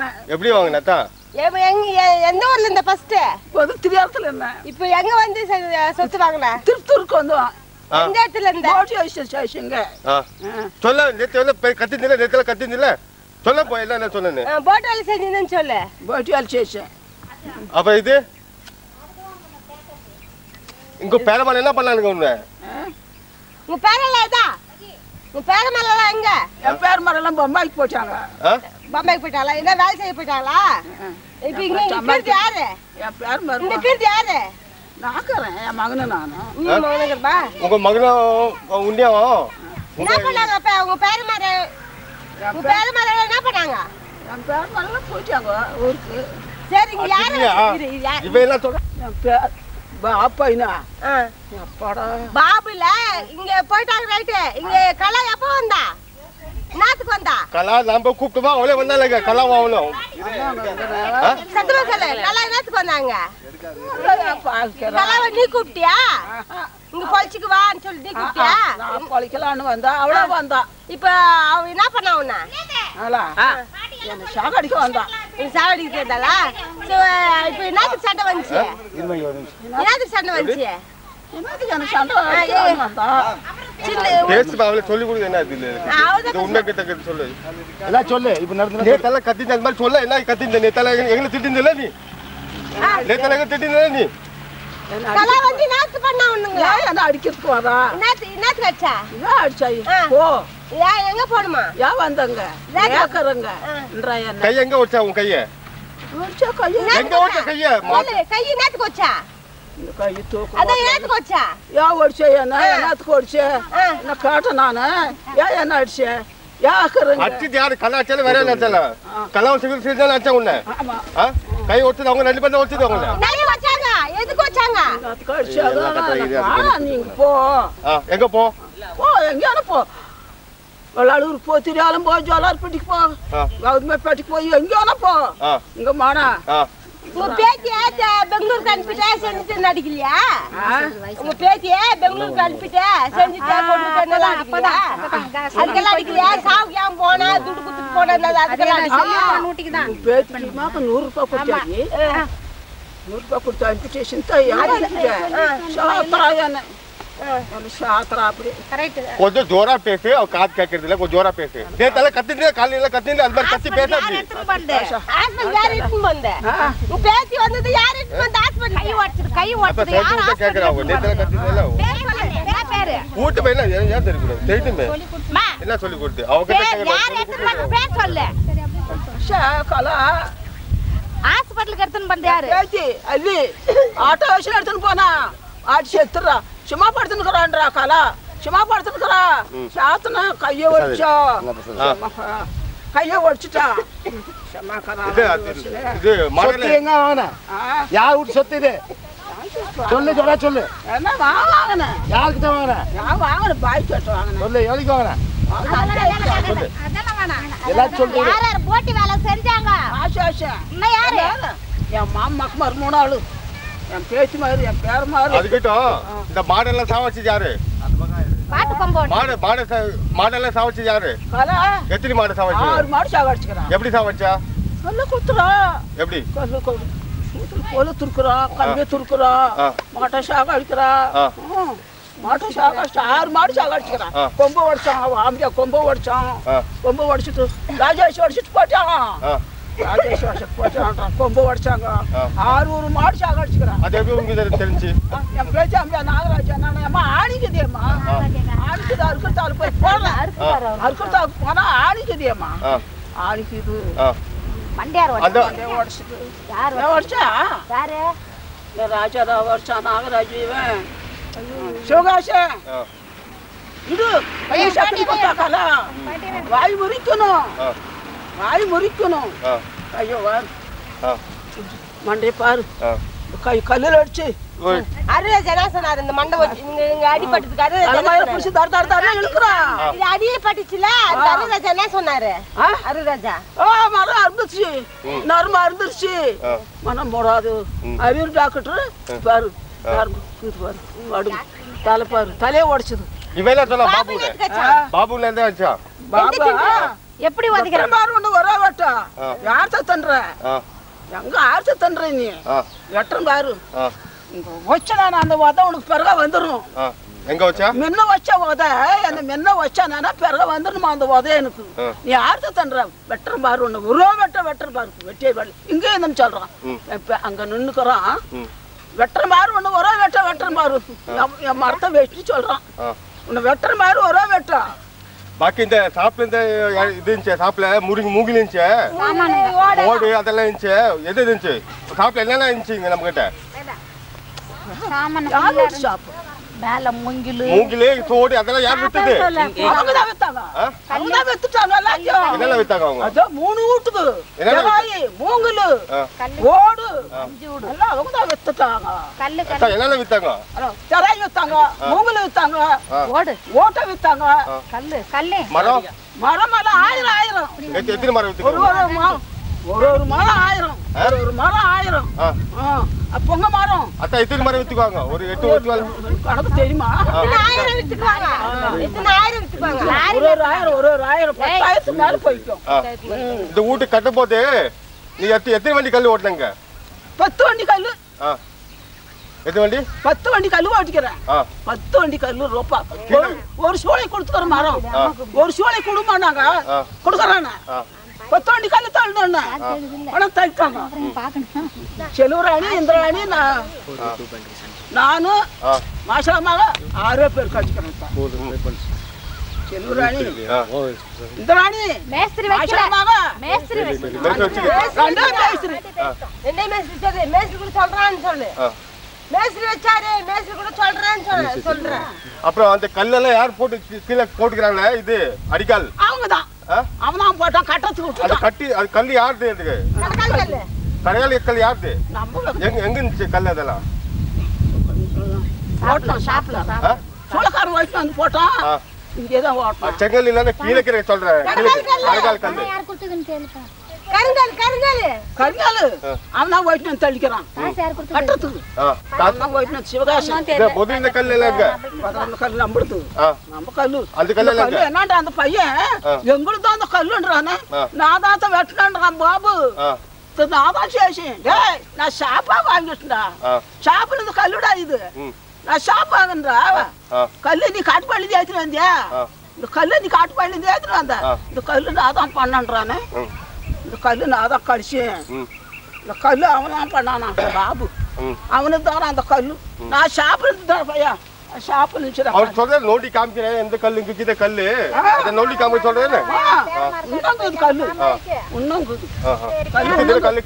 வாங்கினேன். எப்படி வாங்கினத்தா? எந்த ஊர்ல இருந்த ஃபர்ஸ்ட்? திருவாரூர்ல இருந்தேன். இப்போ எங்க வந்து சொத்து வாங்கின? திருத்தூருக்கு வந்தோம். எந்த இடத்துல இருந்த? ஸ்டேஷன்ங்க. சொல்ல கத்திந்தில நேத்துல கத்திந்தில சொல்ல போய் என்ன சொன்னேன்னு. போட் வேலை செஞ்சேன்னு சொல்லு. போட் வேலை செஞ்சேன். அப்ப இது உங்க பேரமால என்ன பண்ணானுங்க உன்ன? உங்க பேரல ஏதா? உங்க பேரமால எங்க? என் பேரமால பம்பாய்க்கு போட்டாங்க. பம்பாய்க்கு போயிட்டாளா? என்ன வேலை செய்ய போயிட்டாங்களா? இப்ப இங்க இருக்கிறது யாரு? என் பேரமால. இங்க இருக்கிறது யாரு? நாக்கறேன். என் மகனு நானு. நீ மகனுங்கப்பா? உங்க மகனும் உண்டியாவும் என்ன பண்ணாங்க? அப்ப உங்க பேரமால உங்க பேரமால என்ன பண்ணாங்க? என் பேரமால போயிட்டாங்க ஊருக்கு. சரி இங்க யாரு? இவ என்ன சொல்ற? என் பேர் பாப்பைனா. அப்பாடா. பாபுல இங்க போயிட்டாங்க ரைட். இங்க கலா எப்போ வந்தா? நாத்துக்கு வந்தா? கலா நம்ம கூப்பிட்டுமா அவளே வந்தாலங்க கலா அவளும். சத்தமா சொல்லு. கலா நாத்துக்கு வந்தாங்க. கலாவை நீ கூப்பிட்டியா? இங்க பொழிச்சுக்கு வான்னு சொல்லி நீ கூப்பிட்டியா? நான் பொழிக்கலான்னு வந்தா அவளே வந்தா. இப்ப அவ என்ன பண்ணா உன்ன? என்ன சாகடிக்க வந்தா. நீ சாகடிக்க கேட்டாளா? இப்ப என்னத்துக்கு சண்டை வந்துச்சு? என்னத்துக்கு சண்டை வந்துச்சு? என்னத்துக்கு எனக்கு சண்டை வந்தா? பேசி அவளை சொல்லி கொடுங்க. என்ன இது உண்மை கிட்ட சொல்லு. எல்லாம் சொல்லு. இப்ப நடந்து நேத்தெல்லாம் கத்திந்த அந்த மாதிரி சொல்ல. என்ன கத்திந்த நேத்தெல்லாம் எங்களை திட்டிந்தில்ல நீ? நேத்தெல்லாம் எங்க திட்டிந்தில்ல நீ? கலா வந்து நாத்து பண்ணா உன்னுங்க. என்ன அடிக்கிறதுக்கு வரா? என்னத்துக்கு அடிச்சா? என்ன அடிச்சா? போ. எங்க போடுமா? ஏன் வந்தங்க? ஏக்கறங்க. கை எங்க வச்சா உன் கைய? வச்சா கைய. எங்க வச்சா கைய? கை என்னத்துக்கு வச்சா? கை தூக்கு. அத என்னத்துக்கு வச்சா? ஏன் ஒடிச்சே? என்னத்துக்கு ஒடிச்சே? என்ன கேட்ட நானு. ஏன் என்ன அடிச்சே? ஏக்கறங்க. அடிச்சு யாரு கலாச்சாரம் வேற என்னச்சல? கலாவ சிவில் செஞ்சா அடிச்சா உன்ன. ஆமா. கை ஒட்டுது அவங்க ரெண்டு பேரும் ஒட்டுது அவங்க. நெறி வச்சாங்க. எதுக்கு வச்சாங்க? என்னத்துக்கு அடிச்சாங்க? நீங்க போ. எங்க போ? போ எங்கயான போ. வளாலூர் போ. திரியாலம் போ. ஜோலார்பேட்டைக்கு போ. கவுர்மெண்ட்பேட்டைக்கு போய் எங்கயான போ. இங்க மானா. உங்க பேத்திய பெங்களூருக்கு அனுப்பிட்டா செஞ்சுட்டு நடிக்கலையா? உங்க பேத்திய பெங்களூருக்கு அனுப்பிட்டா செஞ்சுட்டா கொண்டு அடிக்கலையா? அதுக்கெல்லாம் அடிக்கலையா? சாவுக்கு ஏன் போனா துட்டு குத்துட்டு போனா அதுக்கெல்லாம் அடிக்கலையா? பேத்திக்கு 100 ரூபாய் கொடுத்தாங்க. 100 ரூபாய் கொடுத்தா இன்விடேஷன் கொஞ்சம் ஜோரா பேசு. அவ காது கேட்கறது இல்ல. கொஞ்சம் ஜோரா பேசு. நேத்தால கத்திட்டு காலையில கத்திட்டு அந்த மாதிரி கத்தி பேசாது. பேத்தி வந்தது யாரு கை ஓடுச்சு? கை ஓடுச்சு யாரு கேக்குறாங்க? நேத்தால கத்திட்டு கூட்டு போயில ஏன் தெரியும்? தெரியுமே என்ன சொல்லி கொடுத்து அவங்க பேர் சொல்லு. கலா ஹாஸ்பிட்டலுக்கு எடுத்துன்னு பண்ண யாரு? பேத்தி அல்லி ஆட்டோ வச்சு எடுத்துன்னு போனா ஆட்சி எடுத்துறா. சும்மா படுத்துனுக்குறான்றா கலா. சும்மா படுத்துனுக்குறா. சாத்தனா கையை ஒடிச்சா. கையை ஒடிச்சுட்டா. இது மரல எங்க வாங்கின? யார் வீட்டு சொத்து இது? சொல்லு சொல்ல சொல்லு. என்ன வாங்கின? யாருக்கு தான் வாங்கின? நான் வாங்கின பாய் கேட்டு வாங்கினேன். சொல்லு எவ்வளோக்கு வாங்கின? சொல்லு. எல்லாம் சொல்லு. யார் போட்டி வேலை செஞ்சாங்க? ஆஷா ஆஷா. இன்னும் யாரு? என் மாமாக்கு மருமூணு ஆளு. என் பேச்சு மாதிரி என் பேர் மாதிரி. அதுக்கிட்டும் இந்த மாடெல்லாம் சாவச்சு யாரு? பாட்டு கொம்போடு. மாடெல்லாம் சாவச்சு யாரு? கலா எத்தனை மாடு சாவச்சு? 6 மாடு சாகடிச்சுக்கிறான். எப்படி சாவச்சா? சொல்ல கொடுத்துறா. எப்படி? கொல்லு துருக்குறா. கம்பி துருக்குறா. மாட்டை சாகடிக்கிறா. மாட்டை சாகடிச்சு 6 மாடு சாகடிச்சுக்கிறான். கொம்பு உடைச்சான். ஆம்பியா கொம்பு உடைச்சான். கொம்பு உடைச்சிட்டு ராஜேஷ் உடைச்சிட்டு போட்டான். ராஜேஷ் உடைச்சிட்டு போட்டான். கொம்பு உடைச்சாங்க. 6 மாடு சாகடிச்சுக்கிறான். அது எப்படி உங்களுக்கு தெரிஞ்சு? என் பேச்சு அம்பியா நாகராஜா நான் அம்மா ஆடிக்குதேம்மா. ஆடிக்குது அறுக்கத்தாள் போய் போடலாம். அறுக்கத்தாள் போனா ஆடிக்குதேம்மா. ஆடிக்குது மண்டியார் உடைச்சிட்டு யார் உடைச்சா? யாரு? ராஜாரா உடைச்சா நாகராஜ் இவன் சிவகாசன். இது சக்கரி போட்டாக்கல வாய் முறிக்கணும். வாய் முறிக்கணும். ஐயோ மண்டே பாரு. கை கல்லில் அடிச்சு இந்த மண்டை அடிபட்டதுக்கு புடிச்சு தர தர தர இழுக்குறான். இது அடியே பட்டுச்சுல. அருராஜா என்ன சொன்னாரு? அருராஜா மரம் அறுந்துச்சு. நரம்பு அறுந்துருச்சு. மனம் போடாது. அவரு டாக்டர் பாரு பாரு தலை பாரு தலையே உடைச்சது. இவெல்லாம் சொல்ல பாபு பாபுல இருந்தா வச்சா பாபா எப்படி ஒதுக்குற மாதிரி ஒண்ணு ஒரே வெட்டம் யார்த்த தன்ற எங்க ஆர்த்த தன்ற நீ வெட்டம் பாரு வச்ச நான் அந்த உத உனக்கு பிறகு வந்துடும் எங்க வச்சா முன்ன வச்ச உத அந்த முன்ன வச்சா நானா பிறகு வந்துடுமா அந்த உத எனக்கு நீ ஆர்த்த தன்ற வெட்டம் பாரு ஒண்ணு ஒரே வெட்டம் பாரு வெட்டியே பாரு இங்கே இருந்துன்னு சொல்றான் இப்ப அங்க நின்னுக்குறான் வெட்டம் பாரு ஒண்ணு ஒரே வெட்டம் பாரு என் மரத்தை வெட்டி சொல்றான் உன்னை வெட்டம் பாரு ஒரே வெட்டம் பாக்கி இந்த சாப்பிட இந்த இது இருந்துச்சு சாப்பிட மூங்கில் இருந்துச்சு ஓடு அதெல்லாம் இருந்துச்சு எது இருந்துச்சு சாப்பிட என்னென்ன இருந்துச்சு நம்ம கிட்ட மேல மூங்கிலு தோடு அதெல்லாம் யார் வித்தது அவங்கதான் வித்தாங்க அவங்கதான் வித்துட்டாங்க என்னெல்லாம் வித்தாங்க அவங்க அதோ 3 வீட்டுக்கு மூங்கிலு ஓடு எல்லாம் அவங்கதான் வித்துட்டாங்க என்னென்ன வித்தாங்க தரை வித்தாங்க மூங்கிலு வித்தாங்க ஓட்டை வித்தாங்க மரம் மரம் ஆயிரம் எத்தனை மரம் வித்துங்க ஒரு மரம் 1000 ஒரு மரம் 1000 பொங்க மரம் அத்தா எத்தனை மரம் வித்துக்குவாங்க ஒரு 8 வித்துவாங்க கணக்கு தெரியுமா 1000 வித்துக்குவாங்க எத்தனை 1000 வித்துக்குவாங்க ஒரு 1000 10,000 மேல போய்க்கும் இந்த வீட்டு கட்ட போது நீ எத்தனை வண்டி கல் ஓட்டுனங்க 10 வண்டி கல்லு எத்தனை வண்டி 10 வண்டி கல்லு ஓட்டிக்கிறேன் 10 வண்டி கல்லு ரோப்பா ஒரு சோலை கொடுத்துக்கிற மரம் ஒரு சோலை கொடுமா நாங்க கொடுக்குறானே 10 வண்டி கல்லு தள்ளுன்னு ஆனா தள்ளிட்டாங்க செல்வராணி இந்திராணி நானும் மாசமாக 6 பேர் கழிச்சுக்கிறேன் செல்வராணி இந்திராணி மேஸ்திரி மாசமாக மேஸ்திரி மேஸ்திரி கூட சொல்றான்னு சொல்லு மேஸ்திரி வச்சாரு மேஸ்திரி கூட சொல்றேன்னு சொல்றேன் அப்புறம் அந்த கல்லெல்லாம் யார் போட்டு கீழே போட்டுக்கிறாங்க இது அடிக்கால் அவங்கதான் அவன் போட்டான் கட்டத்துக்கு அது கட்டி அது கல் யாருது அதுக்கு கடையாளி கல் யாருது எங்க இருந்துச்சு கல் அதெல்லாம் போட்டோம் ஷாப்ல சோளக்காரன் வயசுல வந்து போட்டான் இங்கேதான் ஓட்டோம் செங்கல் இல்லைன்னா கீழே சொல்றேன் கடையாள் கல் கருங்காலு அவன் போயிட்டு தள்ளிக்கிறான் கட்டத்துக்கு அவன் போயிட்டு சிவகாசம் இந்த கல் இல்லைங்க கல் நம்படுது நம்ம கல்லு அந்த கல் என்னண்டா அந்த பையன் எங்களுக்கு தான் அந்த கல்லுன்றானே நான் தான் வெட்டினான்றான் பாபு நான் தான் சேஷன் டேய் நான் ஷாப்பா வாங்கிட்டா ஷாப்புல இருந்து கல்லுடா இது நான் ஷாப் வாங்குன்றா கல்லு நீ காட்டுப்பாடி ஏத்துட்டு வந்தியா இந்த கல்லு நீ காட்டுப்பாடி ஏத்துட்டு வந்த இந்த கல்லு நான் தான் பண்ணான்றானே இந்த கல்லு நான் தான் கடிச்சேன் இந்த கல்லு அவன் பண்ணானா பாபு அவனுக்கு தானே அந்த கல்லு நான் ஷாப்ல இருந்து தான் பையா ஷாப்ல நிச்சுறா அவர் சொல்ற நோண்டி காமிக்கிறேன் எந்த கல்லு இங்க கல்லு அத நோண்டி காமிக்க சொல்றேன் இன்னும் கல்லு இன்னும் கல்லு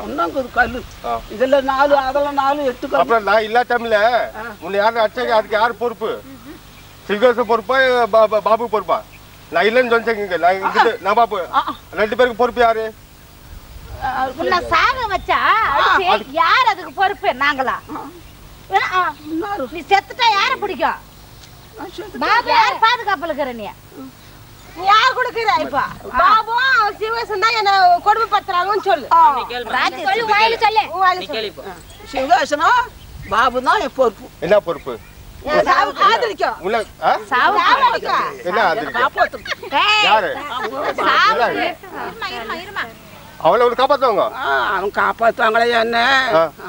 இன்னும் கல்லு இதுல 4 அதெல்லாம் 4 8 கல்லு அப்புறம் நான் இல்ல டைம்ல உன்னை யாரு அடிச்சாங்க அதுக்கு யார் பொறுப்பு சிவகாச பொறுப்பா பாபு பொறுப்பா நான் இல்லன்னு சொன்னேங்க நான் பாபு 2 பேருக்கு பொறுப்பு யாரு உன்னை சாக வச்சா யார் அதுக்கு பொறுப்பு நாங்களா நீ செத்துட்டா யார பிடிக்கும் பாபு யார் பாதுகாப்புல இருக்கிற நீ யார் கொடுக்குற இப்ப பாபு சிவகாசன் தான் என்ன கொடுமைப்படுத்துறாங்கன்னு சொல்லு சிவகாசனா பாபு தான் என் பொறுப்பு என்ன பொறுப்பு அவளை காப்பாத்துவாங்க அவன் காப்பாத்துவாங்களே என்ன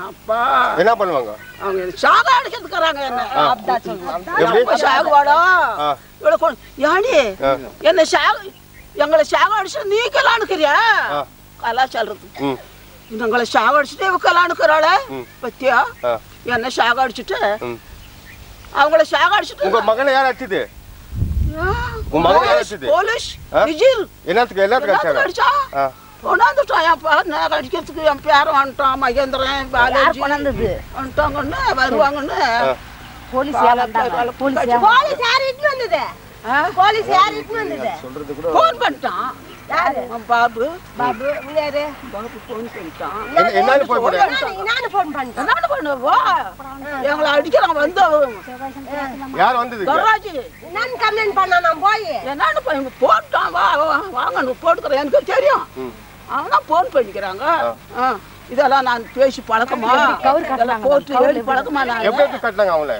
அப்பா என்ன பண்ணுவாங்க அவங்க சாக அடிக்கிறதுக்குறாங்க என்ன சாகுவாடா யானி என்ன எங்களை சாக அடிச்சு நீ கலானுக்கிறியா கலா சொல்றது எங்களை சாக அடிச்சுட்டு கலானுக்கிறாள பத்தியா என்ன சாக அடிச்சுட்டு அவங்கள சாக அடிச்சுட்டு உங்க மகனை யார் அடிச்சது உங்க மகனை யார் அடிச்சது போலீஸ் விஜில் என்னத்துக்கு அடிச்சா கொண்டாந்துட்டான் என் நான் அடிக்கிறதுக்கு என் பேரை வந்துட்டான் மகேந்திரன் பாலாஜி வந்துட்டாங்கன்னு வருவாங்கன்னு போலீஸ் போன் பண்ணிட்டான் பாபு எங்களை அடிக்கிறான் வந்து என்னன்னு போட்டான் வாங்க போட்டுக்கிறேன் எனக்கு தெரியும் அவனா போன் பண்ணிக்கிறாங்க இதெல்லாம் நான் பேசி பழக்கமா போட்டு ஏறி பழக்கமா நான் எப்படி கட்டினாங்க அவங்கள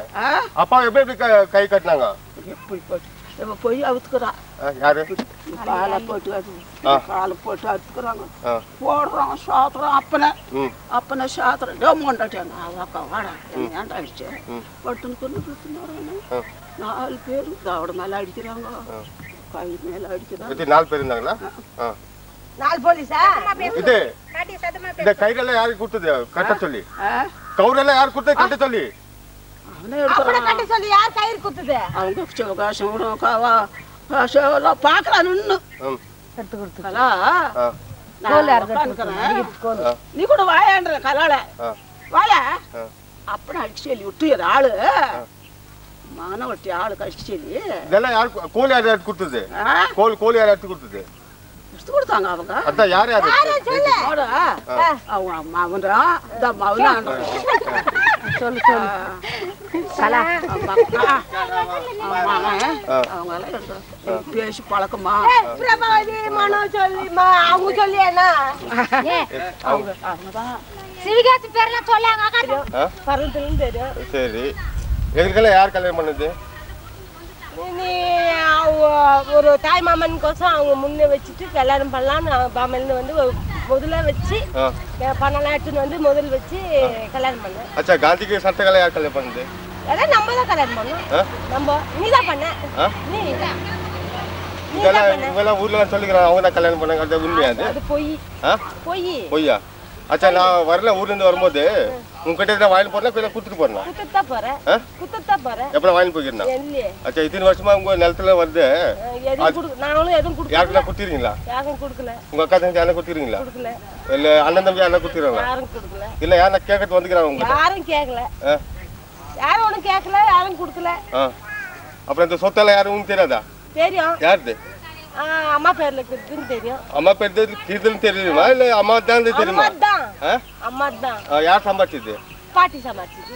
அப்பா எப்படி கை கட்டினாங்க இவ போய் அவுத்துக்கிறா யாரு காலை போட்டு காலை போட்டு அவுத்துக்கிறாங்க போடுறான் சாத்துறான் அப்பனை சாத்துறேன் டோமோண்டாட்டாங்க அவாக்கா வாடா ஏன்டா அடிச்சு பட்டுன்னு கொண்டு கொடுத்துன்னு 4 பேர் தவட மேல அடிக்கிறாங்க கை மேல அடிக்கிறாங்க 4 பேர் இருந்தாங்களா 4 போலீஸா இது இந்த கையில யாரு கொடுத்தது கட்ட சொல்லி கவுரெல்லாம் யாரு கொடுத்தது கட்ட சொல்லி அவனே எடுக்கிறான் கட்ட சொல்லி யார் கயிறு குத்துது அவங்க சிவகாசம் காவா காசெல்லாம் பார்க்கறான் இன்னும் எடுத்து கொடுத்து கலா கோல் யாருக்கு நீ கூட வாயான்ற கலால வாயா அப்படி அடிச்சு சொல்லி விட்டு ஆளு மானவட்டி ஆளு கடிச்சு சொல்லி இதெல்லாம் யாரு கோல் யார் எடுத்து கொடுத்தது கோல் யார் எடுத்து கொடுத்தது எடுத்து கொடுத்தாங்க அவங்க அதான் யார் அவங்க அவன்டா இந்த மவனா சொல்லு சொல்லு கலா பேசி பழக்கமா பிரபாவதி மனோ சொல்லிமா அவங்க சொல்லியேனா அவங்கதான் சிவிகாசி பேர்லாம் சொல்லாங்க பருவத்திலும் தெரியும் சரி எங்களுக்கெல்லாம் யார் கல்யாணம் பண்ணது நீ ஒரு தாய் மாமனுக்கோசம் அவங்க முன்னே வச்சுட்டு கல்யாணம் பண்ணலாம்னு பாமல்னு வந்து முதல்ல வச்சு பணம்லாம் எடுத்துன்னு வந்து முதல் வச்சு கல்யாணம் பண்ணேன் அச்சா காந்திக்கு சட்டங்களை யார் கல்யாணம் பண்ணது அதான் நம்ம தான் கல்யாணம் பண்ணோம் நம்ம நீ தான் பண்ண நீ இவெல்லாம் ஊர்ல சொல்லிக்கிறாங்க அவங்க தான் கல்யாணம் பண்ணாங்க அது உண்மையா அது பொய்யா அச்சா நான் வரல ஊர்ல இருந்து வரும்போது உங்ககிட்ட வாங்கி போறேன் கொஞ்சம் கொடுத்துட்டு போறேன் குத்தத்தா போறேன் எப்பறம் வாங்கி போயிருந்தேன் அச்சா இத்தனை வருஷமா உங்க நிலத்துல வருது நானும் எதுவும் கொடுக்கல யாருக்குன்னா கொடுத்துறீங்களா யாரும் கொடுக்கல உங்க அக்கா தங்கச்சி யாரும் கொடுத்துறீங்களா இல்ல அண்ணன் தம்பி யாரும் கொடுத்துறாங்களா யாரும் கொடுக்கல இல்ல யாரும் கேட்கறது வந்துக்கிறாங்க உங்க யாரும் கேட்கல யாரும் ஒண்ணும் கேட்கல யாரும் கொடுக்கல அப்புறம் இந்த சொத்தெல்லாம் யாரும் உங்களுக்கு தெரியாதா தெரியும் யாருது அம்மா பேர்ல இருக்குன்னு தெரியும் அம்மா பேர் தீர்த்தம் தெரியுமா இல்ல அம்மா தான் தெரியுமா அம்மா தான் யார் சம்பாதிச்சது பாட்டி சம்பாதிச்சது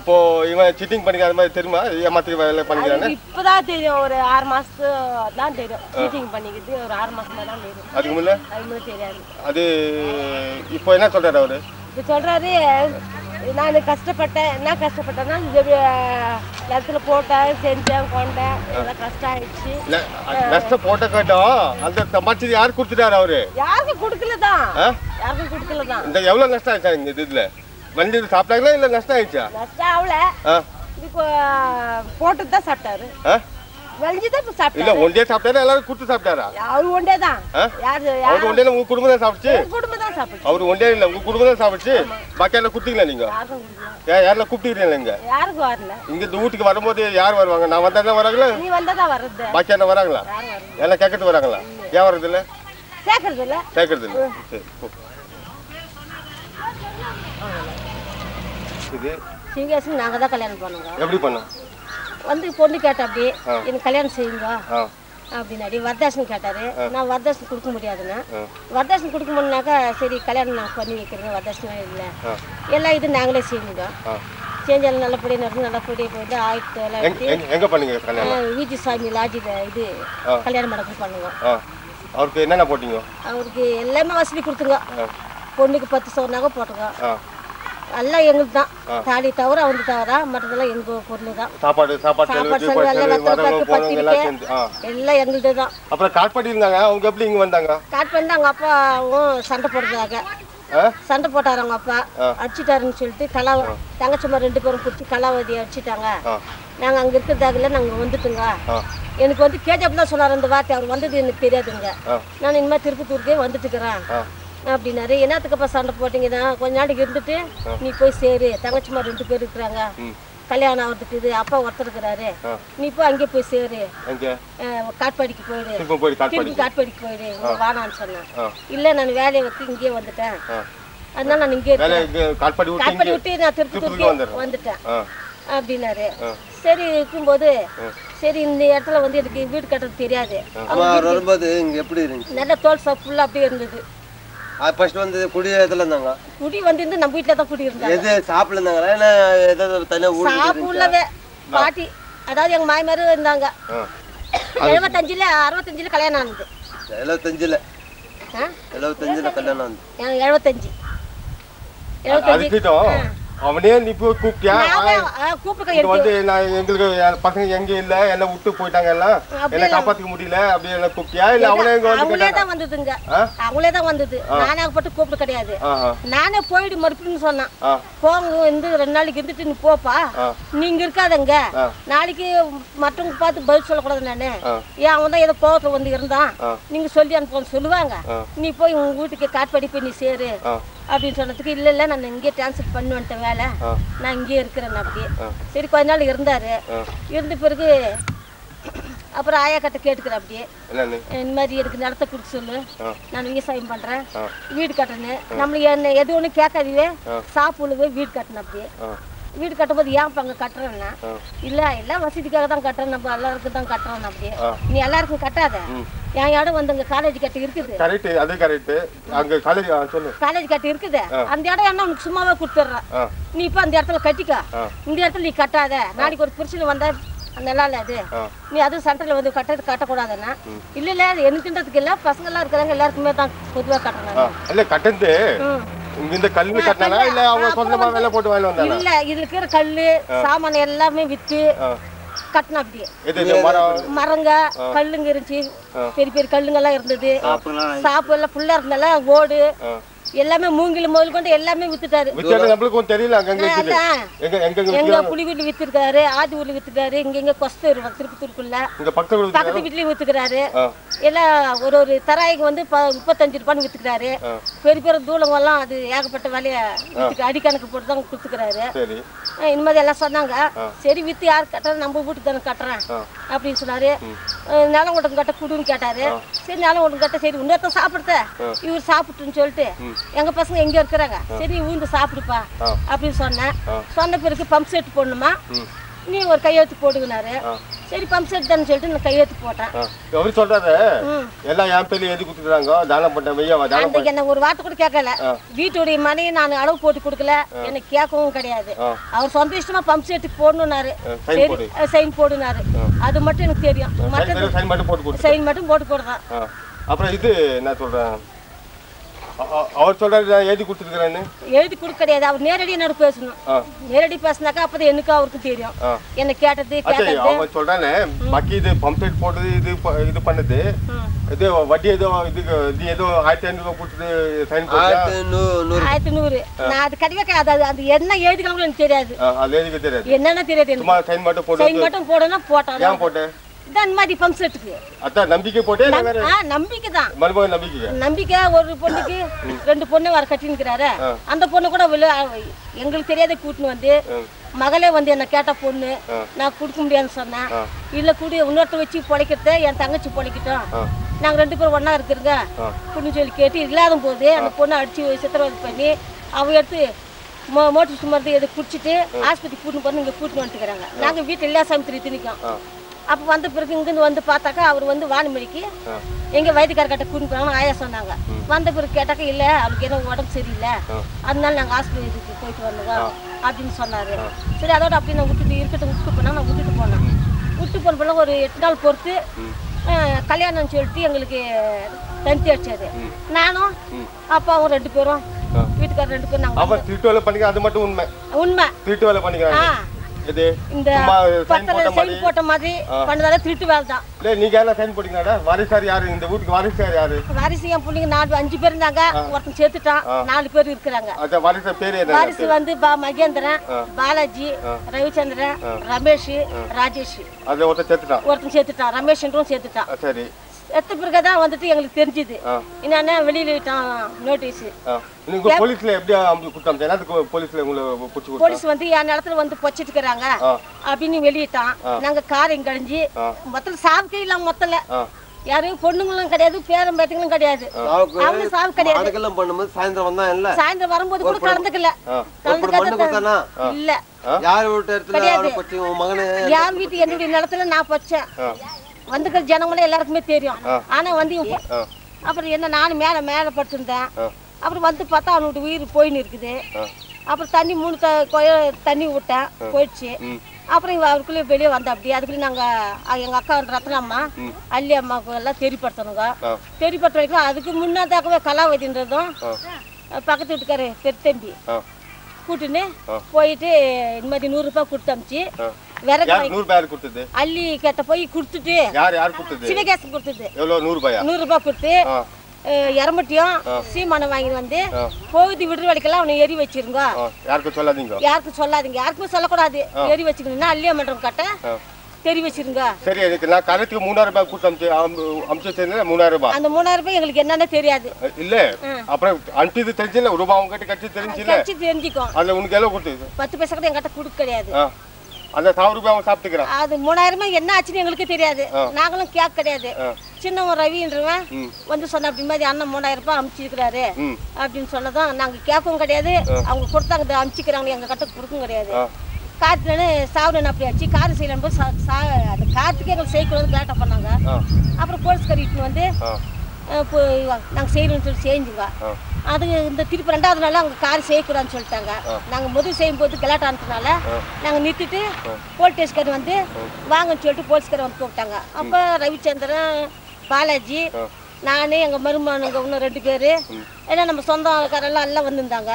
இப்போ இவன் சீட்டிங் பண்ணிக்கிற மாதிரி தெரியுமா ஏமாத்தி வேலை பண்ணிக்கிறானே இப்பதான் தெரியும் ஒரு 6 மாசத்து தான் தெரியும் சீட்டிங் பண்ணிக்கிட்டு ஒரு 6 மாசமா தான் தெரியும் அதுக்கு முன்ன தெரியாது அது இப்போ என்ன சொல்றாரு அவரு இப்போ சொல்றாரு நான் கஷ்டப்பட்டேன் என்ன கஷ்டப்பட்டேன்னா இடத்துல போட்டேன் செஞ்சேன் கொண்டேன் எல்லாம் கஷ்டம் ஆயிடுச்சு கஷ்டம் போட்ட கேட்டோம் அந்த சம்பாதிச்சது யாரு கொடுத்துட்டாரு அவரு யாருக்கும் கொடுக்கலதான் யாருக்கும் கொடுக்கலதான் இந்த எவ்வளவு நஷ்டம் ஆயிடுச்சா இந்த இதுல வந்து சாப்பிட்டாங்களா இல்ல நஷ்டம் ஆயிடுச்சா நஷ்டம் ஆகல இப்போ போட்டு தான் சாப்பிட்டாரு வெள்ளிதான் இப்ப சாப்பிட்டாரு இல்ல ஒன்றே சாப்பிட்டாரா எல்லாரும் கூட்டு சாப்பிட்டாரா அவரு ஒன்றே தான் அவரு ஒன்றே உங்க குடும்பம் தான் சாப்பிடுச்சு குடும்பம் தான் சாப்பிடுச்சு அவரு ஒன்றே இல்ல உங்க குடும்பம் தான் சாப்பிடுச்சு பாக்கி எல்லாம் கூப்பிட்டீங்களா நீங்க யாரெல்லாம் கூப்பிட்டீங்களா இங்க யாருக்கும் வரல இங்க இந்த வீட்டுக்கு வரும்போது யார் வருவாங்க நான் வந்தா தான் வராங்களா நீ வந்தா வருது பாக்கி என்ன வராங்களா எல்லாம் கேட்கறது வராங்களா ஏன் வர்றது இல்ல கேட்கறது இல்ல சரி இது சிவகாசி நாங்க தான் கல்யாணம் பண்ணுங்க எப்படி பண்ணோம் வந்து பொண்ணு கேட்டா அப்படி எனக்கு கல்யாணம் செய்யுங்க அப்படின்னாடி வரதட்சணை கேட்டாரு நான் வரதட்சணை கொடுக்க முடியாதுன்னா வரதட்சணை கொடுக்க முடியாக்கா சரி கல்யாணம் நான் பண்ணி வைக்கிறேங்க வரதட்சணை இல்லை எல்லாம் இது நாங்களே செய்யுங்க செஞ்சாலும் நல்லபடியாக நடந்து நல்லபடியாக போயிட்டு 1900 வீதி சாமி லாட்ஜில் இது கல்யாண மண்டபம் பண்ணுங்க அவருக்கு என்னென்ன போட்டீங்க அவருக்கு எல்லாமே வசதி கொடுத்துங்க பொண்ணுக்கு 10 சவரனாக போட்டுங்க எல்லாம் எங்களுக்கு தான் தாலி தவிர அவங்க தவிர மற்றதெல்லாம் எங்க பொருள் தான் சாப்பாடு எல்லாம் எங்களுது தான் அப்புறம் காட்பாடி இருந்தாங்க அவங்க எப்படி இங்க வந்தாங்க காட்பாடி அவங்க அப்பாவும் சண்டை போடுறதாக சண்டை போட்டாரு அவங்க அப்பா அடிச்சுட்டாருன்னு சொல்லிட்டு தங்கச்சிமா 2 பேரும் பிடிச்சி கலாவதி அடிச்சுட்டாங்க நாங்க அங்க இருக்கிறதாகல நாங்க வந்துட்டுங்க எனக்கு வந்து கேஜப் தான் சொன்னார் அந்த வார்த்தை அவர் வந்தது எனக்கு தெரியாதுங்க நான் இனிமேல் திருப்பத்தூருக்கே வந்துட்டுக்கிறேன் அப்படின்னாரு என்னத்துக்கப்பா சண்டை போட்டீங்கன்னா கொஞ்ச நாளைக்கு இருந்துட்டு நீ போய் சேரு தங்கச்சிமா 2 பேர் இருக்கிறாங்க கல்யாணம் ஆகிறதுக்கு இது அப்பா ஒருத்தர் இருக்கிறாரு நீ போய் அங்கே போய் சேரு காட்பாடிக்கு போயிடு திருப்பி காட்பாடிக்கு போயிடு வானான்னு சொன்னேன் இல்லை நான் வேலையை வச்சு இங்கேயே வந்துட்டேன் அதனால நான் இங்கே காட்பாடி விட்டு நான் திருப்பத்தூருக்கு வந்துட்டேன் அப்படின்னாரு சரி இருக்கும்போது சரி இந்த இடத்துல வந்து எனக்கு வீடு கட்டுறது தெரியாது நல்ல தோல் சாப் ஃபுல்லாக அப்படியே இருந்தது ஃபர்ஸ்ட் வந்து குடியேறதுல இருந்தாங்க குடி வந்து நம்ம வீட்ல தான் குடி இருந்தாங்க எது சாப்பிடல இருந்தாங்களா இல்ல ஏதாவது தனியா ஊர் சாப்பிடவே பாட்டி அதாவது எங்க மாமியார் இருந்தாங்க 75ல 65ல கல்யாணம் ஆனது 75ல கல்யாணம் ஆனது 75 அதுக்கிட்டோம் அவனே நீ போய் கூப்பிட்டியா கூப்பிட்டு இங்க வந்து நான் எங்களுக்கு பசங்க எங்க இல்ல என்ன விட்டு போயிட்டாங்க எல்லாம் என்ன காப்பாத்திக்க முடியல அப்படி என்ன கூப்பிட்டியா இல்ல அவனே இங்க வந்து அவங்களே தான் வந்ததுங்க அவங்களே தான் வந்தது நானே பட்டு கூப்பிட்டு கிடையாது நானே போயிடு மறுபடியும் சொன்னேன் போங்க வந்து 2 நாளைக்கு இருந்துட்டு நீ போப்பா நீங்க இருக்காதங்க நாளைக்கு மற்றவங்க பார்த்து பதில் சொல்லக்கூடாது நானு ஏன் அவன் தான் ஏதோ கோவத்துல வந்து இருந்தான் நீங்க சொல்லி அனுப்ப சொல்லுவாங்க நீ போய் உங்க வீட்டுக்கு காட்பாடி போய் நீ சேரு அப்படின்னு சொன்னதுக்கு இல்ல இல்ல நான் இங்கே டிரான்ஸ்ஃபர் பண்ணி வந்துட்டேன் வேலை நான் இங்கே இருக்கிறேன் அப்படியே சரி கொஞ்ச நாள் இருந்தாரு இருந்த பிறகு அப்புறம் ஆயா கிட்ட கேட்டுக்கிறேன் அப்படியே இந்த மாதிரி எனக்கு நிலத்தை கொடுக்க சொல்லு நான் விவசாயம் பண்றேன் வீடு கட்டணும் நம்மளுக்கு என்ன எது ஒண்ணு கேட்காதீவே சாப்பிடுவே வீடு கட்டணும் அப்படியே வீடு கட்டும்போது ஏன் அங்க கட்டுறேன்னா இல்ல எல்லாம் வசதிக்காக தான் கட்டுறேன் நம்ம எல்லாருக்கும் தான் கட்டுறோம் அப்படியே நீ எல்லாருக்கும் கட்டாத என் இடம் வந்து அங்க காலேஜ் கட்டு இருக்குது காலேஜ் கட்டு இருக்குது அந்த இடம் என்ன உனக்கு சும்மாவே கொடுத்துட்றேன் நீ இப்ப அந்த இடத்துல கட்டிக்க இந்த இடத்துல நீ கட்டாத நாளைக்கு ஒரு பிரச்சனை வந்தா நல்லா இல்ல அது நீ அதுவும் சென்டர்ல வந்து கட்டக்கூடாதுன்னா இல்ல இல்ல எனக்குன்றதுக்கு இல்ல பசங்க எல்லாம் இருக்கிறாங்க எல்லாருக்குமே தான் பொதுவா கட்டணும் இந்த கல்லு கட்டனால இல்ல அவங்க சொந்தமா வேலை போட்டு வாங்கி வந்தாங்க இல்ல இதுல இருக்கிற கல்லு சாமான் எல்லாமே வித்து கட்டணும் அப்படியே மரங்க கல்லுங்க இருந்துச்சு பெரிய பெரிய கல்லுங்க எல்லாம் இருந்தது சாப்பு எல்லாம் ஃபுல்லா இருந்தால ஓடு எல்லாமே மூங்கில முதல் கொண்டு எல்லாமே வித்துட்டாரு எங்க புலிகுடி வித்துருக்காரு ஆதி ஊர்ல வித்துட்டாரு இங்க கொஸ்தூர் திருப்பத்தூருக்குள்ள பக்கத்து வீட்லயும் வித்துக்கிறாரு எல்லாம் ஒரு தராய்க்கு வந்து 35 ரூபான்னு வித்துக்கிறாரு பெரிய பெரிய தூளம் எல்லாம் அது ஏகப்பட்ட வேலைய அடிக்கணக்கு போட்டு தான் கொடுத்துக்கிறாரு இந்த மாதிரி எல்லாம் சொன்னாங்க சரி வித்து யாரு கட்டுறது நம்ம வீட்டுக்கு தானே கட்டுறேன் அப்படின்னு சொன்னாரு நிலம் ஒன்று கட்ட குடுன்னு கேட்டாரு சரி நிலம் ஒன்று கட்ட சரி இன்னொருத்த சாப்பிடுத்த இவர் சாப்பிட்டுன்னு சொல்லிட்டு எங்க பசங்க எங்க இருக்கிறாங்க சரி ஊந்து சாப்பிடுப்பா அப்படின்னு சொன்னேன் சொன்ன பிறகு பம்ப் செட் போடணுமா நீ ஒரு கையெழுத்து போடுங்கனாரு சரி பம்ப் செட் தானே சொல்லிட்டு நான் கையெழுத்து போட்டேன் அவர் சொல்றாரு எல்லாம் என் பேர்ல எழுதி கொடுத்துறாங்க தானம் பண்ண என்ன ஒரு வார்த்தை கூட கேட்கல வீட்டுடைய மனையை நான் அளவு போட்டு கொடுக்கல எனக்கு கேட்கவும் கிடையாது அவர் சொந்த இஷ்டமா பம்ப் செட்டுக்கு போடணும்னாரு சரி சைன் போடுனாரு அது மட்டும் எனக்கு தெரியும் சைன் மட்டும் போட்டு போடுறான் அப்புறம் இது என்ன சொல்றேன் அவர் சொல்றாரு எழுதி கொடுத்துருக்காரு எழுதி கொடுக்க கிடையாது அவர் நேரடி என்ன பேசணும் நேரடி பேசினாக்கா அப்பதான் எனக்கு அவருக்கு தெரியும் என்ன கேட்டது அவன் சொல்றானே பாக்கி இது பம்ப் செட் போட்டது இது பண்ணது இது வட்டி ஏதோ இது ஏதோ 1500 கொடுத்து சைன் போட்டு 1100 நான் அது கிடையாது அது என்ன எழுதிக்கலாம் எனக்கு தெரியாது அது எழுதிக்க தெரியாது என்னன்னா தெரியாது சும்மா சைன் மட்டும் போடணும் போட்டா ஏன் போட்டேன் தான் மாதிரி பம்ப் செட்டுக்கு அத நம்பிக்கை போட்டே நம்பிக்கை தான் மறுபடியும் நம்பிக்கை ஒரு பொண்ணுக்கு 2 பொண்ணு வர கட்டின்னுக்குறாரு அந்த பொண்ணு கூட எங்களுக்கு தெரியாத கூட்டின்னு வந்து மகளே வந்து என்ன கேட்ட பொண்ணு நான் கொடுக்க முடியாதுன்னு சொன்னேன் இல்ல கூடி இன்னொருத்த வச்சு பொழைக்கிறத என் தங்கச்சி பொழைக்கிட்டோம் நாங்க 2 பேரும் ஒன்னா இருக்கிறோங்க பொண்ணு சொல்லி கேட்டு இல்லாத போது அந்த பொண்ணை அடிச்சு சித்திரவதை பண்ணி அவ எடுத்து மோட்டர் சுமர்ந்து எது குடிச்சிட்டு ஆஸ்பத்திரி கூட்டின்னு போன இங்க கூட்டின்னு வந்துட்டுக்கிறாங்க நாங்க வீட்டுல எல்லா சமைத்து திணிக்கோம் அப்ப வந்த பிறகு இங்கிருந்து வந்து பார்த்தாக்கா அவர் வந்து வாணிமொழிக்கு எங்க வைத்தியக்காரர்கிட்ட கூட்டிட்டு போனாங்க ஆயா சொன்னாங்க வந்த பிறகு கேட்டாக்கா இல்ல அவருக்கு ஏதோ உடம்பு சரியில்லை அதனால நாங்க ஆஸ்பத்திரிக்கு போயிட்டு வந்தோங்க அப்படின்னு சொன்னாரு சரி அதோட அப்படி நான் இருக்கட்டும் விட்டு போனா நான் விட்டுட்டு போன பிள்ளை ஒரு 8 நாள் பொறுத்து கல்யாணம் சொல்லிட்டு எங்களுக்கு தனித்து அடிச்சாரு நானும் அப்பாவும் 2 பேரும் வீட்டுக்காரர் 2 பேரும் நாங்க திருட்டு வேலை பண்ணிக்க அது மட்டும் உண்மை திருட்டு வேலை பண்ணிக்கிறாங்க இந்த சைன் போட்ட மாதிரி பண்ணதால திருட்டு வேலை தான் நீங்க என்ன சைன் போட்டீங்கடா வாரிசார் யாரு இந்த வீட்டுக்கு வாரிசார் யாரு வாரிசு என் பிள்ளைங்க 5 பேர் இருந்தாங்க ஒருத்தன் சேர்த்துட்டான் 4 பேர் இருக்கிறாங்க அத வாரிசார் பேர் என்ன வாரிசு வந்து மகேந்திரன் பாலாஜி ரவிச்சந்திரன் ரமேஷ் ராஜேஷ் அத ஒருத்தன் சேர்த்துட்டான் ரமேஷ்ன்றவும் சேர்த்துட்டான் சரி எத்த பிறகுதான் வந்துட்டு எங்களுக்கு தெரிஞ்சது என்னன்னா வெளியில நோட்டீஸ் போலீஸ்ல எப்படி போலீஸ்ல போலீஸ் வந்து என் இடத்துல வந்து பொச்சிட்டு இருக்காங்க அப்படின்னு வெளியிட்டான் நாங்க காரையும் கழிஞ்சு மொத்தம் சாவுக்கே இல்லாம மொத்தல யாரும் பொண்ணுங்களும் கிடையாது பேரம் பேத்துங்களும் கிடையாது அவங்க சாவு கிடையாது சாயந்தரம் வரும்போது கூட கலந்துக்கல இல்ல யார் வீட்டு என்னுடைய நிலத்துல நான் பொச்சேன் வந்துக்கிற ஜனங்களும் எல்லாருக்குமே தெரியும் ஆனா வந்து அப்புறம் என்ன நானும் மேல படுத்திருந்தேன் அப்புறம் வந்து பார்த்தா அவனுடைய உயிர் போயின்னு இருக்குது அப்புறம் தண்ணி 3 தண்ணி விட்டேன் போயிடுச்சு அப்புறம் அவருக்குள்ளே வெளியே வந்தா அப்படி அதுக்குள்ளே நாங்க எங்க அக்கா ரத்னம்மா அல்லி அம்மாவுக்கு எல்லாம் தெரியப்படுத்தணுங்க தெரியப்படுத்த வைக்கலாம் அதுக்கு முன்னதாகவே கலாவதின்றதும் பக்கத்து வீட்டுக்காரு பெருத்தம்பி கூட்டுன்னு போயிட்டு இந்த மாதிரி 100 ரூபாய் கொடுத்து அமிச்சு விறகு 100 ரூபாய் கொடுத்தது அள்ளி கட்ட போய் கொடுத்துட்டு யார் கொடுத்தது சிவகேசன் கொடுத்தது எவ்வளவு 100 ரூபாயா 100 ரூபாய் கொடுத்து எரமட்டியும் சீமானம் வாங்கி வந்து போகுது விடுற வழிக்கெல்லாம் அவனை எரி வச்சிருங்க யாருக்கும் சொல்லாதீங்க யாருக்குமே சொல்லக்கூடாது எரி வச்சுக்கணும்னா அள்ளியா மன்றம் கட்ட தெரி வச்சிருங்க சரி எனக்கு நான் கரெக்ட்டுக்கு 3000 ரூபாய் கொடுத்து அம்ச்சு 3000 ரூபாய் அந்த 3000 ரூபாய் எங்களுக்கு என்னன்னு தெரியாது இல்ல அப்புறம் அன்டிது தெரிஞ்சல ரூபாய் உங்ககிட்ட கட்சி தெரிஞ்சுக்கும் அதுல உனக்கு எவ்வளவு கொடுத்தது 10 பைசா கூட என்கிட்ட கொடுக்க கிடையாது அந்த 1000 ரூபாய் அவன் சாப்பிட்டுக்கிறான் அது 3000 ரூபாய் என்ன ஆச்சுன்னு எங்களுக்கு தெரியாது நாங்களும் கேட்க கிடையாது சின்னவன் ரவின்றவன் வந்து சொன்ன அப்படி மாதிரி அண்ணன் 3000 ரூபாய் அமிச்சிருக்கிறாரு அப்படின்னு சொன்னதும் நாங்க கேட்கவும் கிடையாது அவங்க கொடுத்தாங்க அமிச்சிக்கிறாங்க எங்க கிட்ட கொடுக்கவும் கிடையாது கார்த்திகனு சாவுடன் அப்படி ஆச்சு கார் செய்யலாம் போது அந்த கார்த்திகே எங்களுக்கு செய்யக்கூடாது கேட்ட பண்ணாங்க அப்புறம் போலீஸ்கார் இட்டுன்னு வந்து நாங்கள் செய்யணும்னு சொல்லி செஞ்சுங்க அது இந்த திருப்பி 2வது நாள் அவங்க கார் செய்யக்கூடாதுன்னு சொல்லிட்டாங்க நாங்கள் முதல் செய்யும்போது கலாட்டானதுனால நாங்கள் நிறுத்திட்டு போலீஸ்கார் வந்து வாங்கன்னு சொல்லிட்டு போலீஸ்கார் வந்து கூப்பிட்டாங்க அப்போ ரவிச்சந்திரன் பாலாஜி நான் எங்கள் மருமகனுங்க இன்னும் 2 பேர் ஏன்னா நம்ம சொந்தக்காரெல்லாம் எல்லாம் வந்திருந்தாங்க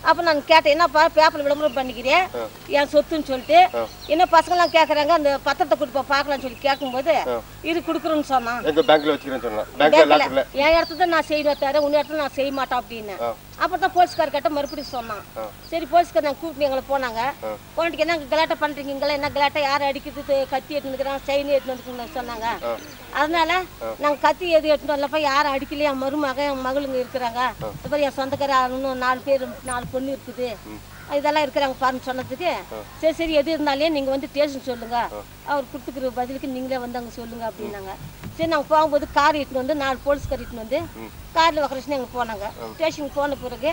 அப்போ நான் கேட்டேன் என்னப்பா பேப்பர் விளம்பரம் பண்ணிக்கிறேன் என் சொத்துன்னு சொல்லிட்டு என்ன பசங்களாம் கேட்குறாங்க அந்த பத்திரத்தை கொடுப்பா பார்க்கலாம்னு சொல்லி கேட்கும்போது இது கொடுக்குறோன்னு சொன்னான் என் இடத்துல தான் நான் செய்வேன் தவிர உன் இடத்துல நான் செய்ய மாட்டேன் அப்படின்னு அப்புறம் தான் போலீஸ்கார் கிட்ட மறுபடியும் சொன்னான் சரி போலீஸ்கார் நாங்கள் கூப்பிட்டு எங்களை போனாங்க போனதுக்கு என்ன கலாட்டை பண்ணுறீங்க இங்கெல்லாம் என்ன கலாட்டை யார் அடிக்கிறது கத்தி எடுத்துக்கிறான் செயின் எடுத்துன்னு சொன்னாங்க அதனால நாங்கள் கத்தி எது எடுத்துட்டு வரலப்பா யாரும் அடிக்கலையா என் மருமக என் மகளுங்க இருக்கிறாங்க இப்போ என் சொந்தக்கார இன்னும் 4 பொண்ணு இருக்குது இதெல்லாம் இருக்கிறாங்க பாருன்னு சொன்னதுக்கு சரி எது இருந்தாலே நீங்கள் வந்து ஸ்டேஷன் சொல்லுங்க அவர் கொடுத்துக்கிற பதிலுக்கு நீங்களே வந்து அங்கே சொல்லுங்க அப்படின்னாங்க சரி நாங்கள் போகும்போது கார் இட்டுன்னு வந்து 4 போலீஸ்கார் இட்டுன்னு வந்து காரில் உக்காரச்சுன்னு எங்களுக்கு போனாங்க ஸ்டேஷனுக்கு போன பிறகு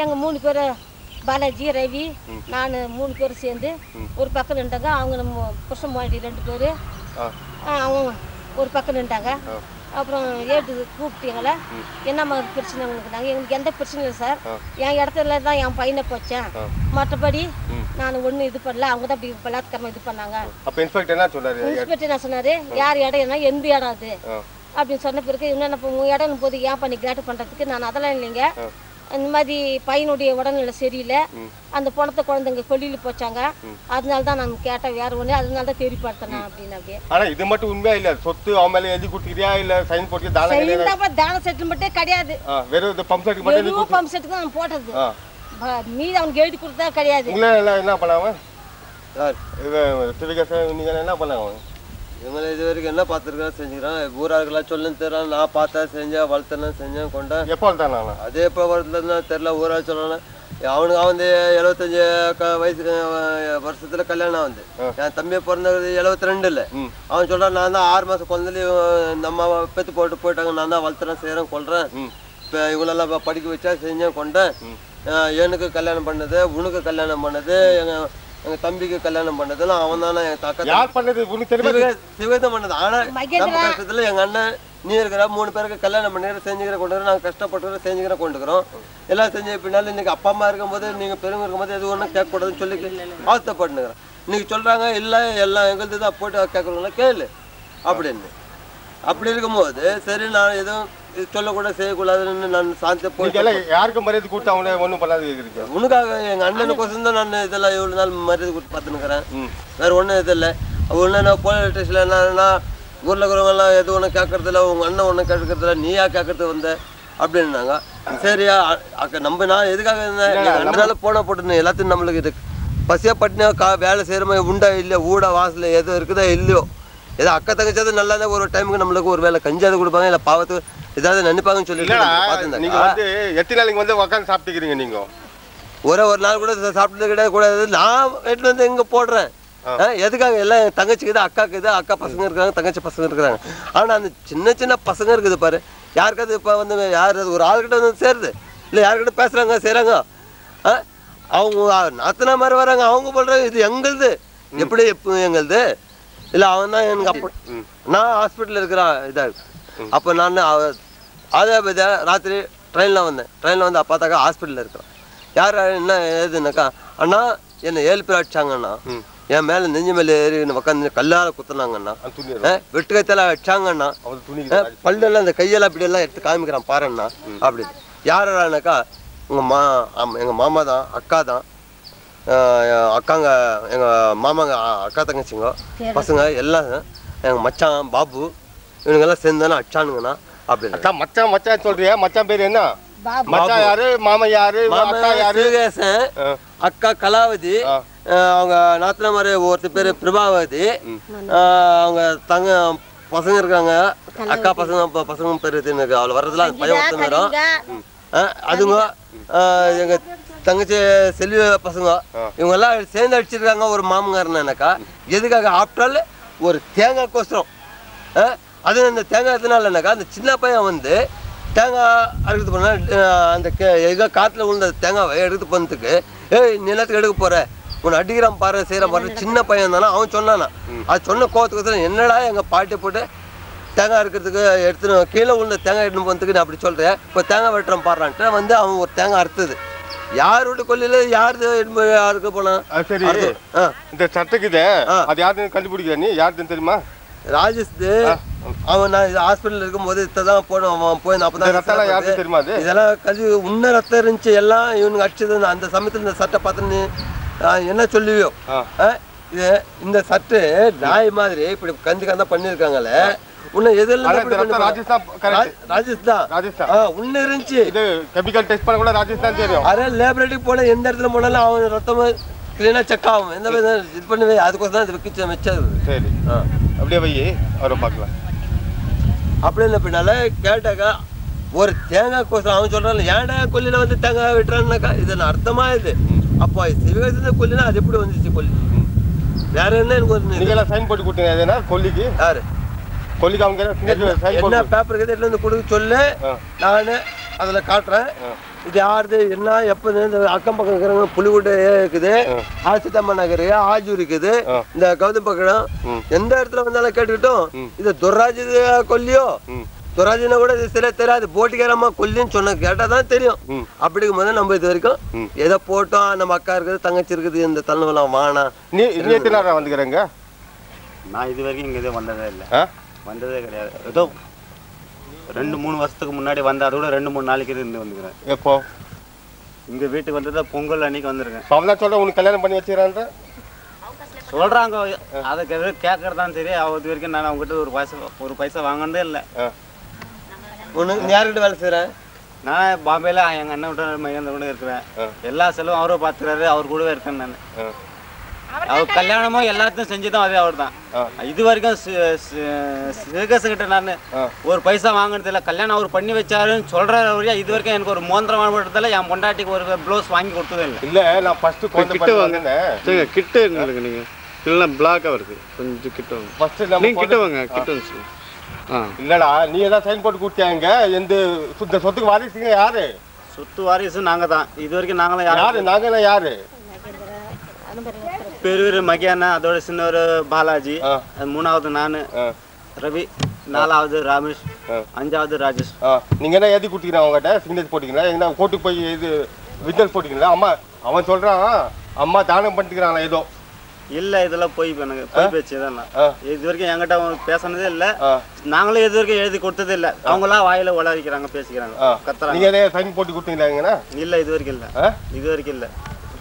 எங்கள் 3 பேர் பாலாஜி ரவி நான் 3 பேரும் சேர்ந்து ஒரு பக்கம் நின்றாங்க அவங்க நம்ம புருஷன் மாடி 2 பேர் அவங்க ஒரு பக்கம் நின்றாங்க அப்புறம் ஏட்டு கூப்பிட்டீங்களே என்னம்மா பிரச்சனை உங்களுக்குனாங்க எங்களுக்கு எந்த பிரச்சனையும் இல்லை சார் என் இடத்துல தான் என் பையனை போச்சேன் மற்றபடி நான் ஒன்றும் இது பண்ணல அவங்க தான் அப்படி பலாத்காரமாக இது பண்ணாங்க இன்ஸ்பெக்டர் என்ன சொன்னார் யார் இடம் என்ன எந்த இடம் அது அப்படின்னு சொன்ன பிறகு என்னென்ன உங்கள் இடம் போது ஏன் பண்ணி கிராட்டு பண்ணுறதுக்கு நான் அதெல்லாம் இல்லைங்க அந்த மாதிரி பையனுடைய உடல்நிலை சரியில்லை அந்த பணத்தை குழந்தைங்க கொல்லியில் போச்சாங்க அதனால தான் நான் கேட்டேன் வேற ஒன்று அதனால தான் தெரிவிப்படுத்தினேன் அப்படின்னு அப்படியே ஆனா இது மட்டும் உண்மையா இல்ல சொத்து அவன் மேல எழுதி கொடுத்துக்கிறியா இல்ல சைன் போட்டு தான செட்டு மட்டும் கிடையாது வெறும் பம்ப் செட் மட்டும் பம்ப் செட்டுக்கு தான் போட்டது மீது அவனுக்கு எழுதி கொடுத்தா கிடையாது என்ன பண்ணாம நீங்க என்ன பண்ணாங்க இவங்களை இது வரைக்கும் என்ன பார்த்துருக்கேன் செஞ்சுக்கிறேன் ஊராருக்கெல்லாம் சொல்லுன்னு தெரியல நான் பார்த்தா செஞ்சேன் வளர்த்தேன் செஞ்சேன் கொண்டேன் எப்போ வளர்த்தாங்க அதே எப்போ வளர்த்துலன்னா தெரில ஊரால் சொல்லணும் அவனுக்கு வந்து 75 வயசு வருஷத்துல கல்யாணம் வந்து என் தம்பியை பிறந்தது 72 அவன் சொல்றான் நான் தான் 6 மாசம் குழந்தையில இந்த அம்மா பெற்று போயிட்டாங்க நான் தான் வளர்த்துறேன் செய்யறேன் கொள்றேன் இப்போ இவங்களெல்லாம் படிக்க வச்சா செஞ்சேன் கொண்டேன் எனக்கு கல்யாணம் பண்ணது உனக்கு கல்யாணம் பண்ணது எங்க தம்பிக்கு கல்யாணம் பண்ணதெல்லாம் அவன் தானே என் தாக்கா சிவதம் பண்ணது. ஆனா நம்ம கஷ்டத்துல எங்க அண்ணன் நீ இருக்கிற 3 பேருக்கு கல்யாணம் பண்ணிக்கிற செஞ்சுக்கிற கொண்டு நாங்கள் கஷ்டப்பட்டு செஞ்சுக்கிற கொண்டுக்கிறோம் எல்லாம் செஞ்ச பின்னால இன்னைக்கு அப்பா அம்மா இருக்கும்போது நீங்க பெருமை இருக்கும்போது எது ஒன்றும் கேட்கக்கூடாதுன்னு சொல்லி ஆசைப்பட்டுக்கிறேன். இன்னைக்கு சொல்றாங்க இல்லை எல்லாம் எங்களுக்கு தான் போட்டு கேட்கறவங்களா கேளு அப்படின்னு. அப்படி இருக்கும்போது சரி நான் எதுவும் சொல்லக்கூட செய்யக்கூடாதுன்னு நான் சாந்தி போய் யாருக்கும் மரியாதை கொடுத்து அவனே ஒன்றும் பண்ணாது உனக்காக எங்க அண்ணனுக்கோசம் தான் நான் இதெல்லாம் இவ்வளோ நாள் மரியாதை கொடுத்து பார்த்துன்னுக்கிறேன். வேற ஒன்றும் இது இல்லை. ஒன்று நான் போலீஸ் ஸ்டேஷன்ல என்னன்னா ஊரில் இருக்கிறவங்கலாம் எது ஒன்றும் கேட்கறதில்ல உங்கள் அண்ணன் ஒன்றும் கேட்கறதில்ல நீயா கேட்கறது வந்த அப்படின்னாங்க. சரியா நம்ம நான் எதுக்காக இருந்தேன் அண்ணனால போன போட்டுருந்தேன் எல்லாத்தையும் நம்மளுக்கு இது பசியா பட்டினா வேலை செய்கிற மாதிரி உண்டா இல்லையோ ஊட வாசல் எதுவும் இருக்குதா இல்லையோ ஏதோ அக்கா தங்கச்சாவது நல்லா இருந்தால் ஒரு டைமுக்கு நம்மளுக்கு ஒரு வேலை கஞ்சாவது கொடுப்பாங்க இல்லை பாவத்துக்கு ஏதாவது நினைப்பாங்கன்னு சொல்லி நீங்க வந்து எத்தனை நாளைக்கு வந்து உட்காந்து சாப்பிட்டுக்கிறீங்க? நீங்க ஒரு நாள் கூட சாப்பிட்டது கிடையாது கூடாது. நான் வீட்டுல வந்து எங்க போடுறேன் எதுக்காக எல்லாம் என் தங்கச்சிக்கு இது அக்காவுக்கு இது அக்கா பசங்க இருக்கிறாங்க தங்கச்சி பசங்க இருக்கிறாங்க. ஆனா அந்த சின்ன சின்ன பசங்க இருக்குது பாரு யாருக்காவது இப்போ வந்து யார் ஒரு ஆள்கிட்ட வந்து சேருது இல்லை யாருக்கிட்ட பேசுறாங்க செய்கிறாங்க அவங்க நாத்தனா மாதிரி வராங்க அவங்க சொல்றாங்க இது எங்களுது எப்படி எங்களுது இல்லை அவன் தான் எனக்கு அப்போ நான் ஹாஸ்பிட்டலில் இருக்கிறான் இதாக அப்போ நான் அதே ராத்திரி ட்ரெயினில் வந்தேன். ட்ரெயினில் வந்து பார்த்தாக்கா ஹாஸ்பிட்டலில் இருக்கிறான். யார் என்ன ஏதுனாக்கா அண்ணா என்னை 7 பேர் அடிச்சாங்கண்ணா என் மேலே நெஞ்சு மேலே ஏறி உட்காந்து கல்லால் குத்துனாங்கண்ணா வெட்டு கைத்தெல்லாம் அடிச்சாங்கண்ணா பல்லெல்லாம் அந்த கையெல்லாம் இப்படியெல்லாம் எடுத்து காமிக்கிறான் பாருண்ணா அப்படின்னு. யாரானாக்கா எங்கள் மாமா தான் அக்கா தான் அக்காங்க எங்கள் மாமாங்க அக்கா தங்கச்சிங்க பசங்க எல்லாம் எங்கள் மச்சான் பாபு இவனுங்கெல்லாம் சேர்ந்தானே அச்சானுங்கண்ணா அப்படி மச்சான் மச்சான் சொல்றியா? மச்சான் பேர் என்ன? மச்சான் யாரு? மாமா யாரு? அக்கா யாரு? சிவகேசன், அக்கா கலாவதி, அவங்க நாத்தனாமாரு ஒருத்தர் பேர் பிரபாவதி, அவங்க தங்க பசங்க இருக்காங்க அக்கா பசங்க பேர் எனக்கு அவ்வளோ வர்றதுல அது பையன் ஒருத்தன் வரும். அதுங்க எங்க தங்கச்சி செல்வி பசங்க இவங்க எல்லாம் சேர்ந்து அடிச்சிருக்காங்க ஒரு மாமங்காரனாக்கா. எதுக்காக? ஆஃப்டர் ஆல் ஒரு தேங்காய் கோசரம். அது அந்த தேங்காய் எத்தனாலனாக்கா அந்த சின்ன பையன் வந்து தேங்காய் அறுக்கிறது போனால் அந்த எங்கே காற்றுல விழுந்த தேங்காவை எடுத்து போனதுக்கு நிலத்துக்கு எடுக்க போகிற உன்னை அடிக்கிறான் பாரு செய்கிறான் பாரு சின்ன பையன் தானே அவன் சொன்னானா. அது சொன்ன கோவத்துக்கு என்னடா எங்கள் பாட்டி போட்டு தேங்காய் அறுக்கிறதுக்கு எடுத்துன்னு கீழே விழுந்த தேங்காய் எடுத்துன்னு போனதுக்கு நான் அப்படி சொல்கிறேன். இப்போ தேங்காய் வெட்டுறான் பாடுறான்ட்டு வந்து அவன் ஒரு தேங்காய் அறுத்தது. யாரோட கொல்லையில யாரு அறுக்க போனா? சரி, இந்த சட்டைக்குது அது யாருன்னு கண்டுபிடிக்கிற நீ? யாருன்னு தெரியுமா? ராஜேஷ். அவன் நான் ஹாஸ்பிட்டல் இருக்கும் போது இதான் போனோம். அவன் போய் அப்பதான் தெரியுமா? இதெல்லாம் கல்வி உன்ன ரத்தம் இருந்துச்சு எல்லாம் இவனுக்கு அடிச்சது. அந்த சமயத்துல இந்த சட்டை பார்த்துன்னு என்ன சொல்லுவியோ? இது இந்த சட்டை நாய் மாதிரி இப்படி கந்தா பண்ணிருக்காங்களே. உன்ன எதெல்லாம் ராஜேஷ் தான் உன்ன இருந்துச்சு. இது கெமிக்கல் டெஸ்ட் பண்ண கூட ராஜேஷ் தான் தெரியும். அதே லேபரேட்டரிக்கு போன எந்த இடத்துல போனாலும் அவன் ரத்தமா கிளீனா செக் ஆகும். எந்த இது பண்ணுவே அதுக்கோசம் தான் இது வைக்க வச்சது. சரி, அப்படியே வை அவரை பார்க்கலாம். அப்படி இல்லை பின்னால கேட்டாக்கா ஒரு தேங்காய் கோசம் அவன் சொல்றான் ஏன்டா கொல்லில வந்து தேங்காய் விட்டுறான்னாக்கா இது அர்த்தமா இது. அப்போ சிவகேசன் கொல்லினா அது எப்படி வந்துச்சு கொல்லி? வேற என்ன எனக்கு ஒரு நீங்க சைன் போட்டு கொடுத்தீங்க. எதுனா கொல்லிக்கு யாரு கொல்லிக்கு அவங்க என்ன பேப்பர் எடுத்து வந்து கொடுக்க சொல்லு. நான் அதில் காட்டுறேன் இது யாருது என்ன எப்போ. இந்த அக்கம் பக்கம் இருக்கிறவங்க புலிகுட்டை இருக்குது, ஆசித்தம்ம நகர், ஆஜூர் இருக்குது, இந்த கௌதம் பக்கம் எந்த இடத்துல வந்தாலும் கேட்டுக்கிட்டோம் இது துர்ராஜ் கொல்லியோ துராஜினா கூட இது சரியா தெரியாது. போட்டிக்காரமா கொல்லின்னு சொன்ன கேட்டாதான் தெரியும். அப்படிக்கும் போது நம்ம இது வரைக்கும் ஏதோ போட்டோம் நம்ம அக்கா இருக்குது தங்கச்சி இருக்குது இந்த தலைவலாம் வானா. நீ எத்தனை நேரம் வந்துக்கிறேங்க? நான் இது வரைக்கும் இங்கே வந்ததே இல்லை, வந்ததே கிடையாது. ஏதோ 2-3 வருஷத்துக்கு முன்னாடி வந்தா அதோட 2-3 நாளைக்கு இருந்து வந்துக்கிறேன். எப்போ இங்கே வீட்டுக்கு வந்ததா பொங்கல் அன்னைக்கு வந்திருக்கேன். அவன் சொல்ற உனக்கு கல்யாணம் பண்ணி வச்சுக்கிறான்ற சொல்றாங்க. அதுக்கு எதுவும் கேட்கறதான் சரி. அது வரைக்கும் நான் அவங்ககிட்ட ஒரு பைசா வாங்கினதே இல்லை. உனக்கு யார்கிட்ட வேலை செய்கிறேன்? நான் பாம்பேல எங்கள் அண்ணன் விட்ட மையந்த கூட இருக்கிறேன். எல்லா செலவும் அவரும் பார்த்துக்கிறாரு, அவர் கூடவே இருக்கேன் நான். அவர் கல்யாணமும் எல்லாத்தையும் செஞ்சுதான் அதே அவர் தான். இது வரைக்கும் சிவகேசன்கிட்ட நான் ஒரு பைசா வாங்கினது இல்லை. கல்யாணம் அவர் பண்ணி வச்சாருன்னு சொல்றாரு வழியா இது வரைக்கும் எனக்கு ஒரு மோந்திரம் வாங்கினதில்ல, என் பொண்டாட்டிக்கு ஒரு ப்ளவுஸ் வாங்கி கொடுத்ததே இல்லை. இல்லை நான் ஃபர்ஸ்ட் கிட்ட வாங்கினேன். கிட்ட இருங்க நீங்க இல்லைன்னா பிளாக்காக வருது. கொஞ்சம் கிட்ட வாங்க. ஃபர்ஸ்ட் நீங்கள் கிட்ட வாங்க. கிட்ட வந்து இல்லடா நீ ஏதாவது சைன் போட்டு கொடுத்தாங்க. எந்த சொத்துக்கு வாரிசுங்க யாரு? சொத்து வாரிசு நாங்க தான். இது வரைக்கும் நாங்களாம் யாரு? நாங்களாம் யாரு? பெரிய மகியானா, அதோட சின்ன ஒரு பாலாஜி, 3வது நான் ரவி, 4வது ராமேஷ், 5வது ராஜேஷ். நீங்க என்ன எழுதி கொடுத்தீங்கன்னா அவங்ககிட்ட சிக்னேச்சர் போட்டீங்களா? எங்கன்னா கோர்ட்டுக்கு போய் இது வித்னஸ் போட்டீங்களா? அம்மா அவன் சொல்றான் அம்மா தானம் பண்ணிக்கிறாங்களா ஏதோ. இல்ல இதெல்லாம் போய் எனக்கு போய் பேச்சு தான். இது வரைக்கும் என்கிட்ட அவங்க பேசினதே இல்லை. நாங்களும் இது வரைக்கும் எழுதி கொடுத்ததே இல்லை. அவங்களாம் வாயில உளறிக்கிறாங்க, பேசிக்கிறாங்க, கத்துறாங்க. நீங்க சைன் போட்டு கொடுத்தீங்களா? இல்ல இது வரைக்கும் இல்ல. இது வரைக்கும் இல்ல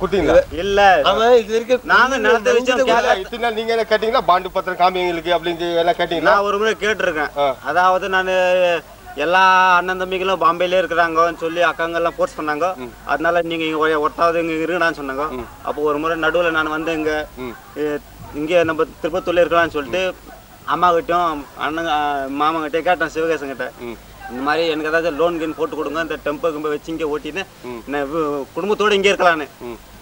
குட்டிங்களா? இல்ல அவன் இது வரைக்கும் நாங்க நிலத்தை வச்சு இத்தனை நாள் நீங்க என்ன கேட்டீங்களா? பாண்டு பத்திரம் காமிங்களுக்கு அப்படின்னு எல்லாம் கேட்டீங்களா? நான் ஒரு முறை கேட்டிருக்கேன். அதாவது நான் எல்லா அண்ணன் தம்பிகளும் பாம்பேல இருக்கிறாங்கன்னு சொல்லி அக்காங்கெல்லாம் போர்ஸ் பண்ணாங்க. அதனால நீங்க இங்க ஒட்டாவது இங்க இருக்கலான்னு சொன்னாங்க. அப்போ ஒரு முறை நடுவில் நான் வந்து இங்கே நம்ம திருப்பத்தூர்ல இருக்கலாம்னு சொல்லிட்டு அம்மா கிட்டையும் அண்ணன் மாமா கிட்டே கேட்டேன், சிவகேசன் கிட்ட. இந்த மாதிரி எனக்கு ஏதாவது லோன் கீன் போட்டு கொடுங்க, இந்த டெம்போ கிம்ப வச்சு இங்கே ஓட்டின்னு குடும்பத்தோடு இங்கே இருக்கலான்னு.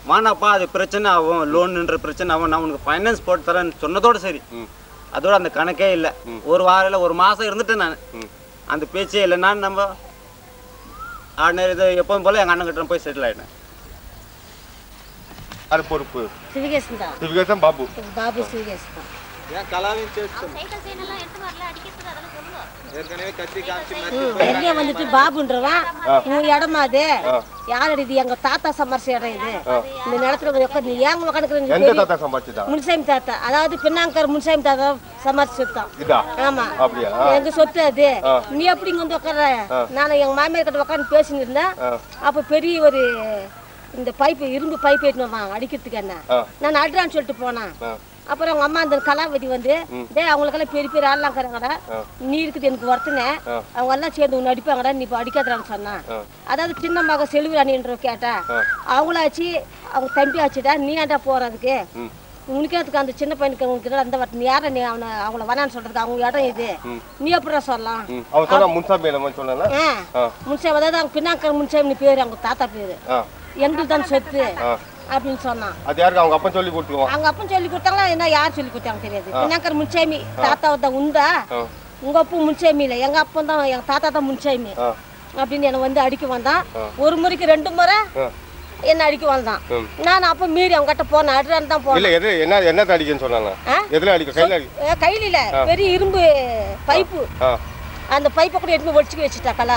வானாப்பா அது பிரச்சனை ஆகும், லோனுன்ற பிரச்சனை ஆகும், நான் உனக்கு ஃபைனான்ஸ் போட்டு தரேன்னு சொன்னதோடு சரி. அதோட அந்த கணக்கே இல்லை. ஒரு வாரம் ஒரு மாதம் இருந்துட்டேன் நான். அந்த பேச்சே இல்லை. நான் நம்ம ஆர்டினரி இது எப்பவும் போல எங்கள் அண்ணன் கிட்ட போய் செட்டில் ஆகிட்டேன். அது பொறுப்பு சிவகேசன் தான். சிவகேசன் பாபு பாபு சிவகேசன் தான். ஏன் கலாவின் சேர்த்து எங்கே வந்துட்டு பாபுன்றவன் உங்க இடமா அது யார்? இது எங்க தாத்தா சம்பாரிச்ச இடம். இது இந்த நிலத்துல நீ ஏங்க உட்காந்துக்கிறீங்க? முன்சாமி தாத்தா, அதாவது பின்னாங்கர் முன்சாமி தாத்தா சம்பாரிச்சு சொத்தான். ஆமா எங்க சொத்து அது. நீ எப்படி இங்க வந்து உட்கார? நான் எங்க மாமியார் கிட்ட உட்காந்து பேசின்னு இருந்தேன். அப்ப பெரிய ஒரு இந்த பைப்பு இரும்பு பைப் ஏற்றினு வந்தான் அடிக்கிறதுக்கு என்ன நான் அடிறான்னு சொல்லிட்டு போனேன். அப்புறம் அவங்க அம்மா அந்த கலாவதி வந்து டேய் அவங்களுக்கெல்லாம் பெரிய பெரிய ஆள்லாம் இருக்கிறாங்கடா, நீ இருக்குது எனக்கு ஒருத்தனே, அவங்க எல்லாம் சேர்ந்து ஒன்று அடிப்பாங்கடா, நீ இப்போ அடிக்காதான்னு சொன்னான். அதாவது சின்ன மக செல்விராணின்ற கேட்டா அவங்களாச்சு அவங்க தம்பி ஆச்சுடா, நீ ஏன்டா போறதுக்கு உனக்கே அதுக்கு அந்த சின்ன பையனுக்கு உனக்கு அந்த நீ யாரை நீ அவனை அவங்கள வேணான்னு சொல்றதுக்கு அவங்க இடம் இது நீ எப்படா சொல்லலாம்? முன்சாமி அதாவது அவங்க பின்னாக்கர் முன்சாமி பேரு அவங்க தாத்தா பேரு, எங்களுக்கு தான் சொத்து அப்படின்னு சொன்னான். அது யாருக்கு அவங்க அப்பா சொல்லி கொடுத்துருவோம்? அவங்க அப்பா சொல்லி கொடுத்தாங்களா என்ன யார் சொல்லி கொடுத்தாங்க தெரியாது. பின்னாக்கர் முன்சாமி தாத்தா தான் உண்டா, உங்க அப்பா முன்சாமி இல்லை, எங்க அப்பா தான் எங்க தாத்தா தான் முன்சாமி அப்படின்னு என்ன வந்து அடிக்க வந்தான். ஒரு முறைக்கு 2 முறை என்ன அடிக்க வந்தான். நான் அப்ப மீறி அவங்க கிட்ட போனேன், அடிறான்னு தான் போனேன். இல்ல என்ன என்ன அடிக்கன்னு சொன்னாங்க? எதுல அடிக்க? கையில அடிக்க? கையில இல்ல, பெரிய இரும்பு பைப்பு, அந்த பைப்பை கூட எடுத்து ஒடிச்சு வச்சுட்டாக்கல.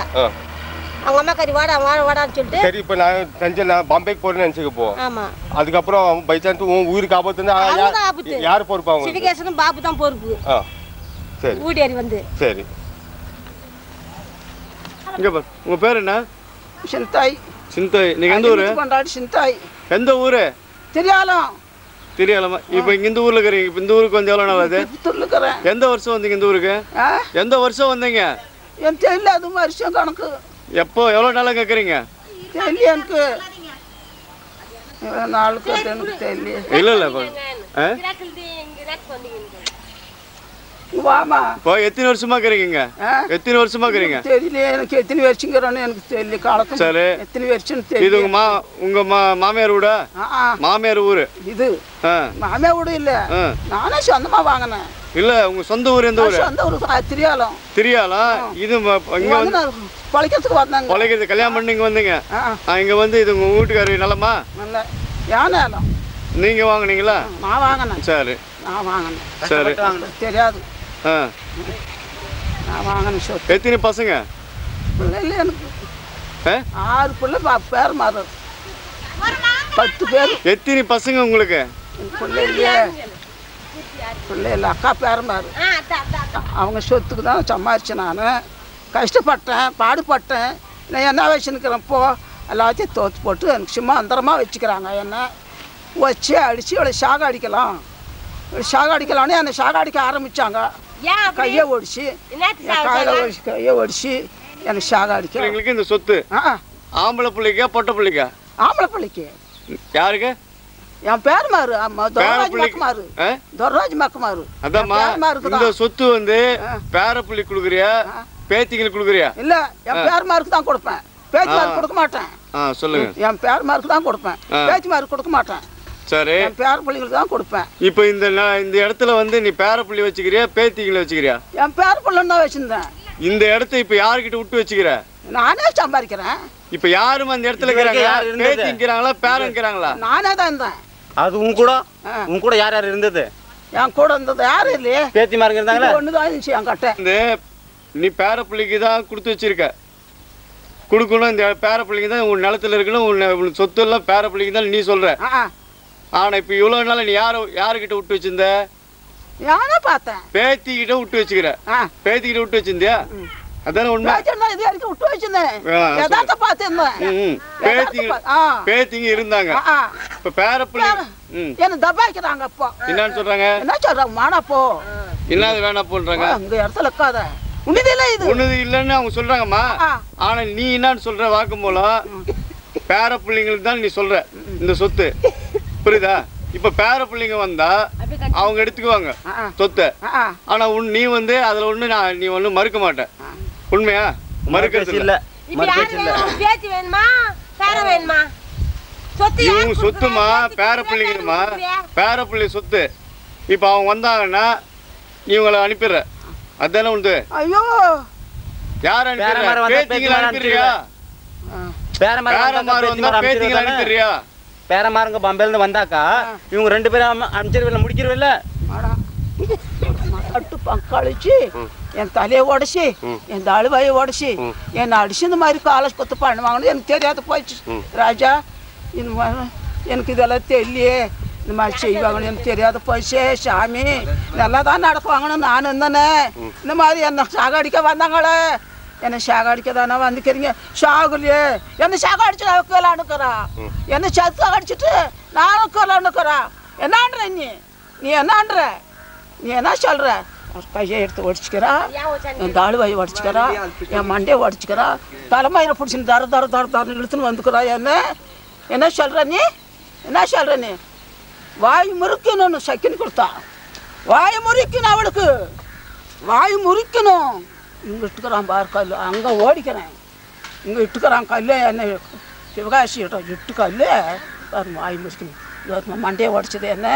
அவங்க அம்மா கறி வாடான்னு சொல்லிட்டு சரி இப்போ நான் பாம்பேக்கு போறேன்னு நினைச்சுக்க போ. ஆமா. அதுக்கப்புறம் பை சான்ஸ் உன் உயிருக்கு ஆபத்துன்னா யார் பொறுப்பு? அவங்க சிட்டிகேசனும் பாபு தான் பொறுப்பு. சரி ஊடியாரி வந்து. சரி இங்க பாரு, உங்க பேர் என்ன? சிந்தாய். சிந்தாய். நீங்க எந்த ஊரு? கொண்டாடி சிந்தாய். எந்த ஊரு? தெரியாலம். தெரியாலமா? இப்போ இங்க இந்த ஊர்ல இருக்கீங்க. இப்போ இந்த ஊருக்கு வந்து எவ்வளவு நாள் ஆகுது? புத்தூர்ல இருக்கறேன். எந்த வருஷம் வந்தீங்க இந்த ஊருக்கு? எந்த வருஷம் வந்தீங்க? எனக்கு தெரியல, அது வருஷம் கணக்கு. எப்போ எவ்வளவு நாளா கேக்குறீங்க? தெரியல எனக்கு. நாளுக்கு எனக்கு தெரியல. இல்ல வாமா. இப்போ எத்தனை வருஷமா இருக்கீங்க? எத்தனை வருஷமா இருக்கீங்க? தெரியல எனக்கு எத்தனை வருஷங்கிறோன்னு எனக்கு தெரியல காலத்து. சரி. எத்தனை வருஷம் தெரியல. இது உங்க மாமியார் வீடா? மாமியார் ஊரு இது? மாமியார் வீடு இல்ல, நானே சொந்தமா வாங்கினேன். இல்ல உங்க சொந்த ஊர் எந்த ஊரு? சொந்த ஊர் திரியாலம். திரியாலம். இது இங்க வந்து பழைக்கிறதுக்கு வந்தாங்க. பழைக்கிறது கல்யாணம் பண்ணி இங்க வந்தீங்க. இங்க வந்து இது உங்க வீட்டுக்காரர் நல்லமா? நல்ல யானை. நீங்க வாங்குனீங்களா? நான் வாங்கினேன். சரி நான் வாங்கினேன். சரி தெரியாது. நான் வாங்கினேன். சொத்து. எத்தனை பசங்க? பிள்ளை இல்லை எனக்கு. 6 பிள்ளை பேர் மாறு 10 பேர். எத்தனை பசங்க உங்களுக்கு? பிள்ளை இல்லையே. பிள்ளை இல்லை, அக்கா பேர் மாறு. அவங்க சொத்துக்கு தான் சம்பாரிச்சேன். நான் கஷ்டப்பட்டேன், பாடுபட்டேன். நான் என்ன வச்சுன்னுக்கிறேன் இப்போ எல்லாத்தையும் தோற்று போட்டு எனக்கு சும்மா அந்தரமாக வச்சுக்கிறாங்க. என்ன வச்சு அடித்து இவளை ஷாக அடிக்கலாம், ஷாக அடிக்கலான்னு என்னை ஷாக அடிக்க ஆரம்பித்தாங்க. கையை ஒடிச்சு கையை ஒடிச்சு எனக்கு ஷாக அடிக்க. எங்களுக்கு இந்த சொத்து ஆம்பளை பிள்ளைக்கா பொட்டை பிள்ளைக்கா? ஆம்பளை பிள்ளைக்கு. யாருக்கு? என் பேர் மாறு. துரராஜ் மக்கமாரு. துரராஜ் மக்கமாரு. அதாம்மா, இந்த சொத்து வந்து பேர பிள்ளை கொடுக்குறியா பேத்திங்களுக்கு கொடுக்குறியா? இல்ல, என் பேர் மாருக்கு தான் கொடுப்பேன், பேத்தி மாருக்கு கொடுக்க மாட்டேன். சொல்லுங்க. என் பேர் மாருக்கு தான் கொடுப்பேன், பேத்தி மாருக்கு கொடுக்க மாட்டேன். சரி, என் பேர பிள்ளைங்களுக்கு தான் கொடுப்பேன். இப்போ இந்த இடத்துல வந்து நீ பேர பிள்ளை வச்சுக்கிறியா பேத்திகளை வச்சுக்கிறியா? என் பேர பிள்ளைன்னு தான் வச்சிருந்தேன். இந்த இடத்த இப்ப யாருக்கிட்ட விட்டு வச்சுக்கிற? நானே சம்பாதிக்கிறேன். இப்ப யாரும் அந்த இடத்துல இருக்கிறாங்களா? பேத்திக்கிறாங்களா பேரங்கிறாங்களா? நானே தான் இருந்தேன். அது உன் கூட யார் யார் இருந்தது? என் கூட இருந்தது யாரும் இல்லையே, பேத்தி மாருங்க இருந்தாங்களா? ஒண்ணுதான் இருந்துச்சு என் கட்ட. நீ பேர பிள்ளைக்கு தான் கொடுத்து வச்சிருக்க, கொடுக்கணும். இந்த பேர பிள்ளைங்க தான் உன் நிலத்துல இருக்கணும், உன் சொத்து எல்லாம் பேர பிள்ளைங்க தான் நீ சொல்ற. ஆனா இப்ப இவ்வளவு நாள் நீ யாருக்கிட்ட விட்டு வச்சிருந்த? யானை பார்த்தேன். பேத்திக்கிட்ட விட்டு வச்சுக்கிற. பேத்திக்கிட்ட விட்டு வச்சிருந்தியா? அதான உண்மை. விட்டு வச்சிருந்தேன், பேத்திங்க இருந்தாங்க. இப்ப பேர பிள்ளை என்ன தபாய்க்கிறாங்க. அப்போ என்னன்னு சொல்றாங்க? என்ன சொல்றாங்க? மானா போ, இல்லாத வேணா போன்றாங்க. இந்த இடத்துல இருக்காத, உன்னது இல்லன்னு அவங்க சொல்றாங்கம்மா. ஆனா நீ என்னன்னு சொல்ற? வாக்கு மூலம் பேர பிள்ளைங்களுக்கு தான் நீ சொல்ற இந்த சொத்து, புரியுதா? இப்ப பேர பிள்ளைங்க வந்தா அவங்க எடுத்துக்குவாங்க சொத்தை. ஆனா நீ வந்து அதுல ஒண்ணு நீ ஒண்ணு மறுக்க மாட்ட. உண்மையா? மறுக்கிறது இல்ல. இவங்க சொத்துமா பேர பிள்ளைங்கம்மா, பேர பிள்ளை சொத்து. இப்ப அவங்க வந்தாங்கன்னா இவங்களை அனுப்பிடுற, அதானே உண்டு. ஐயோ, யார் அனுப்பிடுற? பேத்திங்களை அனுப்பிடுறியா? பேத்திங்களை அனுப்பிடுறியா? பேரமாருங்க பாம்பேல வந்தாக்கா இவங்க 2 பேரும் அனுப்பிச்சிருவில்ல, முடிக்கிறவில்ல. கழிச்சு என் தலையை உடச்சி என் அழுவாயை உடச்சி என்னை அடிச்சு இந்த மாதிரி காலை கொத்து பண்ணுவாங்கன்னு எனக்கு தெரியாத போயிடுச்சு. ராஜா, இந்த மாதிரி எனக்கு இதெல்லாம் தெரியலையே, இந்த மாதிரி செய்வாங்கன்னு எனக்கு தெரியாத போயிடுச்சு. சாமி நல்லா தான் நடக்குவாங்கன்னு நான் இருந்தேனே, இந்த மாதிரி என்ன சாகடிக்க வந்தாங்களே என்ன ஷாக் அடிக்கதானா வந்துக்கிறீங்க ஷாகுலையே என்ன ஷாக் அடிச்சு விளாண்டுக்கிறா என்ன சத்து அடிச்சுட்டு நானும் விளாண்டுக்கிறா என்னான்ற நீ என்னான்ற நீ என்ன சொல்ற கையை எடுத்து ஒடிச்சுக்கிறா என் தாழ்வாயை உடச்சிக்கிறா என் மண்டையை உடச்சிக்கிறா தலைமையில பிடிச்சின்னு தர இழுத்துன்னு வந்துக்கிறா என்ன சொல்ற நீ என்ன சொல்ற நீ வாய் முறுக்கணும்னு சக்கின்னு கொடுத்தா வாய் முறிக்கணும் அவளுக்கு வாய் முறிக்கணும் இங்கே இட்டுக்கிறான் பார் கல் அங்கே ஓடிக்கிறேன் இங்கே இட்டுக்கிறான் கல் என்ன சிவகாசி இட்டு கல் பாரு வாய் முறிக்கணும் மண்டையை உடச்சது என்ன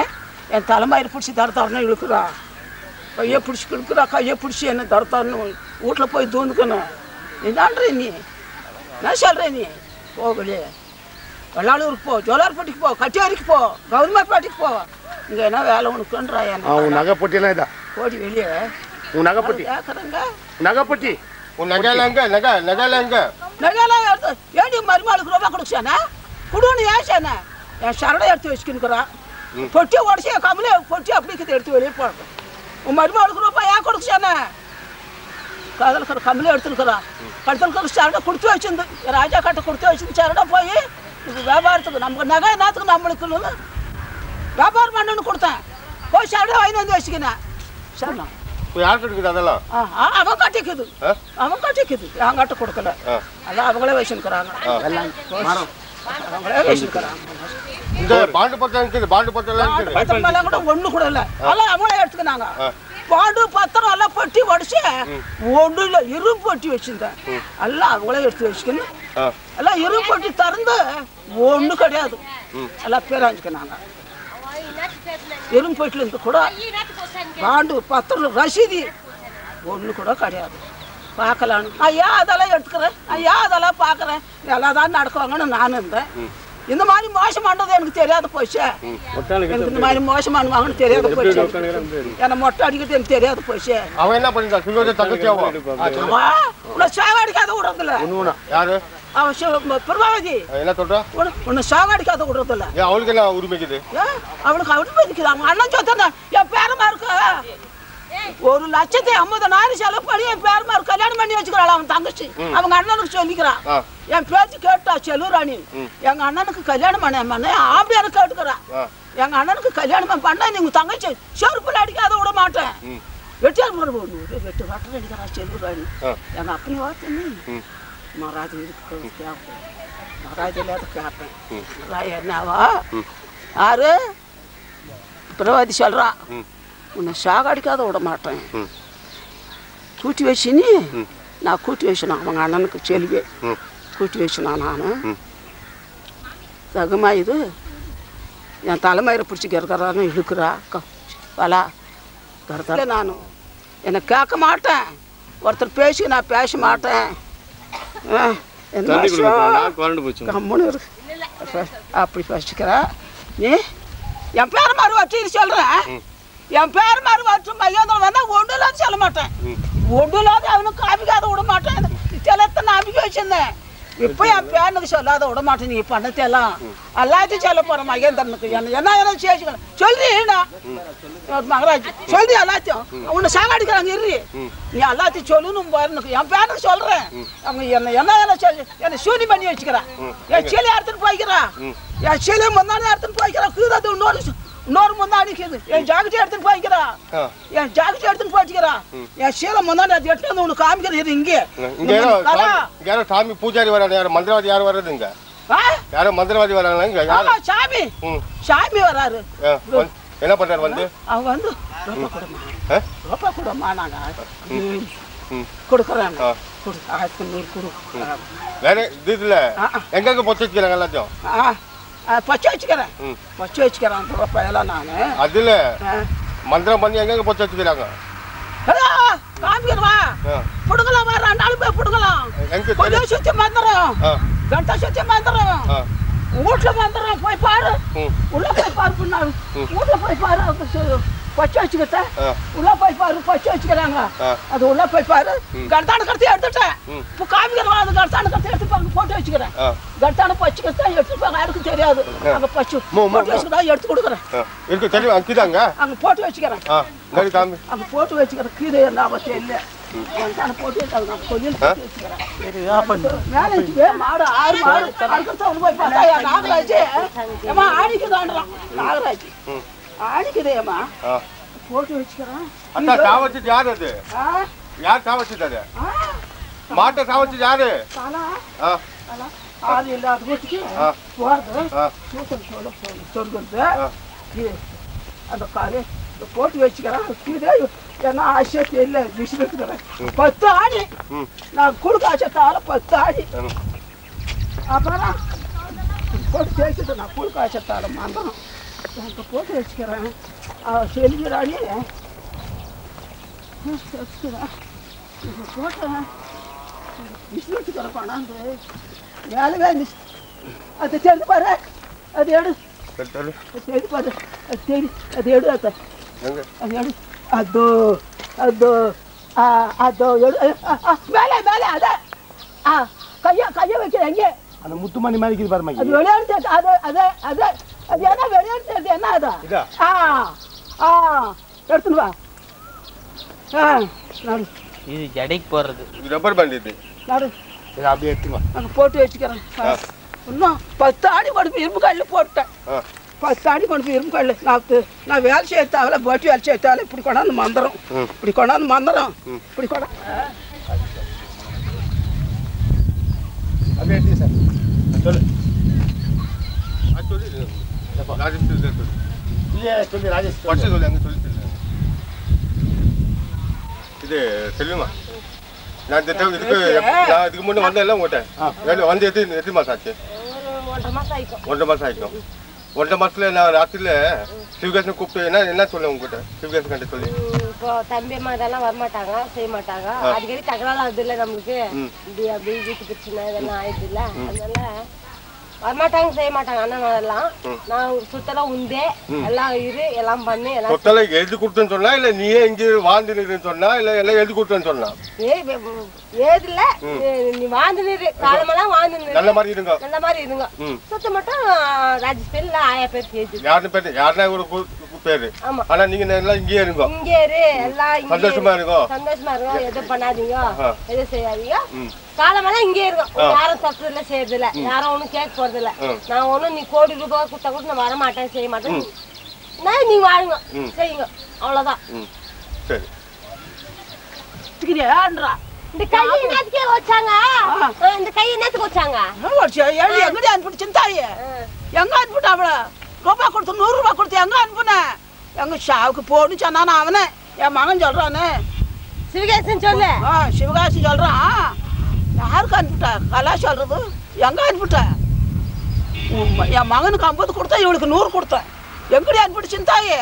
என் தலைமையில் பிடிச்சி தரத்தாருன்னு இழுக்கிறா கையை பிடிச்சி இழுக்கிறா கையை பிடிச்சி என்ன தரத்தாருன்னு வீட்டில் போய் தூந்துக்கணும் என்னான்ற நீ என்ன சொல்கிற நீ போகலையே வெள்ளாளூருக்கு போ ஜோலார்பட்டிக்கு போ கட்டியாரிக்கு போ கவுர்மெண்ட் போ இங்கே என்ன வேலை உனக்குன்றா உன் நகைப்பட்டியெல்லாம் இதா ஓடி வெளியே உன் நகைப்பட்டி கேட்குறேங்க நகைப்பட்டி உன் நகையெல்லாம் எங்க நகையெல்லாம் எடுத்து ஏடி மருமாளுக்கு ரூபா கொடுச்சானே குடுன்னு ஏசானே என் சரடை எடுத்து வச்சுக்கின்னுக்குறான் பொட்டியை உடச்சி என் கமலே பொட்டி அப்படிங்கிறது எடுத்து வெளியே போடுறேன் உன் மருமாளுக்கு ரூபா ஏன் கொடுச்சானே காதலுக்கிற கமலே எடுத்துருக்குறான் கழுத்தலுக்கிற சரடை கொடுத்து வச்சிருந்து ராஜா கட்டை கொடுத்து வச்சிருந்து சரடை போய் இது வியாபாரத்துக்கு நமக்கு நகை என்னத்துக்கு நம்மளுக்குன்னு வியாபாரம் பண்ணணும்னு கொடுத்தேன் போய் சரடை வாங்கி வந்து வச்சுக்கினேன் சரிண்ணா யாருக்கு இருக்குது அதெல்லாம் அவன் கட்டிக்குது என் கட்ட கொடுக்கல அதான் அவங்களே வச்சுருக்கிறாங்க எல்லாம் அவங்களே வச்சுருக்கிறாங்க இந்த பாண்டு பத்திரம் இருக்குது பத்திரம் கூட ஒண்ணு கூட இல்லை அதெல்லாம் அவங்களே எடுத்துக்கினாங்க பாண்டு பத்திரம் எல்லாம் பொட்டி உடச்சி ஒன்று இல்லை இரும்பு பொட்டி வச்சிருந்தேன் எல்லாம் அவங்களே எடுத்து வச்சுக்கணும் எல்லாம் இரும்பு பொட்டி திறந்து ஒன்றும் கிடையாது எல்லாம் பேராஞ்சுக்கினாங்க இரும்பு பொட்டில இருந்து கூட பாண்டு பத்திரம் ரசீதி ஒன்று கூட கிடையாது பார்க்கலான்னு நான் ஏன் அதெல்லாம் எடுத்துக்கிறேன் நான் ஏன் அதெல்லாம் பார்க்குறேன் எல்லாம் தான் நடக்குவாங்கன்னு நான் இருந்தேன் இந்த மாதிரி மோசமானது எனக்கு தெரியாத போச்சு எனக்கு இந்த மாதிரி மோசமானவாங்கன்னு தெரியாத போச்சு என்ன மொட்டை அடிக்கிறது எனக்கு தெரியாத போச்சு அவன் என்ன பண்ணிருக்கா தங்கச்சியாவோ உன்னை சேவை அடிக்காத விடுறதில்ல யாரு அவன் பிரபாவதி என்ன சொல்றா உன்னை சேவை அடிக்காத விடுறதில்ல அவளுக்கு என்ன உரிமைக்குது அவளுக்கு உரிமை இருக்குது அவங்க அண்ணன் சொத்தா என் பேரமா இருக்கு 1,50,000 செலவு பண்ணி என் பேரமா கல்யாணம் பண்ணி வச்சுக்கிறாள் அவன் தங்கச்சி அவங்க அண்ணனுக்கு சொல்லிக்கிறான் என் பேச்சு கேட்டா செல்லுராணி எங்க அண்ணனுக்கு கல்யாணம் பண்ண ஆம்பியாரு கேட்டுக்கிறான் எங்க அண்ணனுக்கு கல்யாணம் பண்ண நீங்க தங்கச்சி செருப்புல அடிக்காத விட மாட்டேன் வெட்டியால் வெட்டு வட்டம் அடிக்கிறா செல்லுராணி எங்க அப்படி வார்த்தை மராதி இருக்கு கேட்பேன் மராதி இல்லாத கேட்பேன் என்னவா யாரு பிரவாதி சொல்றான் உன்னை சாக அடிக்காத விட மாட்டேன் கூட்டி வச்சுன்னு நான் கூட்டி வச்சுனா அவங்க அண்ணனுக்கு செல்வி கூட்டி வச்சுனா நான் தகுமா இது என் தலைமையில் பிடிச்சி கறக்கிறான்னு இழுக்கிறா வலா கறத்தால நான் என்னை கேட்க மாட்டேன் ஒருத்தர் பேசி நான் பேச மாட்டேன் கம்முன்னு இருக்கு அப்படி பேசிக்கிறா நீ என் பேர மாதிரி வச்சு சொல்கிறேன் என் பேர் மாதிரி வச்சு மையத்தில் வந்தால் ஒன்றும் இல்லாத சொல்ல மாட்டேன் ஒன்றும் இல்லாத அவனுக்கு காமிக்காத விட மாட்டேன் சிலத்தை நம்பிக்கை வச்சிருந்தேன் இப்போ என் பேனுக்கு சொல்லாத விட மாட்டேன் நீ பண்ணத்தெல்லாம் எல்லாத்தையும் சொல்ல போகிறேன் மகேந்திரனுக்கு என்ன சேச்சுக்கணும் சொல்றீண்ணா மகராஜ் சொல்லி எல்லாத்தையும் உன்னை சாகாடிக்கிறாங்க இரு நீ எல்லாத்தையும் சொல்லணும் போறனுக்கு என் பேனுக்கு சொல்கிறேன் அவங்க என்ன சொல்லி என்னை சூனி பண்ணி வச்சுக்கிறான் என் சீலை எடுத்துன்னு போய்க்கிறான் என் சீலை முந்தானே எடுத்துன்னு போய்க்கிறான் கீழே இன்னொரு முந்தாடி இருக்குது என் ஜாக்கெட் எடுத்துன்னு போய்க்கிறா என் ஜாக்கெட் எடுத்துன்னு போய்க்கிறா என் சீலை முந்தாடி அது எடுத்து வந்து உனக்கு காமிக்கிறது இங்கே யாரோ சாமி பூஜாரி வராது யாரும் மந்திரவாதி யாரும் வர்றதுங்க யாரும் மந்திரவாதி வராங்க சாமி வராரு என்ன பண்றாரு வந்து அவங்க வந்து ரொம்ப கூடமா நாங்க கொடுக்குறாங்க 1500 கொடு வேற இதுல எங்க பொச்சு வச்சுக்கிறாங்க எல்லாத்தையும் பச்சை வச்சுக்கிறேன் அந்த ரூபாயெல்லாம் நான் அதுல மந்திரம் பண்ணி எங்க பொச்சு வச்சுக்கிறாங்க காமிக்கிறவா புடுங்கலாம் வர 2 பேர் புடுங்கலாம் சுத்தி மந்திரம் கண்டா சுத்தி மந்திரம் வீட்டுல மந்திரம் போய் பாரு உள்ள போய் பாரு பின்னாடி வீட்டுல போய் பாரு பச்சை வச்சுக்கிட்ட உள்ள போய் பாரு பச்சை வச்சுக்கிறாங்க அது உள்ள போய் பாரு கர்த்தான கருத்தை எடுத்துட்டேன் இப்போ காமிக்கிறவா அது கர்த்தான கருத்தை எடுத்து போட்டு வச்சுக்கிறேன் கர்த்தான பச்சை கருத்தை எடுத்துப்பாங்க யாருக்கும் தெரியாது அங்க பச்சை போட்டு வச்சுக்கிறேன் எடுத்து கொடுக்குறேன் அங்க போட்டு வச்சுக்கிறேன் அங்க போட்டு வச்சுக்கிறேன் கீரை என்ன அவசியம் இல்லை போட்டு கொஞ்சம் மாடு 6 மாடு போய் பார்த்தா நாகராஜ் ஏமா ஆடிக்குதான்றான் நாகராஜ் ஆடிக்குதேம்மா போட்டு வச்சுக்கிறேன். அண்ணா சாவச்சு யாரு அது? யார் சாவச்சுட்டாரு? மாட்டை சாவச்சு யாரு? ஆள் இல்லாத வீட்டுக்கு போறது சொல்றது அந்த காலை போட்டு வச்சுக்கிறேன். ஏன்னா ஆசை தெரியல விசிலுக்குறேன் 10 ஆடி நான் கொடுக்க ஆசைத்தால 10 ஆடி அப்புறம் போட்டு தேய்ச்சிட்டு நான் கொடுக்க ஆசைத்தால மந்தம் எனக்கு போட்டு வச்சுக்கிறேன். செல்கிறாடி வச்சுக்கிறேன் போட்டேன் விசில் வச்சுக்கிறேன் கொண்டாந்து வேலைగా அது தெரிஞ்சு பாரு அது எடு தெரிஞ்சு பாரு அது எடு அது எடு அதோ அதோ அதோ எடு மேலே மேலே அத கையை வைக்கிறேன் எங்கே அந்த முத்துமணி மாதிரி இருக்குது பாருமா அது விளையாடு அது அது அது அது என்ன விளையாடு என்ன அதா எடுத்துன்னு வா இது ஜடைக்கு போடுறது ரப்பர் பேண்ட் இது நாடு அப்படியே எடுத்துங்க அங்கே போட்டு வச்சுக்கிறேன். இன்னும் 10 ஆடி கொண்டு போய் இரும்பு காயில் போட்டேன். 10 ஆடி கொண்டு போய் இரும்பு காயில் நான் வேலை செய்ய தேவையில்ல போட்டி வேலை செய்ய தேவையில்ல இப்படி கொண்டாந்து மந்திரம் இப்படி கொண்டாந்து மந்திரம் இப்படி கொண்டா அப்படியே எடுத்துங்க சார் சொல்லு சொல்லி ராஜேஷ் சொல்லு அங்கே சொல்லி இது செல்லுமா நான் இதுக்கு முன்னே வந்தேன்ல உங்கள்கிட்ட வந்து எத்தனை மாதம் ஆச்சு? 1.5 மாசம் ஆயிக்கும். 1.5 மாதம் ஆகிக்கும். 1.5 மாதத்துல நான் ராத்திரியில் சிவகாசனை கூப்பிட்டு என்ன சொல்ல உங்ககிட்ட சிவகாசன் கண்டு சொல்லி இப்போ தம்பி அம்மா இதெல்லாம் வரமாட்டாங்க செய்ய மாட்டாங்க அடிக்கடி தகராறு ஆகுது இல்லை நம்மளுக்கு இப்படி அப்படி வீட்டு பிரச்சனை இதெல்லாம் ஆயிடுது இல்லை அதனால வரமாட்டாங்க செய்ய மாட்டாங்க அண்ணன் எல்லாம் நான் சுத்தலாம் உண்டே எல்லாம் இரு எல்லாம் பண்ணு எல்லாம் சொத்தெல்லாம் எழுதி கொடுத்தேன்னு சொன்னா இல்ல நீயே இங்கே வாழ்ந்துருன்னு சொன்னா இல்ல எல்லாம் எழுதி கொடுத்தேன்னு சொன்னா ஏதுல நீ வாழ்ந்து நிறு காலமெல்லாம் வாழ்ந்து நிறு நல்ல மாதிரி இருங்க நல்ல மாதிரி இருங்க சுத்த மட்டும் ராஜேஷ் பேர் இல்ல ஆயா பேர் கேஜி யாருன்னா ஒரு பேரு ஆனா நீங்க எல்லாம் இங்கே இருங்க இங்கே இரு எல்லாம் சந்தோஷமா இருக்கும் எதுவும் பண்ணாதீங்க எதுவும் செய்யாதீங்க காலமெல்லாம் இங்கே இருக்கும் யாரும் தப்பு இல்லை செய்யறது இல்லை யாரும் ஒன்றும் கேட்க போறது இல்லை நான் ஒன்றும் நீ கோடி ரூபாய் கொடுத்தா கூட நான் வர மாட்டேன் செய்ய மாட்டேன் நான் நீ வாழுங்க செய்யுங்க அவ்வளோதான் சரி இந்த கை என்னத்துக்கே வச்சாங்க இந்த கை என்னத்துக்கு வச்சாங்க எங்கடி அனுப்பிடுச்சுன்னு தாயே எங்க அனுப்பிட்டா அவள ரூபாய் கொடுத்து 100 ரூபாய் கொடுத்து எங்க அனுப்புன எங்க ஷாவுக்கு போன்னு சொன்னானா அவனே என் மகன் சொல்றானு சிவகாசன் சொல்லு சிவகாசி சொல்றான் யாருக்கு அனுப்பிட்டா கலா சொல்றது எங்க அனுப்பிட்ட என் மகனுக்கு 50 கொடுத்தா இவளுக்கு 100 கொடுத்தேன் எங்கடி அனுப்பிடுச்சுன்னு தாயே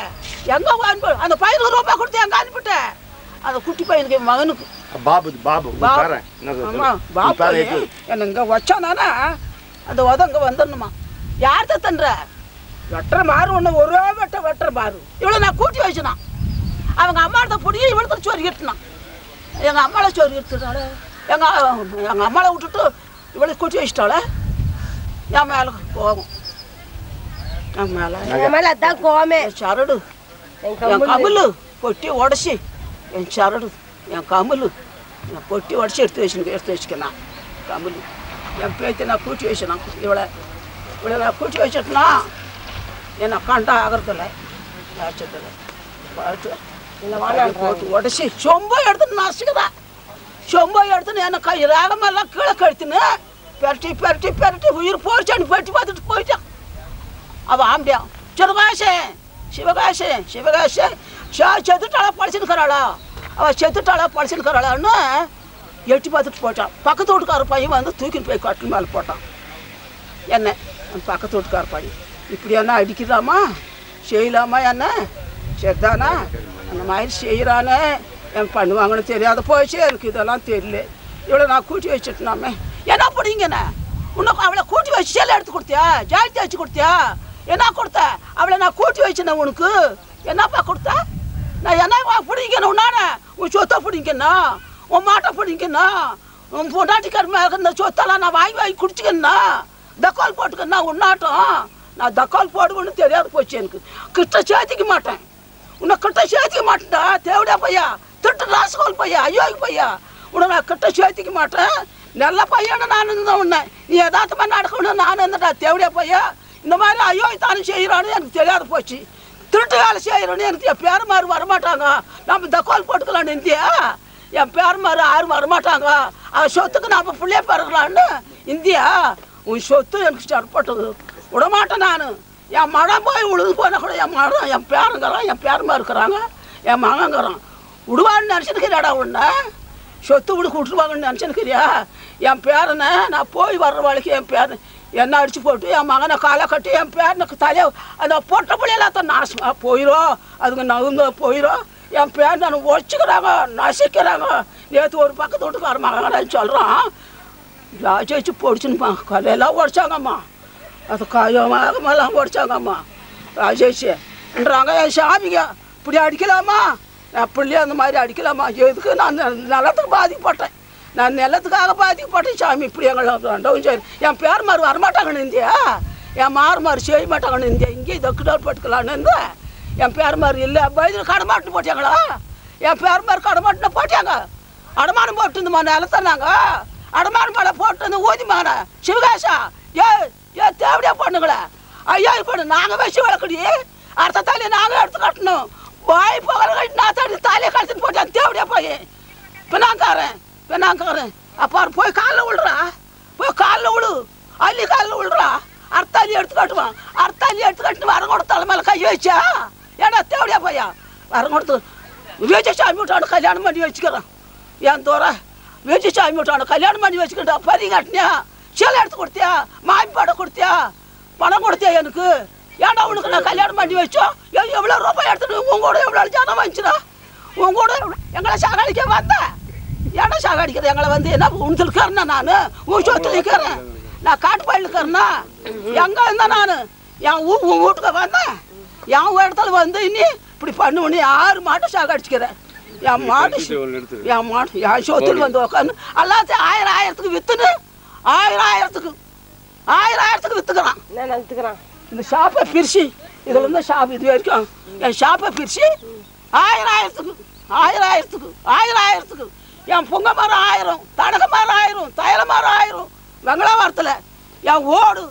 எங்க அனுப்பு அந்த பையன் 100 ரூபாய் கொடுத்து எங்க அனுப்பிட்ட அந்த குட்டி பையனுக்கு என் மகனுக்கு என்ன இங்க வச்சானா அந்த உதங்க வந்துடணுமா யார்கிட்ட தன்ற வெட்டுற மாறு ஒன்று ஒரே வெட்டுற மாறு இவ்வளோ நான் கூட்டி வச்சுனான் அவங்க அம்மாட்ட பிடிக்க இவ்வளோத்துக்கு சோறு கட்டினான் எங்கள் அம்மாவை சோறு கட்டுறாள் எங்கள் அம்மாவை விட்டுட்டு இவ்வளோ கூட்டி வச்சுட்டாள என் மேலே கோபம் என் மேலே அதான் கோவமே சரடு என் கமிழ் பொட்டி உடச்சி என் சரடு என் கமிழ் நான் பொட்டி உடச்சி எடுத்து வச்சுக்கணும் கமிழ் என் பேத்தி நான் கூட்டி வச்சுனான் இவ்வளோ நான் கூட்டி வச்சுட்டுனா என்ன கண்டா ஆகிறதில்ல போட்டு உடச்சி சொம்பை எடுத்துன்னு நசுக்குதான் சொம்பை எடுத்துன்னு என்ன கை ராகமெல்லாம் கீழே கழுத்துன்னு பெரட்டி உயிர் போயிடுச்சான்னு பெட்டி பார்த்துட்டு போயிட்டான் அவள் ஆம்பியா சிவகாசன் செத்துட்டாளா படிச்சுருக்கிறாளா அவள் செத்துட்டாளா படிச்சுருக்கிறாளான்னு எட்டி பார்த்துட்டு போயிட்டான் பக்கத்து வீட்டுக்கார பையன் வந்து தூக்கிட்டு போய் கட்டில் மேலே போட்டான் என்ன பக்கத்து வீட்டுக்கார பையன் இப்படி என்ன அடிக்கலாமா செய்யலாமா என்ன சரிதானா அந்த மாதிரி செய்கிறானே என் பண்ணுவாங்கன்னு தெரியாத போயிடுச்சு எனக்கு இதெல்லாம் தெரியல இவ்வளோ நான் கூட்டி வச்சுட்டேனாமே என்ன பிடிங்கண்ணே உனக்கு அவளை கூட்டி வச்சு சேலை எடுத்து கொடுத்தியா ஜாக்கெட் வச்சு கொடுத்தியா என்ன கொடுத்த அவளை நான் கூட்டி வச்சுனேன் உனக்கு என்னப்பா கொடுத்த நான் என்ன பிடிக்கணும் உன்னானே உன் சொத்தை பிடிக்கண்ணா உன் மாட்டை பிடிக்கண்ணா உன் பொண்டாட்டிக்கார மேலே இந்த சொத்தெல்லாம் நான் வாங்கி குடிச்சிக்கண்ணா தக்கால் போட்டுக்கண்ணா உன்னாட்டம் நான் தக்கால் போடுவேன்னு தெரியாது போச்சு எனக்கு கிட்ட சேர்த்திக்க மாட்டேன் உன்னை கிட்ட சேர்த்திக்க மாட்டேன்டா தேவடியா பையா திட்டு ராசுகோல் பையா ஐயோக்கு பையா உன்னை நான் கிட்ட சேர்த்திக்க மாட்டேன் நல்ல பையனை நான் இருந்தேன் உன்னை நீ எதார்த்தமாக நடக்கணும் நான் இருந்தேன்டா தேவடியா பையா இந்த மாதிரி ஐயோ தானே செய்கிறான்னு எனக்கு தெரியாது போச்சு திருட்டு வேலை செய்கிறோன்னு எனக்கு என் பேர் மாதிரி வரமாட்டாங்க நம்ம தக்கோல் போட்டுக்கலான்னு இந்தியா என் பேர் மாதிரி யாரும் வரமாட்டாங்க அவன் சொத்துக்கு நம்ம பிள்ளைய பிறகுலான்னு இந்தியா உன் சொத்து எனக்கு ஸ்டார்ட் விடமாட்டேன் நான் என் மகன் போய் உழுது போனால் கூட என் மகன் என் பேருங்கிறான் என் பேரமாக இருக்கிறாங்க என் மகங்கிறான் விடுவான்னு நினச்சிருக்கிறியாடா உன்னை சொத்து விடு விட்டுருவாங்கன்னு நினச்சிருக்கிறியா என் பேரனை நான் போய் வர்ற வழிக்கு என் பேரன் என்ன அடிச்சு போட்டு என் மகனை காலை கட்டி என் பேரனுக்கு தலையை அந்த பொட்ட பிள்ளையெல்லாம் தான் நாசமாக போயிடும் அதுங்க நகுங்க போயிடும் என் பேர் நான் ஒழிச்சுக்கிறாங்க நசிக்கிறாங்க நேற்று ஒரு பக்கத்து வீட்டுக்கார மகன் சொல்கிறான் ராஜேச்சு பொடிச்சுன்னுப்பா கலையெல்லாம் உடைச்சாங்கம்மா அது காயமெல்லாம் உடைச்சாங்கம்மா ராஜேஷன்றாங்க என் சாமிங்க இப்படி அடிக்கலாமா நான் பிள்ளைய அந்த மாதிரி அடிக்கலாமா எதுக்கு நான் நிலத்துக்கு பாதிக்கப்பட்டேன் நான் நிலத்துக்காக பாதிக்கப்பட்டேன் சாமி இப்படி எங்களை ரெண்டவும் சரி என் பேர் மாதிரி வரமாட்டாங்கன்னு இந்தியா என் மாதிரி செய்ய மாட்டாங்கன்னு இந்தியா இங்கே தொக்குடால் போட்டுக்கலான்னு இருந்தேன் என் பேர் மாதிரி இல்லை பயத்தில் கடமாட்டுன்னு போட்டாங்களா என் பேர் மாதிரி கடமாட்டுன்னு போட்டாங்க அடமானம் போட்டு இருந்தம்மா நிலத்தை நாங்கள் அடமானம் மேலே போட்டு வந்து ஊதிமாண்ணா சிவகாசா ஏ தேவடியா பண்ணுங்களே ஐயா பண்ணு நாங்கள் வச்சு வளர்க்கடி அடுத்த தலையை நாங்கள் எடுத்து கட்டணும் வாய் போகிற கட்டி நான் தடி தலையை கட்டிட்டு போட்டேன் தேவடியா போய் பெண்ணாங்காரன் அப்போ போய் காலில் விழுறா போய் காலில் விழு அள்ளி காலில் விழுறா அர்த்தாலி எடுத்து கட்டுவான் அர்த்தாலி எடுத்து கட்டு வரங்கோட தலை மேலே கை வச்சா ஏன்னா தேவடியா பையா வரங்கொடுத்து விஜய் சாமி விட்டான்னு கல்யாணம் பண்ணி வச்சுக்கிறேன் என் தோற விஜய் சாமி விட்டான்னு கல்யாணம் பண்ணி வச்சுக்கிட்டா பறி கட்டினியா சேலை எடுத்து கொடுத்தியா மாமிப்பாடை கொடுத்தியா பணம் கொடுத்தியா எனக்கு ஏன்டா உனக்கு நான் கல்யாணம் பண்ணி வச்சோம் எவ்வளோ ரூபாய் எடுத்துட்டு உங்க கூட எவ்வளோ ஜனம் வந்துச்சுடா உங்க கூட எங்களை சாகடிக்க வந்தேன் ஏன்டா சாகடிக்கிற எங்களை வந்து என்ன உனக்கு இருக்கிறேன்னா நான் உன் சொத்து நிற்கிறேன் நான் காட்டு பயில இருக்கிறேன்னா எங்கே இருந்தேன் நான் என் உன் வீட்டுக்கு வந்தேன் என் இடத்துல வந்து இன்னி இப்படி பண்ணுவனி 6 மாட்டை சாகடிச்சுக்கிறேன் என் மாடு என் சொத்துக்கு வந்து உட்காந்து எல்லாத்தையும் 1000 விற்றுன்னு 1000 விற்றுக்கிறான் இந்த ஷாப்பை பிரிச்சு இதுல இருந்து ஷாப் இது வரைக்கும் என் ஷாப்பை பிரிச்சு 1000 என் பொங்க மரம் 1000 தடக மரம் 1000 தைல மரம் 1000 வெங்களாவரத்தில் என் ஓடு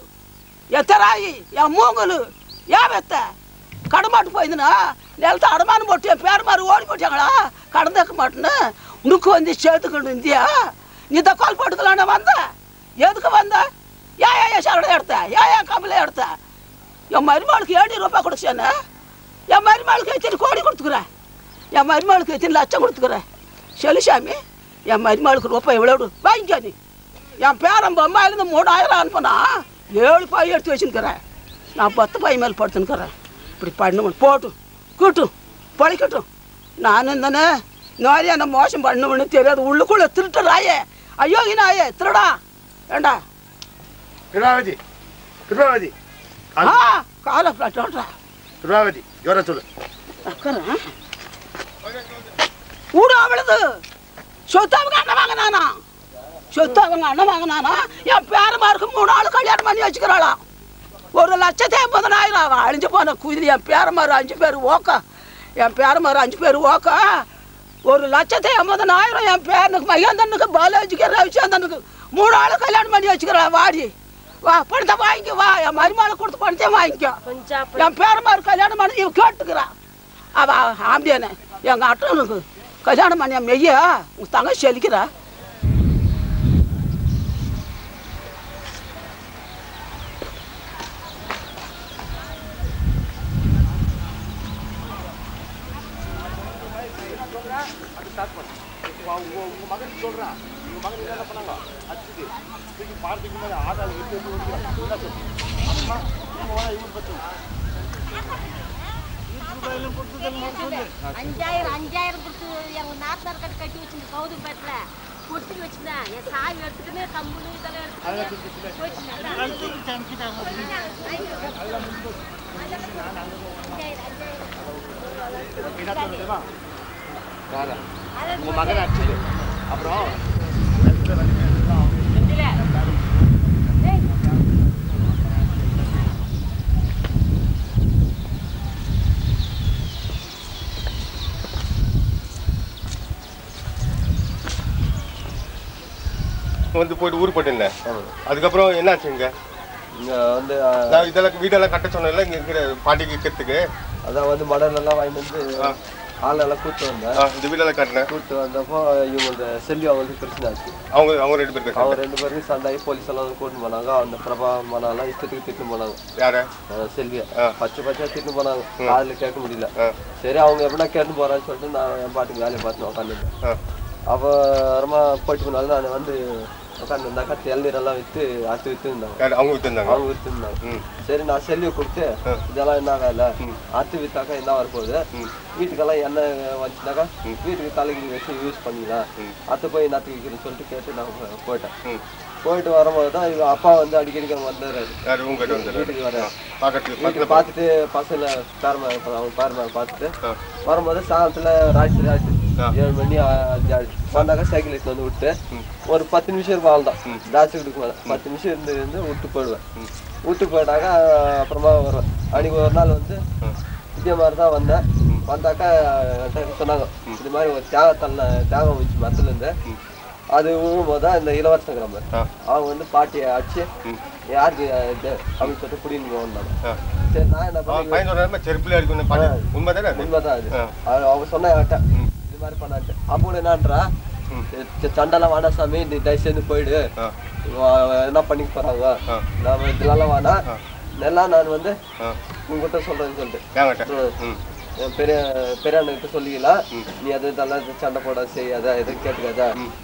என் தெராயி என் மூங்கல் ஏன் வெத்த கடமாட்டு போயிருந்தா நிலத்தை அடமானம் போட்டு என் பேர் மாதிரி ஓடி போட்டாங்களா கடந்தக்க மாட்டேன்னு உனக்கு வந்து சேர்த்துக்கணும் இந்தியா நீ தக்கால் போட்டுக்கலான்னு வந்த எதுக்கு வந்த ஏன் சரடை எடுத்த ஏன் கம்பளை எடுத்த என் மருமகளுக்கு 7 ரூபாய் கொடுச்சேன்னு என் மருமகளுக்கு எத்தனை கோடி கொடுத்துக்கிறேன் என் மருமகளுக்கு எத்தனை லட்சம் கொடுத்துக்கிறேன் செலுசாமி என் மருமகளுக்கு ரூபாய் எவ்வளோ வாங்கிக்க நீ என் பேரன் பொம்பாயிலேருந்து 3000 அனுப்புனா 7 பாய் எடுத்து வச்சுருக்கிறேன் நான் 10 பாய் மேலே படுத்துன்னுக்கிறேன் இப்படி பண்ண போட்டும் கூட்டும் பழிக்கட்டும் நான் தானே நாளையா நான் மோசம் பண்ணுவேன்னு தெரியாது உள்ளுக்குள்ளே திருட்டுறாயே ஐயோகி நாயே திருடா ஏண்டா கிருபாவதி கிருபாவதி காலை சொல்றா கிருபாவதி ஜோர சொல்லு ஊட அவளுது சொத்து அவங்க அண்ணன் வாங்கினானா சொத்து அவங்க அண்ணன் வாங்கினானா என் பேரமாருக்கு 3 ஆள் கல்யாணம் பண்ணி வச்சுக்கிறாளாம் 1,80,000 அழிஞ்சு போன குதிரை என் பேரமாரு 5 பேர் ஓக்கா என் பேரமாரு 5 பேர் ஓக்கா 1,80,000 என் பேரனுக்கு மகேந்தனுக்கு பாலாஜிக்கு ரவிச்சந்திரனுக்கு 3 ஆள் கல்யாணம் பண்ணி வச்சுக்கிறா வாடி வா பணத்தை வாங்கிக்க வா என் மருமகளை கொடுத்து பணத்தை வாங்கிக்கோ என் பேரமாரு கல்யாணம் பண்ணி இவன் கேட்டுக்கிறான் அவ ஆம்பியானே எங்கள் அட்டனுக்கு கல்யாணம் பண்ணி மெய்யா உன் தங்கச்சி செலிக்கிறா உங்க மகன் சொல்றான் உங்க மகன் என்ன பண்ணாங்க அச்சுது தூக்கி பார்த்துக்கு மேலே ஆதார் விட்டு அஞ்சாயிரம் கொடுத்து எங்க நாத்தார் கட்டி வச்சிருந்த கௌதம் பேட்டில் கொடுத்து வச்சுதான் என் சாவி எடுத்துக்கின்னு கம்புன்னு இதெல்லாம் எடுத்துக்கிட்டு உங்க மகன் அடிச்சது அப்புறம் வந்து போயிட்டு ஊர் போயிட்டு அதுக்கப்புறம் என்ன ஆச்சுங்க இங்கே வந்து நான் இதெல்லாம் வீடெல்லாம் கட்ட சொன்னேன்ல இங்கே இருக்கிற பாட்டிக்கு இருக்கிறதுக்கு அதான் வந்து மடலெல்லாம் வாங்கிட்டு வந்து ஆளெல்லாம் கூப்பிட்டு வந்தேன் இந்த வீடெல்லாம் கட்டினேன் கூப்பிட்டு வந்தப்போ இவங்க செல்வி அவங்களுக்கு பிரச்சனை ஆச்சு அவங்க 2 பேருக்கு அவங்க 2 பேருக்கும் சண்டாகி போலீஸ் எல்லாம் வந்து கூட்டிட்டு போனாங்க அந்த பிரபா மனாலாம் இஷ்டத்துக்கு திட்டு போனாங்க யார செல்வியை பச்சை திட்டு போனாங்க காதில் கேட்க முடியல சரி அவங்க எப்படின்னா கேட்டு போறான்னு சொல்லிட்டு நான் என் பாட்டுக்கு வேலையை பார்த்து உட்காந்துருந்தேன் அப்போ ரொம்ப போயிட்டு போனாலும் நான் வந்து உட்காந்துருந்தா கத்தி இளநீரெல்லாம் விற்று அறுத்து விற்றுருந்தாங்க அவங்க விற்றுருந்தாங்க சரி நான் செல்வியை கொடுத்து இதெல்லாம் என்ன வேலை அறுத்து விற்றாக்கா என்ன வரப்போகுது வீட்டுக்கெல்லாம் எண்ணெய் வந்துச்சுனாக்கா வீட்டுக்கு தலைக்கு வச்சு யூஸ் பண்ணிக்கலாம் அத்தை போய் நத்து வைக்கிறேன்னு சொல்லிட்டு கேட்டு நான் போயிட்டு வரும்போது தான் இவங்க அப்பா வந்து அடிக்கடிக்க வந்துடுறாரு வீட்டுக்கு வர வீட்டுக்கு பார்த்துட்டு பசங்களை அவங்க பேரமாக பார்த்துட்டு வரும்போது சாயந்தரத்தில் ராத்திரி 7 மணி 5 ஆச்சு வந்தாக்கா சைக்கிள் எடுத்து வந்து விட்டு ஒரு 10 நிமிஷம் இருக்கும் ஆள் தான் ஜாஸ்தி கொடுக்க மாட்டேன் 10 நிமிஷம் இருந்து விட்டு போயிடுவேன் விட்டு போயிட்டாக்கா அப்புறமா வருவேன் அன்றைக்கி ஒரு நாள் வந்து இதே மாதிரி தான் வந்தேன் வந்தாக்கா சொன்னாங்க இது மாதிரி ஒரு தேங்காய் வந்துச்சு மரத்துலேருந்து அது விழும்போது தான் இந்த இளவரசன் கிராமர் அவங்க வந்து பாட்டியை அடிச்சு யாருக்கு அப்படின்னு சொல்லிட்டு குடின்னு வந்தாங்க சரி நான் என்ன பண்ணேன் உண்மைதான் அது அவங்க சொன்ன இது மாதிரி பண்ணான்ட்டு அப்போ என்னன்றா சண்டெல்லாம் வேணா சாமி நீ தயவு சேர்ந்து போயிடு என்ன பண்ணிக்க போறாங்க நாம இதெல்லாம் வேணா நல்லா நான் வந்து உங்ககிட்ட சொல்றேன்னு சொல்லிட்டு பெரியாண்கிட்ட சொல்லிக்கலாம் நீ அது இதெல்லாம் சண்டை போட செய்யாத எதுவும் கேட்டுக்காத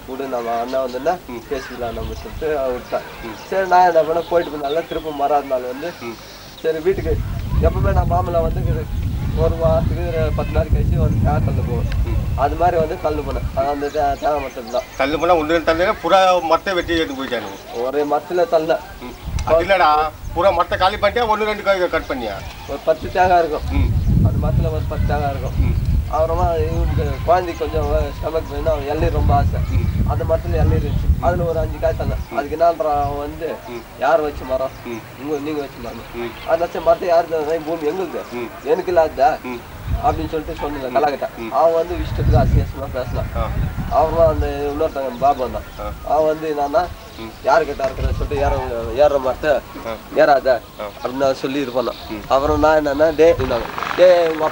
விடு நம்ம அண்ணா வந்துன்னா பேசிக்கலாம் நம்ம சொல்லிட்டு விட்டேன் சரி நான் என்ன பண்ண போயிட்டு நல்லா திரும்ப மறாத நாள் வந்து சரி வீட்டுக்கு எப்பவுமே நான் மாமலை வந்து ஒரு வாரத்துக்கு 10 நாள் கழிச்சு வந்து தேவை தள்ளு போவேன் அது மாதிரி வந்து தள்ளு போனேன் அந்த தேவை மரத்தில் தான் தள்ளு போனா ஒன்று தள்ளு புறா மரத்தை வெட்டி எடுத்து போயிட்டானு ஒரு மரத்தில் தள்ள இல்லடா புறா மரத்தை காலி பண்ணிட்டியா 1-2 கட் பண்ணியா ஒரு 10 தேங்காய் இருக்கும் அந்த மரத்தில் ஒரு 10 தேங்காய் இருக்கும் அப்புறமா இவனுக்கு குழந்தைக்கு கொஞ்சம் ஸ்டமக் வேணும் அவன் இளநீர் ரொம்ப ஆசை அந்த மரத்தில் இளநீர் இருந்துச்சு அதில் ஒரு 5 காய் தந்தேன் அதுக்கு என்னன்றா அவன் வந்து யார் வச்சு மரம் நீங்கள் வச்சு மரம் அந்த மரத்தை யாரு தந்தா பூமி எங்களுக்கு எனக்கு இல்லாத அப்படின்னு சொல்லிட்டு சொன்னேன் கலாக்கிட்ட அவன் வந்து இஷ்டத்துக்கு அசியசமாக பேசலாம் அவன் அந்த இன்னொருத்தவங்க பாபு வந்தான் அவன் வந்து என்னன்னா யாருக்கிட்ட இருக்கிற சொல்லிட்டு ஏற மரத்தை ஏறாத அப்படின்னு நான் சொல்லி இது பண்ணான் அப்புறம் நான் என்னன்னா உங்க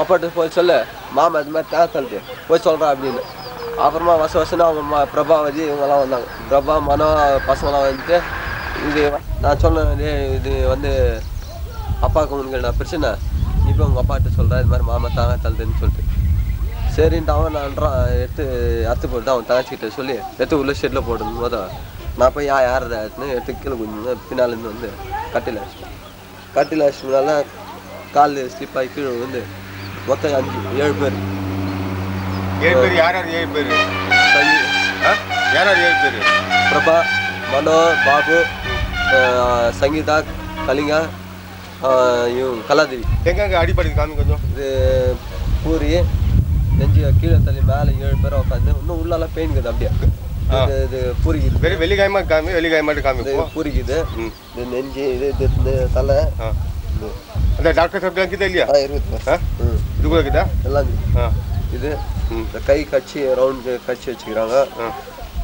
அப்பாட்ட போய் சொல்லு மாமா இது மாதிரி தேவை தள்ளுது போய் சொல்றான் அப்படின்னு அப்புறமா வருஷம் அவங்க பிரபாவதி இவங்கெல்லாம் வந்தாங்க பிரபா மனோ பசங்களாம் வந்துட்டு இது நான் சொன்னேன் இது வந்து அப்பாவுக்கு உங்களுக்கு நான் பிரச்சனை இப்போ உங்கள் அப்பாட்ட சொல்கிறேன் இது மாதிரி மாமா தாங்க தள்ளுதுன்னு சொல்லிட்டு சரின்ட்டு அவன் நான் எடுத்து அறுத்து போட்டு அவன் தங்கச்சிக்கிட்ட சொல்லி எடுத்து உள்ள ஷெட்டில் போடணும் போது நான் போய் யாருன்னு எடுத்து கீழே கொஞ்சம் பின்னாலேருந்து வந்து கட்டில் அடிச்சினால கால் ஸ்லிப் ஆகி கீழே வந்து மொத்தம் 7 பேர் யார் 7 பேர் யார் 7 பேர் பிரபா மனோ பாபு சங்கீதா கலிங்கா இவங்க கலாதேவி எங்க அடிப்படை காமி கொஞ்சம் இது பூரி நெஞ்சு கீழே தள்ளி மேலே 7 பேரை உட்காந்து இன்னும் உள்ளெல்லாம் பெயின்குது அப்படியே இது பூரிக்குது வெறும் வெள்ளிக்காயமா காமி வெள்ளிக்காயமாட்டு காமி பூரிக்குது இது நெஞ்சு இது தலை அந்த டாக்டர் சாப்பிட்டு அங்கிட்ட இல்லையா இது கூட இருக்குதா எல்லாம் இது இந்த கை கட்சி ரவுண்டு கட்சி வச்சுக்கிறாங்க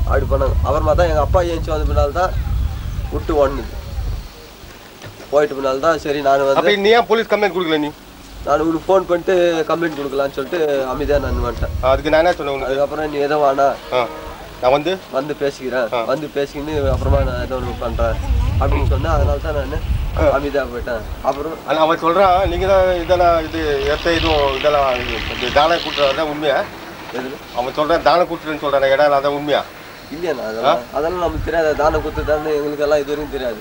அப்படி பண்ணாங்க அப்புறமா தான் எங்கள் அப்பா ஏஞ்சி வந்த பின்னால் தான் விட்டு ஓடுனுது போயிட்டு பின்னால் தான் சரி நான் வந்து நீ ஏன் போலீஸ் கம்ப்ளைண்ட் கொடுக்கல நீ நான் உனக்கு ஃபோன் பண்ணிட்டு கம்ப்ளைண்ட் கொடுக்கலான்னு சொல்லிட்டு அமைதியாக நான் வந்துட்டேன் அதுக்கு நான் என்ன சொன்னேன் அதுக்கப்புறம் நீ எதோ வேணா நான் வந்து பேசிக்கிறேன் வந்து பேசிக்கின்னு அப்புறமா நான் ஏதோ ஒன்று பண்ணுறேன் அப்படின்னு சொன்னேன் அதனால தான் நான் அமைதியாக போயிட்டேன் அப்புறம் அவன் சொல்கிறான் நீங்கள் தான் இதெல்லாம் இது இதுவும் இதெல்லாம் தானே கூட்டுறதான் உண்மையா எது அவன் சொல்கிறான் தானே கூட்டுறேன்னு சொல்கிறான் இடம் அதான் உண்மையா இல்லையாண்ணா அதெல்லாம் நமக்கு தெரியாது தானே கொடுத்து தானே எங்களுக்கு எல்லாம் இது வரைக்கும் தெரியாது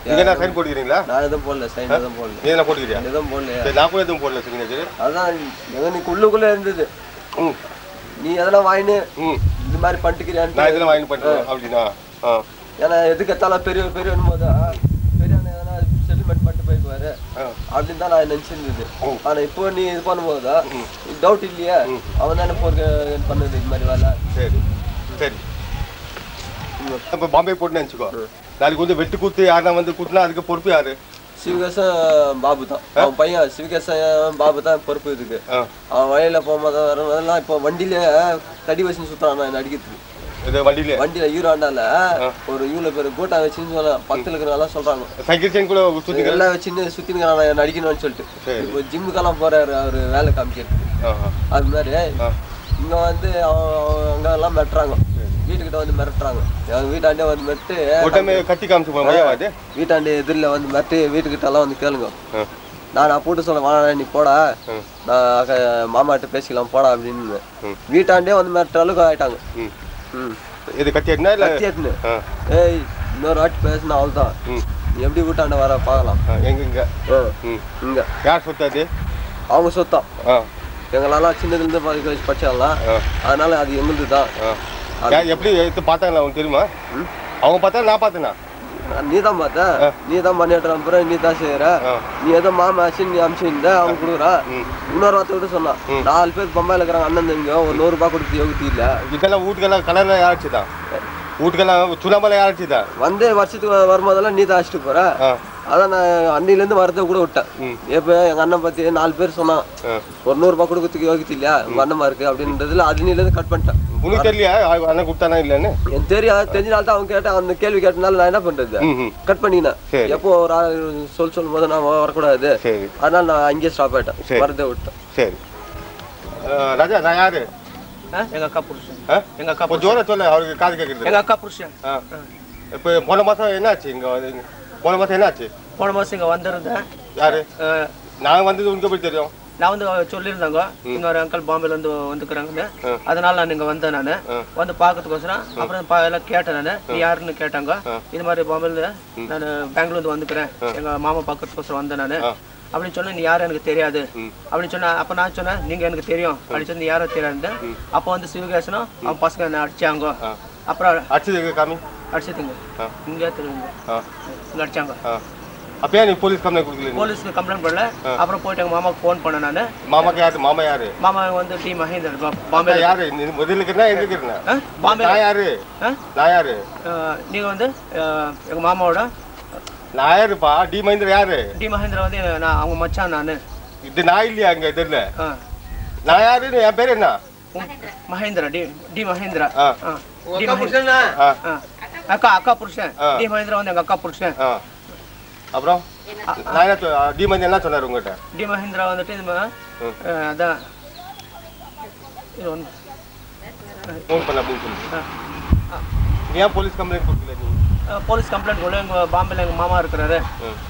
நீங்க என்ன சைன் போட்டுக்கிறீங்களா நான் எதுவும் போடல சைன் எதுவும் போடல நீ என்ன போட்டுக்கிறியா எதுவும் போடல நான் கூட எதுவும் போடல சிக்னேச்சர் அதான் எனக்கு உள்ளுக்குள்ளே இருந்தது நீ எதெல்லாம் வாங்கினு இந்த மாதிரி பண்ணிக்கிறியான்னு நான் இதெல்லாம் வாங்கி பண்ணுறேன் அப்படின்னா ஏன்னா எதுக்கு எத்தாலும் பெரியவன் போது பெரியவன் எதனா செட்டில்மெண்ட் பண்ணிட்டு போய்க்குவாரு அப்படின்னு தான் நான் நினச்சிருந்தது ஆனால் இப்போ நீ இது பண்ணும்போது டவுட் இல்லையா அவன் தானே பண்ணது இது மாதிரி வேலை சரி சரி இப்போ பாம்பே போட்டு நினச்சிக்கோ நாளைக்கு வந்து வெட்டு கூத்து யாருன்னா வந்து கூத்துனா அதுக்கு பொறுப்பு யாரு சிவகேசன் பாபு தான் அவன் பையன் சிவகேசன் பாபு தான் பொறுப்பு இதுக்கு அவன் வழியில போகும்போது வரும்போதெல்லாம் இப்போ வண்டியில தடி வச்சு சுற்றுறான் நான் அடிக்கிறதுக்கு இது வண்டியில ஹீரோண்டால ஒரு இவ்வளவு பேர் கூட்டா வச்சுன்னு சொல்ல பக்கத்துல இருக்கிறவங்க சொல்றாங்க சைக்கிள் செயின் கூட சுத்தி எல்லாம் வச்சுன்னு சுத்தின்னு நடிக்கணும்னு சொல்லிட்டு இப்போ ஜிம்முக்கெல்லாம் போறாரு அவரு வேலை காமிக்கிறது அது மாதிரி இங்க வந்து அவங்க எல்லாம் மிரட்டுறாங்க வீட்டுக்கிட்ட வந்து மிரட்டுறாங்க வீட்டாண்டே வந்து மிரட்டு கத்தி காமிச்சு வீட்டாண்டே எதிரில் வந்து மிரட்டி வீட்டுக்கிட்ட எல்லாம் வந்து கேளுங்க நான் போட்டு சொல்ல வாடா நீ போடா நான் மாமாட்ட பேசிக்கலாம் போடா அப்படின்னு வீட்டாண்டே வந்து மிரட்டுற அளவுக்கு ஆயிட்டாங்க கத்தி ஏய் இன்னொரு வாட்டி பேசினா அவள்தான் எப்படி வீட்டாண்ட வர பார்க்கலாம் இங்க யார் சொத்தாது அவங்க சொத்தம் எங்களெல்லாம் சின்னதுலேருந்து படிச்சாலாம் அதனால அது எங்களுது தான் எப்படி எடுத்து பார்த்தாங்களா அவங்க தெரியுமா அவங்க பார்த்தா நான் பார்த்தேனா நீ தான் பார்த்த நீ தான் பண்ணிட்டு அப்புறம் நீ தான் செய்யற நீ ஏதோ மாமா நீ அமிச்சிருந்த அவங்க கொடுக்குறான் இன்னொரு வார்த்தை விட்டு சொன்னான் 4 பேர் பம்பாயில இருக்கிறாங்க அண்ணன் இங்க ஒரு 100 ரூபாய் கொடுத்து யோகத்தி இல்ல இதெல்லாம் வீட்டுக்கெல்லாம் கலர்ல யாராச்சுதான் வீட்டுக்கெல்லாம் சுனாமலை யாராச்சுதான் வந்து வருஷத்துக்கு வரும்போதெல்லாம் நீ தான் அழைச்சிட்டு போற அதான் நான் அன்னிலேருந்து வரதை கூட விட்டேன் இப்போ எங்க அண்ணன் பத்தி 4 பேர் சொன்னான் ஒரு 100 ரூபாய் கொடுக்கறதுக்கு யோகித்து இல்லையா உங்க அண்ணமா இருக்கு அப்படின்றதுல அன்னிலேருந்து கட் பண்ணிட்டேன் உனக்கு தெரியலையா அண்ணன் கொடுத்தானா இல்லன்னு எனக்கு தெரியாது தெரிஞ்சனால தான் அவங்க கேட்டேன் அந்த கேள்வி கேட்டனால நான் என்ன பண்றது கட் பண்ணினேன் எப்போ ஒரு சொல்லும் போது நான் வரக்கூடாது அதனால நான் அங்கேயே ஸ்டாப் ஆயிட்டேன் வரதை விட்டேன் சரி ராஜா நான் யாரு எங்க அக்கா புருஷன் எங்க அக்கா ஜோர சொல்ல அவருக்கு காது கேட்குறது எங்க அக்கா புருஷன் இப்போ போன மாசம் என்னாச்சு இங்க போன மாசம் என்னாச்சு போன மாசம் இங்க வந்திருந்தேன் யாரு நான் வந்தது உனக்கு எப்படி தெரியும் நான் வந்து சொல்லியிருந்தாங்க இன்னொரு அங்கிள் பாம்பேல இருந்து வந்துக்கிறாங்க அதனால நான் இங்க வந்தேன் நான் வந்து பாக்கிறதுக்கோசரம் அப்புறம் எல்லாம் கேட்டேன் நான் நீ யாருன்னு கேட்டாங்க இது மாதிரி பாம்பேல நான் பெங்களூர்ல வந்துக்கிறேன் எங்க மாமா பாக்கிறதுக்கோசரம் வந்தேன் நான் அப்படின்னு சொன்னா நீ யாரும் எனக்கு தெரியாது அப்படின்னு சொன்னா அப்ப நான் சொன்னேன் நீங்க எனக்கு தெரியும் அப்படின்னு சொல்லி நீ யாரும் தெரியாது அப்போ வந்து சிவகேசனும் அவன் பசங்க என்ன அடிச்சாங்க அப்புறம் அடிச்சதுங்க இங்கே தெரியுங்க இங்க அடிச்சாங்க அப்பயே நீ போலீஸ் கம்ப்ளைண்ட் கொடுக்கல போலீஸ்க்கு கம்ப்ளைண்ட் பண்ணல அப்புறம் போயிட்டு எங்க மாமாக்கு ஃபோன் பண்ணேன் நான் மாமாக்கு யாரு மாமா யாரு மாமா வந்து டி மகேந்திரன் பாம்பே யாரு நீ முதல்ல இருக்கறனா எங்க இருக்கறனா பாம்பே நான் யாரு நீங்க வந்து எங்க மாமாவோட நான் யாருப்பா டி மகேந்திரன் யாரு டி மகேந்திரன் வந்து நான் அவங்க மச்சான் நானு இது நான் இல்லையா அங்க தெரியல நான் யாரு என் பேர் என்ன மகேந்திரா டி மகேந்திரா அக்கா புருஷன் டி மகேந்திரா வந்து எங்க அக்கா புருஷன் அப்புறம் டி மகேந்திரன் என்ன சொன்னாரு உங்ககிட்ட டி மகேந்திரா வந்துட்டு அதான் ஃபோன் பண்ண அப்படின்னு சொல்லி ஏன் போலீஸ் கம்ப்ளைண்ட் கொடுக்கல நீ போலீஸ் கம்ப்ளைண்ட் கூட எங்க பாம்பேல எங்க மாமா இருக்கிறாரு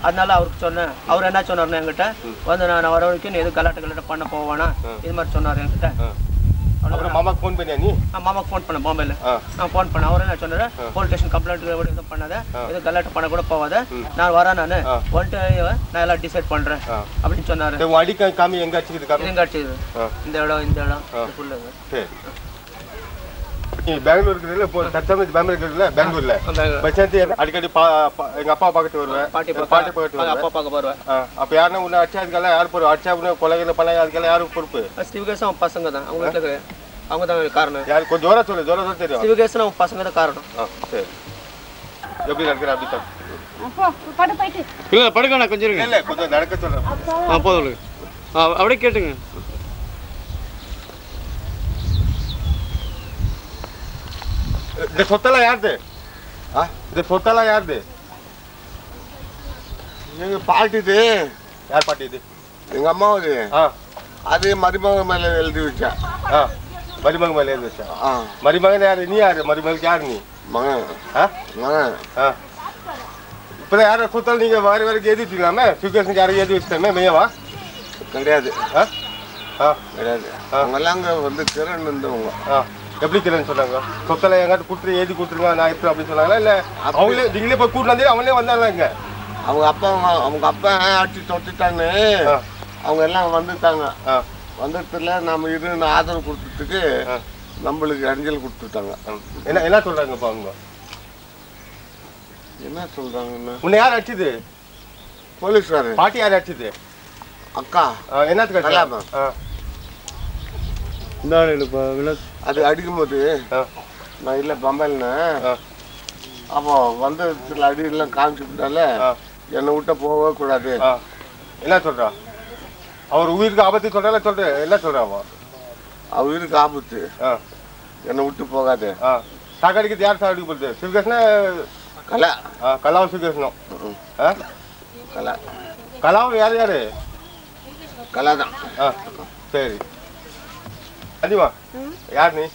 அதனால அவருக்கு சொன்னேன் அவர் என்ன சொன்னாருன்னா என்கிட்ட வந்து நான் வர வரைக்கும் நீ எதுவும் கலாட்ட பண்ண போவானா இது மாதிரி சொன்னாரு என்கிட்ட மாமாக்கு ஃபோன் பண்ணியா நீ மாமாக்கு ஃபோன் பண்ணேன் பாம்பேல நான் ஃபோன் பண்ணேன் அவரு என்ன சொன்னாரு போலீஸ் ஸ்டேஷன் கம்ப்ளைண்ட் எதுவும் பண்ணாத எதுவும் கலாட்ட பண்ண கூட போவாத நான் வரேன் நான் வந்துட்டு நான் எல்லாம் டிசைட் பண்றேன் அப்படின்னு சொன்னாரு அடிக்க காமி எங்க அடிச்சுது எங்க அடிச்சது இந்த இடம் சொல்லுங்க சரி நீ பெங்களூர் இருக்கிறதுல இப்போ தற்சமயம் பெங்களூர் இருக்கிறதுல பெங்களூர்ல பச்சாந்தி அடிக்கடி எங்க அப்பா பார்த்துட்டு வருவேன் பாட்டி பார்த்துட்டு வருவேன் அப்பா பார்க்க வருவேன் அப்ப யாருன்னா உன்னை அடிச்சா அதுக்கெல்லாம் யார் பொறுப்பு அடிச்சா உன்னை கொலைகளை பண்ண அதுக்கெல்லாம் யாரும் பொறுப்பு சிவகேசன் பசங்க தான் அவங்க வீட்டுல அவங்க தான் காரணம் யாரு கொஞ்சம் ஜோரா சொல்லு ஜோரா தான் தெரியும் சிவகேசன் அவங்க பசங்க தான் காரணம் சரி எப்படி நடக்கிற அப்படி இல்ல படுக்க கொஞ்சம் இருங்க இல்ல கொஞ்சம் நடக்க சொல்றேன் போதும் அப்படியே கேட்டுங்க இந்த சொத்தெல்லாம் யாருது இந்த சொத்தெல்லாம் யாருது எங்க பாட்டிது யார் பாட்டி இது எங்க அம்மாவுது அது மருமக மேல எழுதி வச்சா மருமக மேல எழுதி வச்சா மருமகன் யாரு நீ யாரு மருமகளுக்கு யாரு நீ மகன் மகன் இப்பதான் யாரும் சொத்தாலும் நீங்க வாரி வரைக்கும் எழுதி வச்சுக்கலாமே சுகேஷனுக்கு யாரும் எழுதி வச்சுட்டாமே மையவா கிடையாது கிடையாது அவங்க எல்லாம் அங்க வந்து திறன் இருந்தவங்க எப்படி கிரன்னு சொன்னாங்க சொத்தலை எங்காட்டு கொடுத்துரு எழுதி கொடுத்துருங்க நான் இப்போ அப்படின்னு சொன்னாங்களா இல்லை அவங்களே நீங்களே போய் கூட்டு வந்தே அவங்களே வந்தாங்க இங்கே அவங்க அப்பா ஆட்சி தொட்டுட்டான்னு அவங்க எல்லாம் வந்துட்டாங்க வந்துட்டுல நம்ம இது ஆதரவு கொடுத்ததுக்கு நம்மளுக்கு அஞ்சல் கொடுத்துட்டாங்க என்ன சொல்றாங்கப்பா அவங்க என்ன சொல்றாங்கன்னு உன்னை யார் அடிச்சுது போலீஸ்காரர் பாட்டி யார் அடிச்சுது அக்கா என்னத்துக்கு கலாமா அது அடிக்கும்போது நான் இல்லை பம்பாயில்னு அப்போ வந்து சில அடியெல்லாம் காமிச்சுட்டால என்னை விட்ட போகவே கூடாது என்ன சொல்றா அவர் உயிருக்கு ஆபத்து சொல்றா சொல்ற என்ன சொல்றா அவன் உயிருக்கு ஆபத்து என்னை விட்டு போகாது சாக்கடிக்கிறது யார் சாக்கடிக்க போகிறது? சிவகிருஷ்ணா கலா கலாவும் சிவகிருஷ்ணம். கலா கலாவும் யார் யாரு? கலா தான். சரி. அதிமா யார் நீ?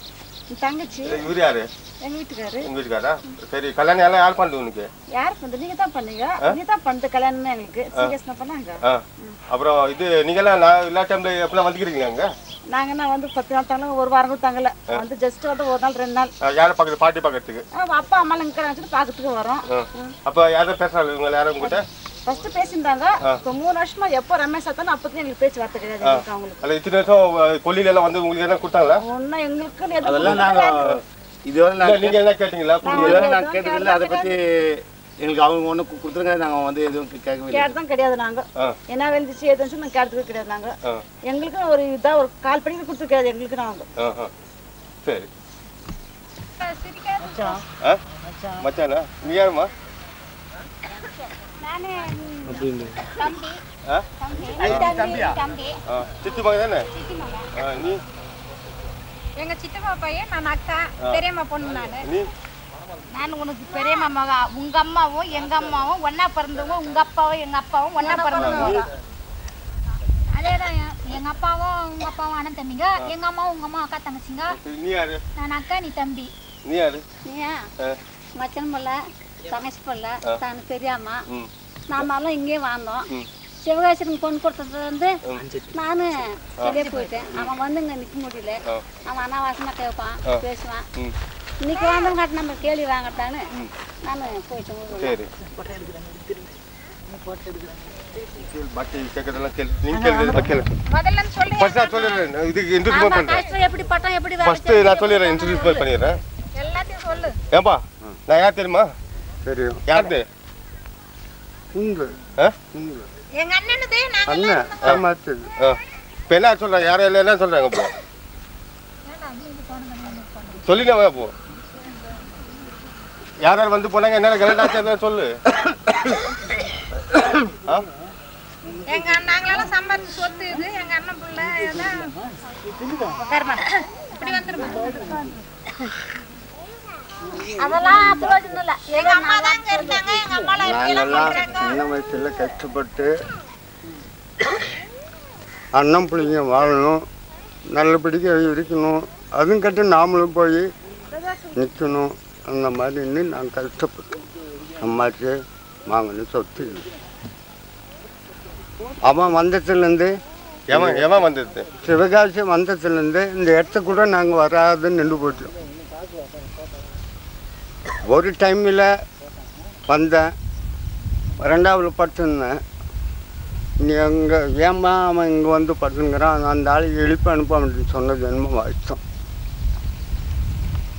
தங்கச்சி. இவர் யாரு? எங்க வீட்டுக்காரு. உங்க வீட்டுக்காரா? சரி. கல்யாணம் எல்லாம் யார் பண்ணுது உனக்கு? யார் பண்ணுது? நீங்க தான் பண்ணீங்க. நீங்க தான் பண்ணது கல்யாணம் எங்களுக்கு. சீரியஸ்னா பண்ணாங்க. அப்புறம் இது நீங்க எல்லாம் எல்லா டைம்ல எப்பலாம் வந்துக்கிறீங்க அங்க? நாங்க என்ன வந்து 10 நாள் தாங்க, ஒரு வாரம் கூட தங்கல. வந்து ஜஸ்ட் வந்து ஒரு நாள் 2 நாள். யாரை பார்க்கறது? பாட்டி பார்க்கறதுக்கு. அப்பா அம்மா இங்க வச்சுட்டு பார்க்கறதுக்கு வரோம். அப்ப யாரும் பேசுறாங்க இவங்க யாரும் உங்ககிட்ட? ஃபர்ஸ்ட் பேசிட்டாங்க. இப்போ 3 வருஷமா எப்போ ரமேஷ் ஆத்தானோ அப்பதான் எங்களுக்கு பேச்சு வார்த்தை கிடையாது அவங்களுக்கு. அல்ல இத்தனை வருஷம் கொல்லில எல்லாம் வந்து உங்களுக்கு என்ன கொடுத்தாங்களா? ஒன்னும் எங்களுக்கு அதெல்லாம் நாங்க இதுவரை நீங்க என்ன கேட்டீங்களா? நான் கேட்டதில்லை. அதை பத்தி எங்களுக்கு அவங்க ஒன்று கொடுத்துருங்க. நாங்கள் வந்து எதுவும் கேட்டதும் கிடையாது. நாங்க என்ன எழுதிச்சு எதுன்னு சொல்லி நாங்கள் கேட்டது கிடையாது. நாங்க எங்களுக்கு ஒரு இதாக ஒரு கால் பண்ணி கொடுத்து கிடையாது எங்களுக்கு. நாங்க சரி. மச்சானா நீ யாருமா? சித்தி மகன் தானே நீ? எங்க சித்தப்பா பையன், நான் அக்கா, பெரியம்மா பொண்ணு. நீ? நான் உனக்கு பெரியம்மா மகா. உங்க அம்மாவும் எங்க அம்மாவும் ஒன்னா பிறந்தவங்க. உங்க அப்பாவும் எங்க அப்பாவும் ஒன்னா பிறந்தவங்க. அதேதான். எங்க அப்பாவும் உங்க அப்பாவும் அண்ணன் தம்பிங்க. எங்க அம்மாவும் உங்க அம்மா அக்கா தங்கச்சிங்க. நீ யாரு? நான் அக்கா, நீ தம்பி. நீ யாரு? நீயா மச்சன் பிள்ள, தங்கச்சி பிள்ள, தான் பெரியம்மா. நாமெல்லாம் இங்கே வாழ்ந்தோம். சிவகாசிக்கு பொண்ணு கொடுத்தது வந்து நானு வெளியே போயிட்டேன். அவன் வந்து இங்க நிக்க முடியல. அவன் அனாவாசமா கேட்பான், பேசுவான். இன்னைக்கு வாழ்ந்தவங்க நம்ம கேள்வி வாங்கட்டான்னு நானு போயிட்டேன். சரி. பாட்டி கேட்கறதெல்லாம் கேளு. நீங்க கேளுங்க. கேளு. முதல்ல சொல்லுங்க. ஃபர்ஸ்ட் நான் சொல்றேன். இதுக்கு இன்ட்ரோ듀ஸ் பண்றேன். கஷ்டம் எப்படி பட்டோம் எப்படி ஃபர்ஸ்ட் நான் சொல்லிறேன். இன்ட்ரோ듀ஸ் பண்ணிறேன். எல்லாத்தையும் சொல்லு. ஏப்பா நான் யார் தெரியுமா? தெரியும். யாரு? உங்க எங்க அண்ணனுதே. நாங்க அண்ணன் ஏமாத்துது. இப்போ என்ன சொல்கிறேன்? யாரும் என்ன சொல்கிறாங்க? இப்போ சொல்லினா அப்போ யார் யார் வந்து போனாங்க? என்ன கலெக்டாக சொல்லு. எங்க நாங்களாம் சம்பாதிச்சு சொத்து இது. எங்க அண்ணன் பிள்ளை இப்படி வந்துருமா? அதெல்லாம் பிரயோஜனம் இல்லை. எங்க அம்மா தாங்க இருந்தாங்க. எங்க அம்மாலாம் நாங்கெல்லாம் சின்ன வயசுல கஷ்டப்பட்டு அண்ணன் பிள்ளைங்க வாழணும், நல்லபடியாக இருக்கணும். அதுவும் கட்டு நாமளும் போய் நிற்கணும். அந்த மாதிரி இன்னும் நான் கஷ்டப்பட்டோம். அம்மாச்சு வாங்கணும் சொத்து. அவன் வந்ததுலேருந்து எவன் வந்தது? சிவகாசி வந்ததுலேருந்து இந்த இடத்த கூட நாங்கள் வராதுன்னு நின்று போட்டோம். ஒரு டைமில் வந்தேன், 2வது படுத்துருந்தேன். நீ அங்கே ஏம்மா அவன் இங்கே வந்து படுத்துங்கிறான், அந்த ஆளை எழுப்பி அனுப்ப அப்படின்னு சொன்னது என்னமோ வாய்த்தோம்.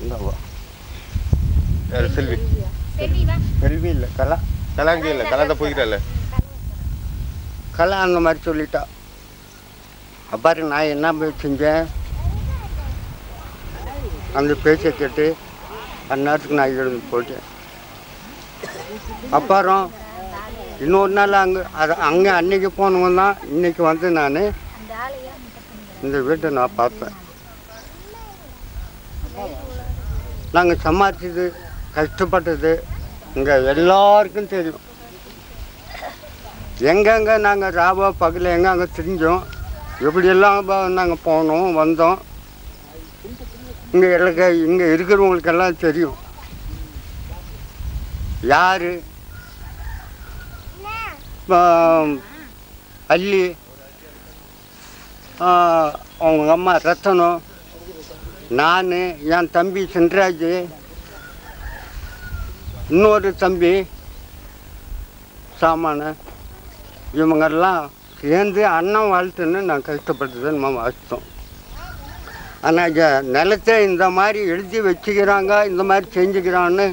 இந்தவா செல்வி? செல்வி இல்லை, கலா. கலாங்க இல்லை, கலா தான் போய்கிறல்ல. கலா அந்த மாதிரி சொல்லிட்டா. அப்பாரு நான் என்ன போய் செஞ்சேன், அந்த பேச்சை கேட்டு அந்நேரத்துக்கு நான் எழுந்து போட்டேன். அப்புறம் இன்னொரு நாள் அங்கே அன்னைக்கு போனவங்க தான் இன்னைக்கு வந்து நான் இந்த வீட்டை நான் பார்த்தேன். நாங்கள் சம்பாதிச்சது கஷ்டப்பட்டது இங்கே எல்லாருக்கும் தெரியும். எங்கெங்கே நாங்கள் ராவா பகலில் எங்கெங்கே தெரிஞ்சோம், எப்படியெல்லாம் நாங்கள் போனோம் வந்தோம். இங்கே இருக்கிறவங்களுக்கெல்லாம் தெரியும் யார் அள்ளி, அவங்க அம்மா ரத்தனம், நான், என் தம்பி சென்ராஜ், இன்னொரு தம்பி சாமான, இவங்கெல்லாம் சேர்ந்து அண்ணன் வாழ்த்துன்னு நான் கஷ்டப்பட்டது நம்ம வாசித்தோம். ஆனால் நிலத்தை இந்த மாதிரி எழுதி வச்சுக்கிறாங்க, இந்த மாதிரி செஞ்சுக்கிறான்னு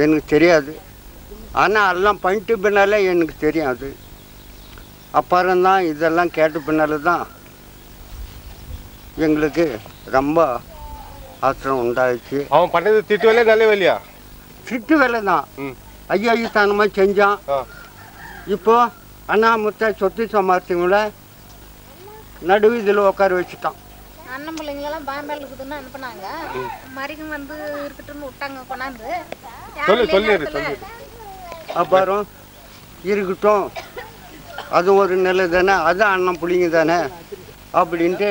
எனக்கு தெரியாது. ஆனால் எல்லாம் பண்ணிட்டு பின்னால் எனக்கு தெரியாது. அப்புறம்தான் இதெல்லாம் கேட்ட பின்னால் தான் எங்களுக்கு ரொம்ப ஆத்திரம் உண்டாயிடுச்சு. அவன் பண்ணது திட்டு வேலையா நல்ல வேலையா? திட்டு வேலை தான். ஐயா தனமாக செஞ்சான். இப்போ அண்ணாமுத்த சொத்து சம்பாதிச்சவங்கள நடுவு இதில் உட்கார வச்சுட்டான். அண்ணன் பிள்ளைங்களெல்லாம் பாம்பேல இருக்குதுன்னு அனுப்புனாங்க. மறுக்கும் வந்து இருக்கட்டும்னு விட்டாங்க கொண்டாந்து. அப்புறம் இருக்கட்டும், அது ஒரு நிலை தானே, அது அண்ணன் பிள்ளைங்க தானே அப்படின்ட்டு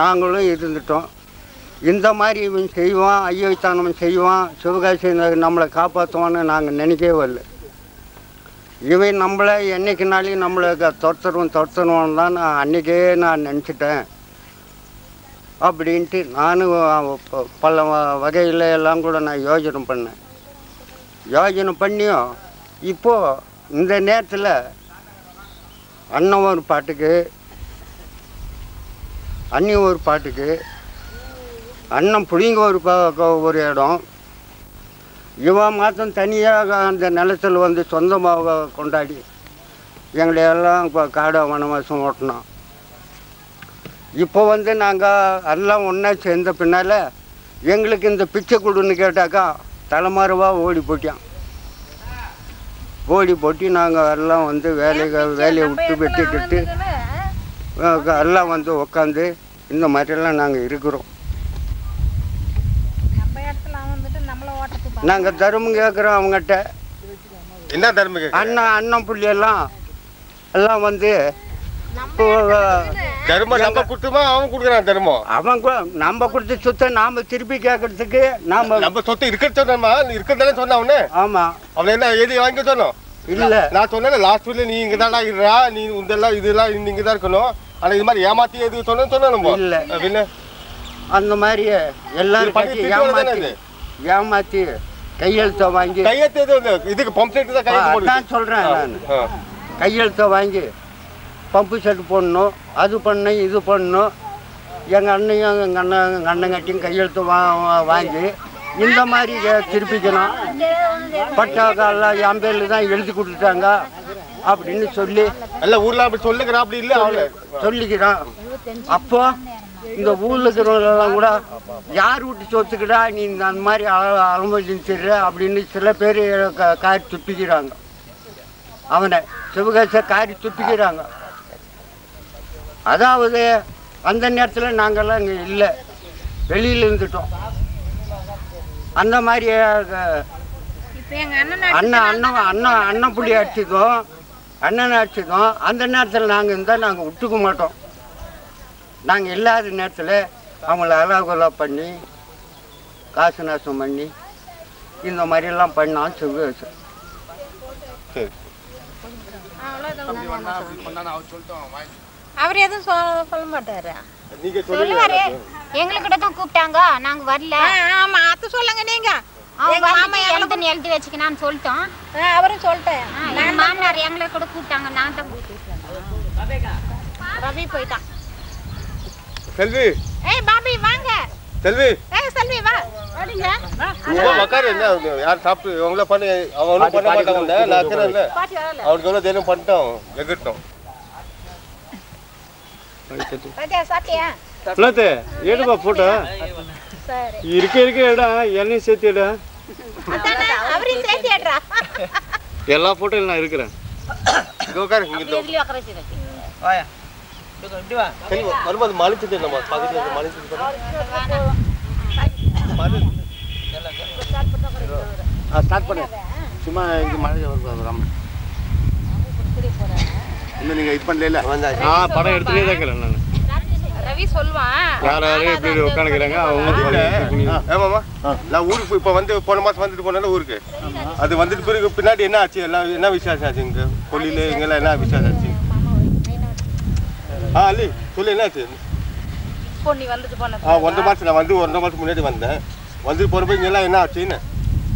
நாங்களும் இருந்துட்டோம். இந்த மாதிரி இவன் செய்வான், ஐயோத்தானவன் செய்வான், சிவகாசி நம்மளை காப்பாற்றுவான்னு நாங்கள் நினைக்கவே வரல. இவன் நம்மளை என்னைக்குனாலையும் நம்மளை துரத்துருவான்னு தான் நான் அன்றைக்கே நான் நினச்சிட்டேன் அப்படின்ட்டு நானும் பல வகையில் எல்லாம் கூட நான் யோஜனை பண்ணேன். யோஜனை பண்ணியும் இப்போது இந்த நேரத்தில் அண்ணன் ஒரு பாட்டுக்கு, அண்ணி ஒரு பாட்டுக்கு, அண்ணன் பிள்ளைங்க ஒரு இடம், இவன் மாதம் தனியாக அந்த நிலத்தில் வந்து சொந்தமாக கொண்டாடி எங்களையெல்லாம் இப்போ காடை வனவாசம் ஓட்டினோம். இப்போ வந்து நாங்கள் எல்லாம் ஒன்றா சேர்ந்த பின்னால் எங்களுக்கு இந்த பிச்சை கொடுன்னு கேட்டாக்கா தலைமாறுவாக ஓடி போட்டான். ஓடி போட்டு நாங்கள் எல்லாம் வந்து வேலையை விட்டு வெட்டிக்கிட்டு எல்லாம் வந்து உக்காந்து இந்த மாதிரிலாம் நாங்கள் இருக்கிறோம். நாங்கள் தர்மம் கேட்குறோம் அவங்ககிட்ட. என்ன தர்மம்? அண்ணன் புள்ளியெல்லாம் எல்லாம் வந்து தர்மம் நம்ம கொடுத்துமா அவன் கொடுக்குறான் தர்மம். அவன் நம்ம கொடுத்து சொத்தை நாம திருப்பி கேட்கறதுக்கு நம்ம சொத்து இருக்கிறதானே சொன்ன அவனு. ஆமா, அவன் என்ன எழுதி வாங்கி சொன்னோம் இல்ல. நான் சொன்னேன் லாஸ்ட் வீக்ல நீ இங்க தானா இருடா, நீ இதெல்லாம் இதெல்லாம் இங்க தான் இருக்கணும். ஆனா இது மாதிரி ஏமாத்தி எது சொன்னோம் இல்ல. பின்ன அந்த மாதிரி எல்லாரும் ஏமாத்தி கையெழுத்தை வாங்கி இதுக்கு பம்ப் செட் தான் சொல்றேன் நான். கையெழுத்தை வாங்கி பம்பு செட் போடணும், அது பண்ணணும், இது பண்ணணும். எங்கள் அண்ணையும் எங்கள் அண்ணங்காட்டியும் கையெழுத்து வாங்கி இந்த மாதிரி திருப்பிக்கணும். பட்டாக்கெல்லாம் என் பேரில் தான் எழுதி கொடுத்துட்டாங்க அப்படின்னு சொல்லி எல்லாம் ஊரில் அப்படி சொல்லுகிறான். அப்படி இல்லை சொல்லிக்கிறான். அப்போ இந்த ஊரில் இருக்கிறவங்களெல்லாம் கூட யார் விட்டு சொத்துக்கிட்டா நீ அந்த மாதிரி அனுமதிச்சிடுற அப்படின்னு சில பேர் காரி துப்பிக்கிறாங்க. அவனை சிவகாச காரி துப்பிக்கிறாங்க. அதாவது அந்த நேரத்தில் நாங்கள்லாம் இங்கே இல்லை, வெளியில் இருந்துட்டோம். அந்த மாதிரி அண்ணன் புள்ளி அடிச்சதும் அண்ணனை அடிச்சதும் அந்த நேரத்தில் நாங்கள் இருந்தால் நாங்கள் விட்டுக்க மாட்டோம். நாங்கள் இல்லாத நேரத்தில் அவங்கள அலாகுலா பண்ணி காசு நாசம் பண்ணி இந்த மாதிரியெல்லாம் பண்ணான் சிவகாசு. அவர் எதுவும் சொல்ல மாட்டாரு. சொல்லுவாரு, எங்ககிட்ட தான் கூப்பிட்டாங்க, நாங்க வரல. ஆமா, அது சொல்லுங்க நீங்க. எழுதி வச்சுக்கணும்னு சொல்லிட்டோம். அவரும் சொல்லிட்டேன். மாமனார் எங்களை கூட கூப்பிட்டாங்க, நான் தான் ரவி போயிட்டான். செல்வி, ஏய் பாபி வாங்க. செல்வி, ஏய் செல்வி வா. வாடிங்க. உட்காரு. என்ன யார் சாப்பிட்டு அவங்கள பண்ணி அவனும் பண்ண மாட்டாங்க. நான் அக்கறல அவனுக்கு எவ்வளோ தைரியம் பண்ணிட்டோம் எகிட்டோம். ராஜா சாப்பிட்டியா? இல்லத்தே ஏடுப்பா போட்டோ இருக்க இடம் என்னையும் சேர்த்திடா. அவரையும் சேர்த்திடுறா. எல்லா போட்டோவில் நான் இருக்கிறேன். வரும்போது மலிச்சுட்டு நம்ம பக்கத்தில் மலிச்சுட்டு ஸ்டார்ட் பண்ணு. சும்மா இங்கே மழை வருது. இன்னும் நீங்கள் இது பண்ணல. படம் எடுத்துகிட்டே தான் இருக்கிறேன் நான். ரவி சொல்லுவான் யார் யாரும் எப்படி உட்காந்துக்கிறாங்க அவங்க. ஆமாம்மா, நான் ஊருக்கு இப்போ வந்து போன மாதம் வந்துட்டு போனேன் ஊருக்கு. அது வந்துட்டு பிறகு பின்னாடி என்ன ஆச்சு, எல்லாம் என்ன விசேஷம் ஆச்சு இங்கே கொல்லியில் இங்கெல்லாம் என்ன விசேஷம் ஆச்சு? அல்லி சொல்லு என்ன ஆச்சு? நீ வந்துட்டு போன 1 மாதம் நான் வந்து 1 மாதம் முன்னாடி வந்தேன். வந்துட்டு போகிறப்ப இங்கெல்லாம் என்ன ஆச்சுன்னு?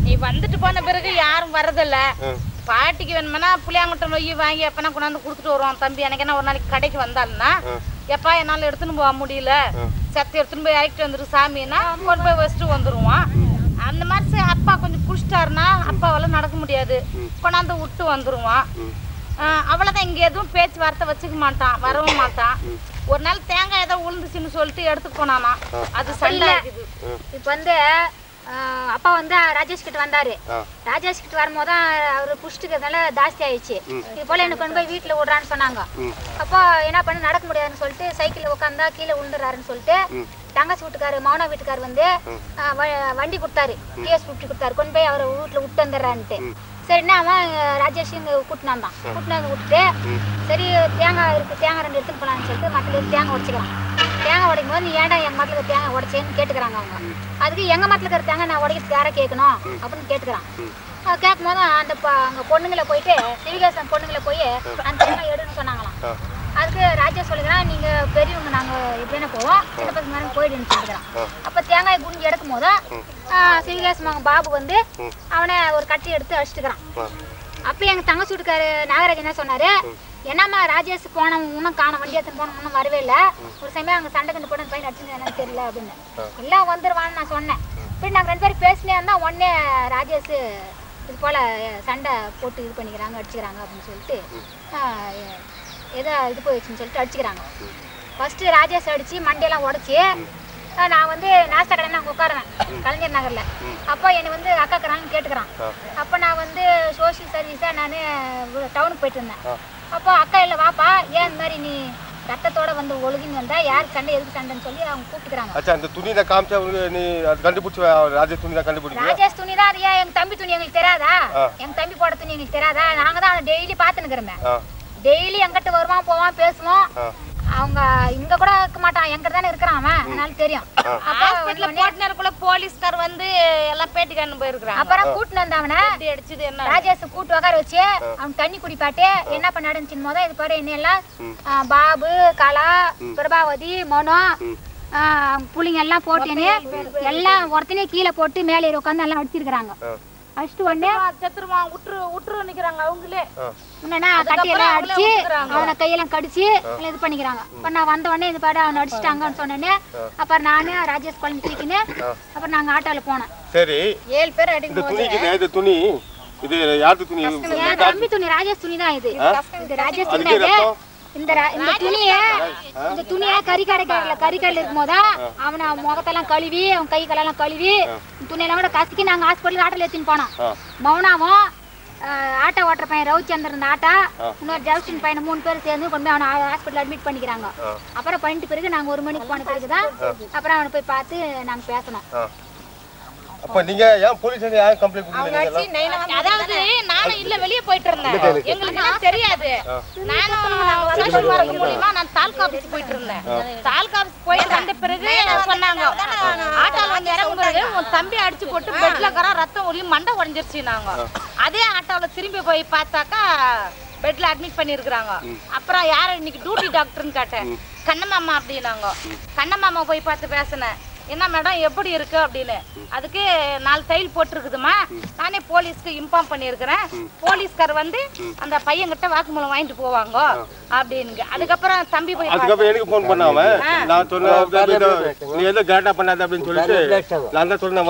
நீ வந்துட்டு போன பிறகு யாரும் வரதில்ல. பாட்டிக்கு வேணுமென்னா புளியாங்குட்டை நொய் வாங்கி எப்பனா கொண்டாந்து கொடுத்துட்டு வருவான் தம்பி. எனக்கு என்ன ஒரு நாளைக்கு கடைக்கு வந்தாலும்னா எப்பா என்னால் எடுத்துன்னு போக முடியல, சத்து எடுத்துன்னு போய் இறக்கிட்டு வந்துரு சாமின்னா கொண்டு போய் வச்சுட்டு வந்துடுவான். அந்த மாதிரி அப்பா கொஞ்சம் குடிச்சிட்டாருன்னா அப்பாவால் நடக்க முடியாது, கொண்டாந்து விட்டு வந்துடுவான். அவ்வளோதான். இங்கே எதுவும் பேச்சுவார்த்தை வச்சுக்க மாட்டான், வரவும் மாட்டான். ஒரு நாள் தேங்காய் ஏதோ உளுந்துச்சுன்னு சொல்லிட்டு எடுத்துட்டு போனானா, அது சண்டை இருக்குது. இப்போ வந்து அப்பா வந்து ராஜேஷ் கிட்ட வந்தாரு. ராஜேஷ் கிட்ட வரும்போது அவரு புஷ்டுக்கிறதுனால ஜாஸ்தி ஆயிடுச்சு. இது போல எனக்கு கொண்டு போய் வீட்டுல விடுறான்னு சொன்னாங்க. அப்போ என்ன பண்ண நடக்க முடியாதுன்னு சொல்லிட்டு சைக்கிள்ல உட்காந்தா கீழே விழுந்துறாருன்னு சொல்லிட்டு தங்கச்சி வீட்டுக்காரு மௌனா வீட்டுக்காரு வந்து வண்டி கொடுத்தாரு, டிஎஸ் 50 கொடுத்தாரு, கொண்டு போய் அவரை வீட்டுல விட்டு வந்துடுறான்ட்டு. சரின்னா அவன் ராஜேஷ் இங்கே கூட்டினான் தான், கூட்டினு வந்து விட்டுட்டு சரி தேங்காய் இருக்குது, தேங்காய் 2 எடுத்துன்னு போகலான்னு சொல்லிட்டு மரத்துல தேங்காய் உடச்சிக்கிறான். தேங்காய் உடைக்கும் போது நீ ஏன்டா எங்கள் மரத்தில் இருக்கிற தேங்காய் உடச்சேன்னு கேட்டுக்கிறாங்க அவங்க. அதுக்கு எங்கள் மரத்தில் இருக்கிற தேங்காய் நான் உடைக்கிறதுக்கு யாரை கேட்கணும் அப்படின்னு கேட்டுக்கிறான். கேட்கும் போது அந்த அங்கே பொண்ணுங்களை போயிட்டு சிவிகேசன் பொண்ணுங்களை போய் அந்த தேங்காய் எடுன்னு சொன்னாங்களாம். அதுக்கு ராஜேஷ் சொல்லிக்கிறான், நீங்கள் பெரியவங்க நாங்கள் எப்படின்னா போவோம், சின்ன பசங்க மாதிரி போயிடுன்னு சொல்லிக்கிறான். அப்போ தேங்காய் குஞ்சு எடுக்கும் போது சிவிகேசன் பாபு வந்து அவனை ஒரு கட்டி எடுத்து அடிச்சுட்டுக்கிறான். அப்போ எங்கள் தங்கச்சி வீட்டுக்காரு நாகராஜ் என்ன சொன்னார், என்னம்மா ராஜேஷ் போனவன் இன்னும் காண வண்டி எடுத்துன்னு போனவன் இன்னும் வரவே இல்லை, ஒரு சமயம் அங்கே சண்டை கண்டு போட்டு பையன் அடிச்சுன்னு என்னன்னு தெரியல அப்படின்னு. எல்லாம் வந்துடுவான்னு நான் சொன்னேன். இப்படி நாங்கள் 2 பேரும் பேசினே இருந்தால் உடனே ராஜேஷ் இது போல் சண்டை போட்டு இது பண்ணிக்கிறாங்க, அடிச்சுக்கிறாங்க அப்படின்னு சொல்லிட்டு ஏதோ இது போயிடுச்சுன்னு சொல்லிட்டு அடிச்சுக்கிறாங்க. ஃபஸ்ட்டு ராஜேஷ் அடித்து மண்டையெல்லாம் உடச்சி நான் வந்து நாஸ்டா கடை நான் உட்காருவேன் கலைஞர் நகரில். அப்போ என்னை வந்து அக்காக்குறாங்கன்னு கேட்டுக்கிறான். அப்போ நான் வந்து சோஷியல் சர்வீஸாக நான் டவுனுக்கு போயிட்டு இருந்தேன். அப்போ அக்கா இல்லை வாப்பா, ஏன் இந்த மாதிரி நீ ரத்தத்தோட வந்து ஒழுகின்னு வந்தா, யாருக்கு சண்டை எதுக்கு சண்டைன்னு சொல்லி அவங்க கூப்பிட்டுக்கிறாங்க. அச்சா அந்த துணி தான் காமிச்சா நீ அது கண்டுபிடிச்சு ராஜேஷ் துணி தான் கண்டுபிடிச்சு. ராஜேஷ் துணி தான். அது ஏன் எங்கள் தம்பி துணி எங்களுக்கு தெரியாதா? எங்கள் தம்பி போட துணி எங்களுக்கு தெரியாதா? நாங்கள் தான் டெய்லி பார்த்துன்னுக்கிறோமே, டெய்லி எங்கிட்ட வருவான் போவான் பேசுவோம். அவங்க இங்க கூட இருக்க மாட்டான், எங்க தானே இருக்கிறான் அவன், அதனால தெரியும். போட்டினருக்குள்ள போலீஸ்கார் வந்து எல்லாம் பேட்டி கண்ணு போயிருக்கான். அப்புறம் கூட்டினு வந்த அவனை அடிச்சது என்ன ராஜேஷ் கூட்டு உட்கார வச்சு அவன் தண்ணி குடிப்பாட்டு என்ன பண்ண நடந்துச்சுன்னு போது இது பாரு என்ன எல்லாம் பாபு கலா பிரபாவதி மனோ புள்ளிங்க எல்லாம் போட்டேன்னு எல்லாம் ஒருத்தனே கீழே போட்டு மேலே ஏறி உட்காந்து எல்லாம் அடிச்சிருக்கிறாங்க. அடிச்சுட்டு உடனே செத்துருவான் விட்டுரு நிக்கிறாங்க அவங்களே. முன்னா கட்டியெல்லாம் அடிச்சு அவனை கையெல்லாம் கடிச்சு இது பண்ணிக்கிறாங்க. இப்போ நான் வந்த உடனே இது பாடு அவனை அடிச்சுட்டாங்கன்னு சொன்னேன்னு அப்புறம் நானு ராஜேஷ் குழந்தை தூக்கின்னு அப்புறம் நாங்கள் ஆட்டோவில் போனோம். சரி 7 பேர் அடிக்கும். துணி இது யாரு துணி? தம்பி துணி, ராஜேஷ் துணி தான். இது ராஜேஷ் துணி. இந்த துணியை கறிக்கடையில் இருக்கும் போதா அவனை முகத்தெல்லாம் கழுவி அவன் கை காலெல்லாம் கழுவி துணியெல்லாம் கூட கசிக்கி நாங்கள் ஹாஸ்பிட்டலுக்கு ஆட்டோல ஏற்றின்னு போனோம். மௌனாவும் ஆட்டோ ஓட்டுற பையன் ரவிச்சந்திரன் இந்த ஆட்டா இன்னொரு ஜவுஸ்டின் பையனை 3 பேர் சேர்ந்து கொண்டு போய் அவனை ஹாஸ்பிட்டல் அட்மிட் பண்ணிக்கிறாங்க. அப்புறம் பண்ணிட்டு பிறகு நாங்கள் 1 மணிக்கு போன பிறகுதான் அப்புறம் அவனை போய் பார்த்து நாங்கள் பேசணும். அப்ப நீங்க ஏன் போலீஸ் ஏன் கம்ப்ளைன்ட் கொடுத்தீங்க? அதாவது நானும் இல்ல வெளிய போயிட்டு இருந்தேன், எங்களுக்கு தெரியாது. நானும் மூலமா நான் தாலுகா ஆபீஸ் போயிட்டு இருந்தேன். தாலுகா ஆபீஸ் போயிட்டு வந்த பிறகு சொன்னாங்க ஆட்டோல வந்து இறங்கும் பிறகு உன் தம்பி அடிச்சு போட்டு பெட்ல கர ரத்தம் ஒளி மண்டை உடஞ்சிருச்சு. நாங்க அதே ஆட்டோல திரும்பி போய் பார்த்தாக்கா பெட்ல அட்மிட் பண்ணிருக்காங்க. அப்புறம் யாரும் இன்னைக்கு டியூட்டி டாக்டர்னு கேட்டேன். கண்ணமாமா அப்படின்னாங்க. கண்ணமாமா போய் பார்த்து பேசினேன், என்ன மேடம் எப்படி இருக்கு அப்படின்னு. அதுக்கு 4 தையல் போட்டுருக்குதுமா, நானே போலீஸ்க்கு இன்ஃபார்ம் பண்ணியிருக்கிறேன், போலீஸ்கார் வந்து அந்த பையன்கிட்ட வாக்குமூலம் வாங்கிட்டு போவாங்க அப்படின்னு. அதுக்கப்புறம் தம்பி போய் அதுக்கப்புறம் எனக்கு ஃபோன் பண்ணாம நான் சொன்னேன் நீ எதுவும் கேட்டா பண்ணாத அப்படின்னு சொல்லிட்டு நான் தான் சொன்னேன்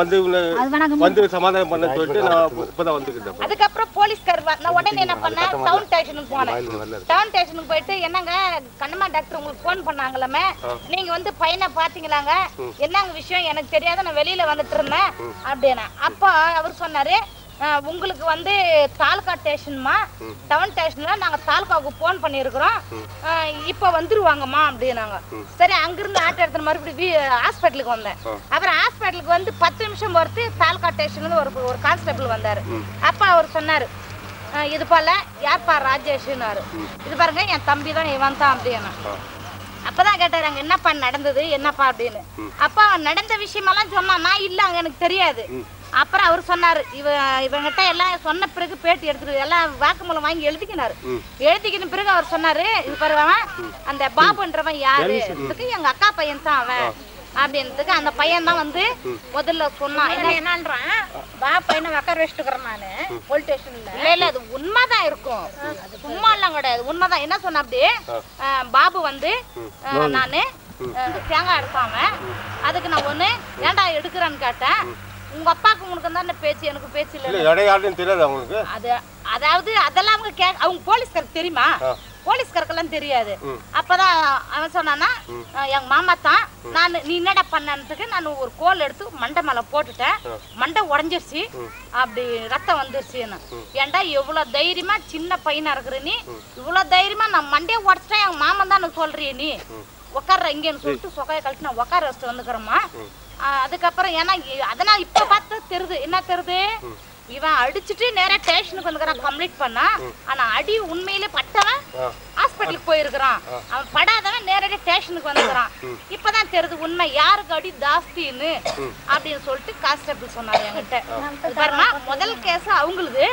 வந்து சமாதானம் பண்ண சொல்லிட்டு நான் இப்பதான் வந்துக்கிட்டேன். அதுக்கப்புறம் போலீஸ்கார் நான் உடனே என்ன பண்ணேன், டவுன் ஸ்டேஷனுக்கு போனேன். டவுன் ஸ்டேஷனுக்கு போயிட்டு என்னங்க கண்ணம்மா டாக்டர் உங்களுக்கு ஃபோன் பண்ணாங்களாமே, நீங்க வந்து பையனை பாத்தீங்களாங்க, என்ன விஷயம் எனக்கு தெரியாத நான் வெளியில வந்துட்டு இருந்தேன் அப்படின்னா. அப்போ அவர் சொன்னாரு உங்களுக்கு வந்து தாலுகா ஸ்டேஷன்மா, டவுன் ஸ்டேஷன்ல நாங்க தாலுகாவுக்கு போன் பண்ணிருக்கிறோம், இப்ப வந்துருவாங்கம்மா அப்படின்னாங்க. சரி அங்கிருந்து ஆட்டோ எடுத்து மறுபடியும் ஹாஸ்பிட்டலுக்கு வந்தேன். அப்புறம் ஹாஸ்பிட்டலுக்கு வந்து 10 நிமிஷம் பொறுத்து தாலுகா ஸ்டேஷன்ல ஒரு கான்ஸ்டபிள் வந்தாரு. அப்ப அவர் சொன்னாரு இது போல யார்ப்பா ராஜேஷ்னாரு. இது பாருங்க என் தம்பி தான் இவன் தான் அப்படின்னா. அப்பதான் கேட்டாங்க என்னப்பா நடந்தது என்னப்பா அப்படின்னு. அப்பா நடந்த விஷயமெல்லாம் சொன்னா நான் இல்ல அங்க எனக்கு தெரியாது. அப்புறம் அவர் சொன்னாரு இவங்கிட்ட எல்லாம் சொன்ன பிறகு பேட்டி எடுத்துட்டு எல்லாம் வாக்குமூலம் வாங்கி எழுதிக்கினாரு. எழுதிக்கின பிறகு அவர் சொன்னாரு இது பாருவன் அந்த பாபுன்றவன் யாரு, எங்க அக்கா பையன் தான் அவன் அப்படின்றதுக்கு அந்த பையன் தான் வந்து முதல்ல சொன்னான். என்னன்றான் பையனை உட்கார வச்சுட்டுக்கிறேன் நானு போலீஸ் ஸ்டேஷன்ல. இல்ல அது உண்மைதான் இருக்கும், சும்மா எல்லாம் கிடையாது, உண்மைதான். என்ன சொன்ன அப்படி பாபு வந்து நானு தேங்காய் எடுப்பாங்க, அதுக்கு நான் ஒண்ணு ஏன்டா எடுக்கிறேன்னு கேட்டேன். உங்க அப்பாவுக்கு உனக்கு தான் பேச்சு, எனக்கு பேச்சு இல்லை. அது அதாவது அதெல்லாம் அவங்க போலீஸ்காருக்கு தெரியுமா, போலீஸ்காருக்கெல்லாம் தெரியாது. அப்பதான் அவன் சொன்னானா எங்க மாமா தான் நான் நீ என்னடா பண்ணதுக்கு நான் ஒரு கோல் எடுத்து மண்டை மேல போட்டுட்டேன், மண்டை உடஞ்சிருச்சு அப்படி ரத்தம் வந்துருச்சுன்னு. ஏன்டா எவ்வளவு தைரியமா சின்ன பையனா இருக்கிற நீ, இவ்வளவு தைரியமா நான் மண்டையை உடச்சிட்டேன் எங்க மாமன் தான் சொல்றிய நீ உட்கார்ற இங்கேன்னு சொல்லிட்டு சொக்கையை கழிச்சு நான் உட்கார வச்சுட்டு வந்துக்கிறேம்மா. அதுக்கப்புறம் ஏன்னா அதனால் இப்போ பார்த்து தெரியுது என்ன தெரியுது, இவன் அடிச்சுட்டு நேரா ஸ்டேஷனுக்கு வந்துக்கிறான் கம்ப்ளீட் பண்ணா. ஆனா அடி உண்மையிலே பட்டவன் ஹாஸ்பிட்டலுக்கு போயிருக்கிறான், அவன் படாதவன் நேரடியா ஸ்டேஷனுக்கு வந்துக்கிறான். இப்பதான் தெரியுது உண்மை யாருக்கு அடி ஜாஸ்தின்னு அப்படின்னு சொல்லிட்டு கான்ஸ்டபிள் சொன்னாரு என்கிட்ட. பாருமா முதல் கேஸ் அவங்களுது,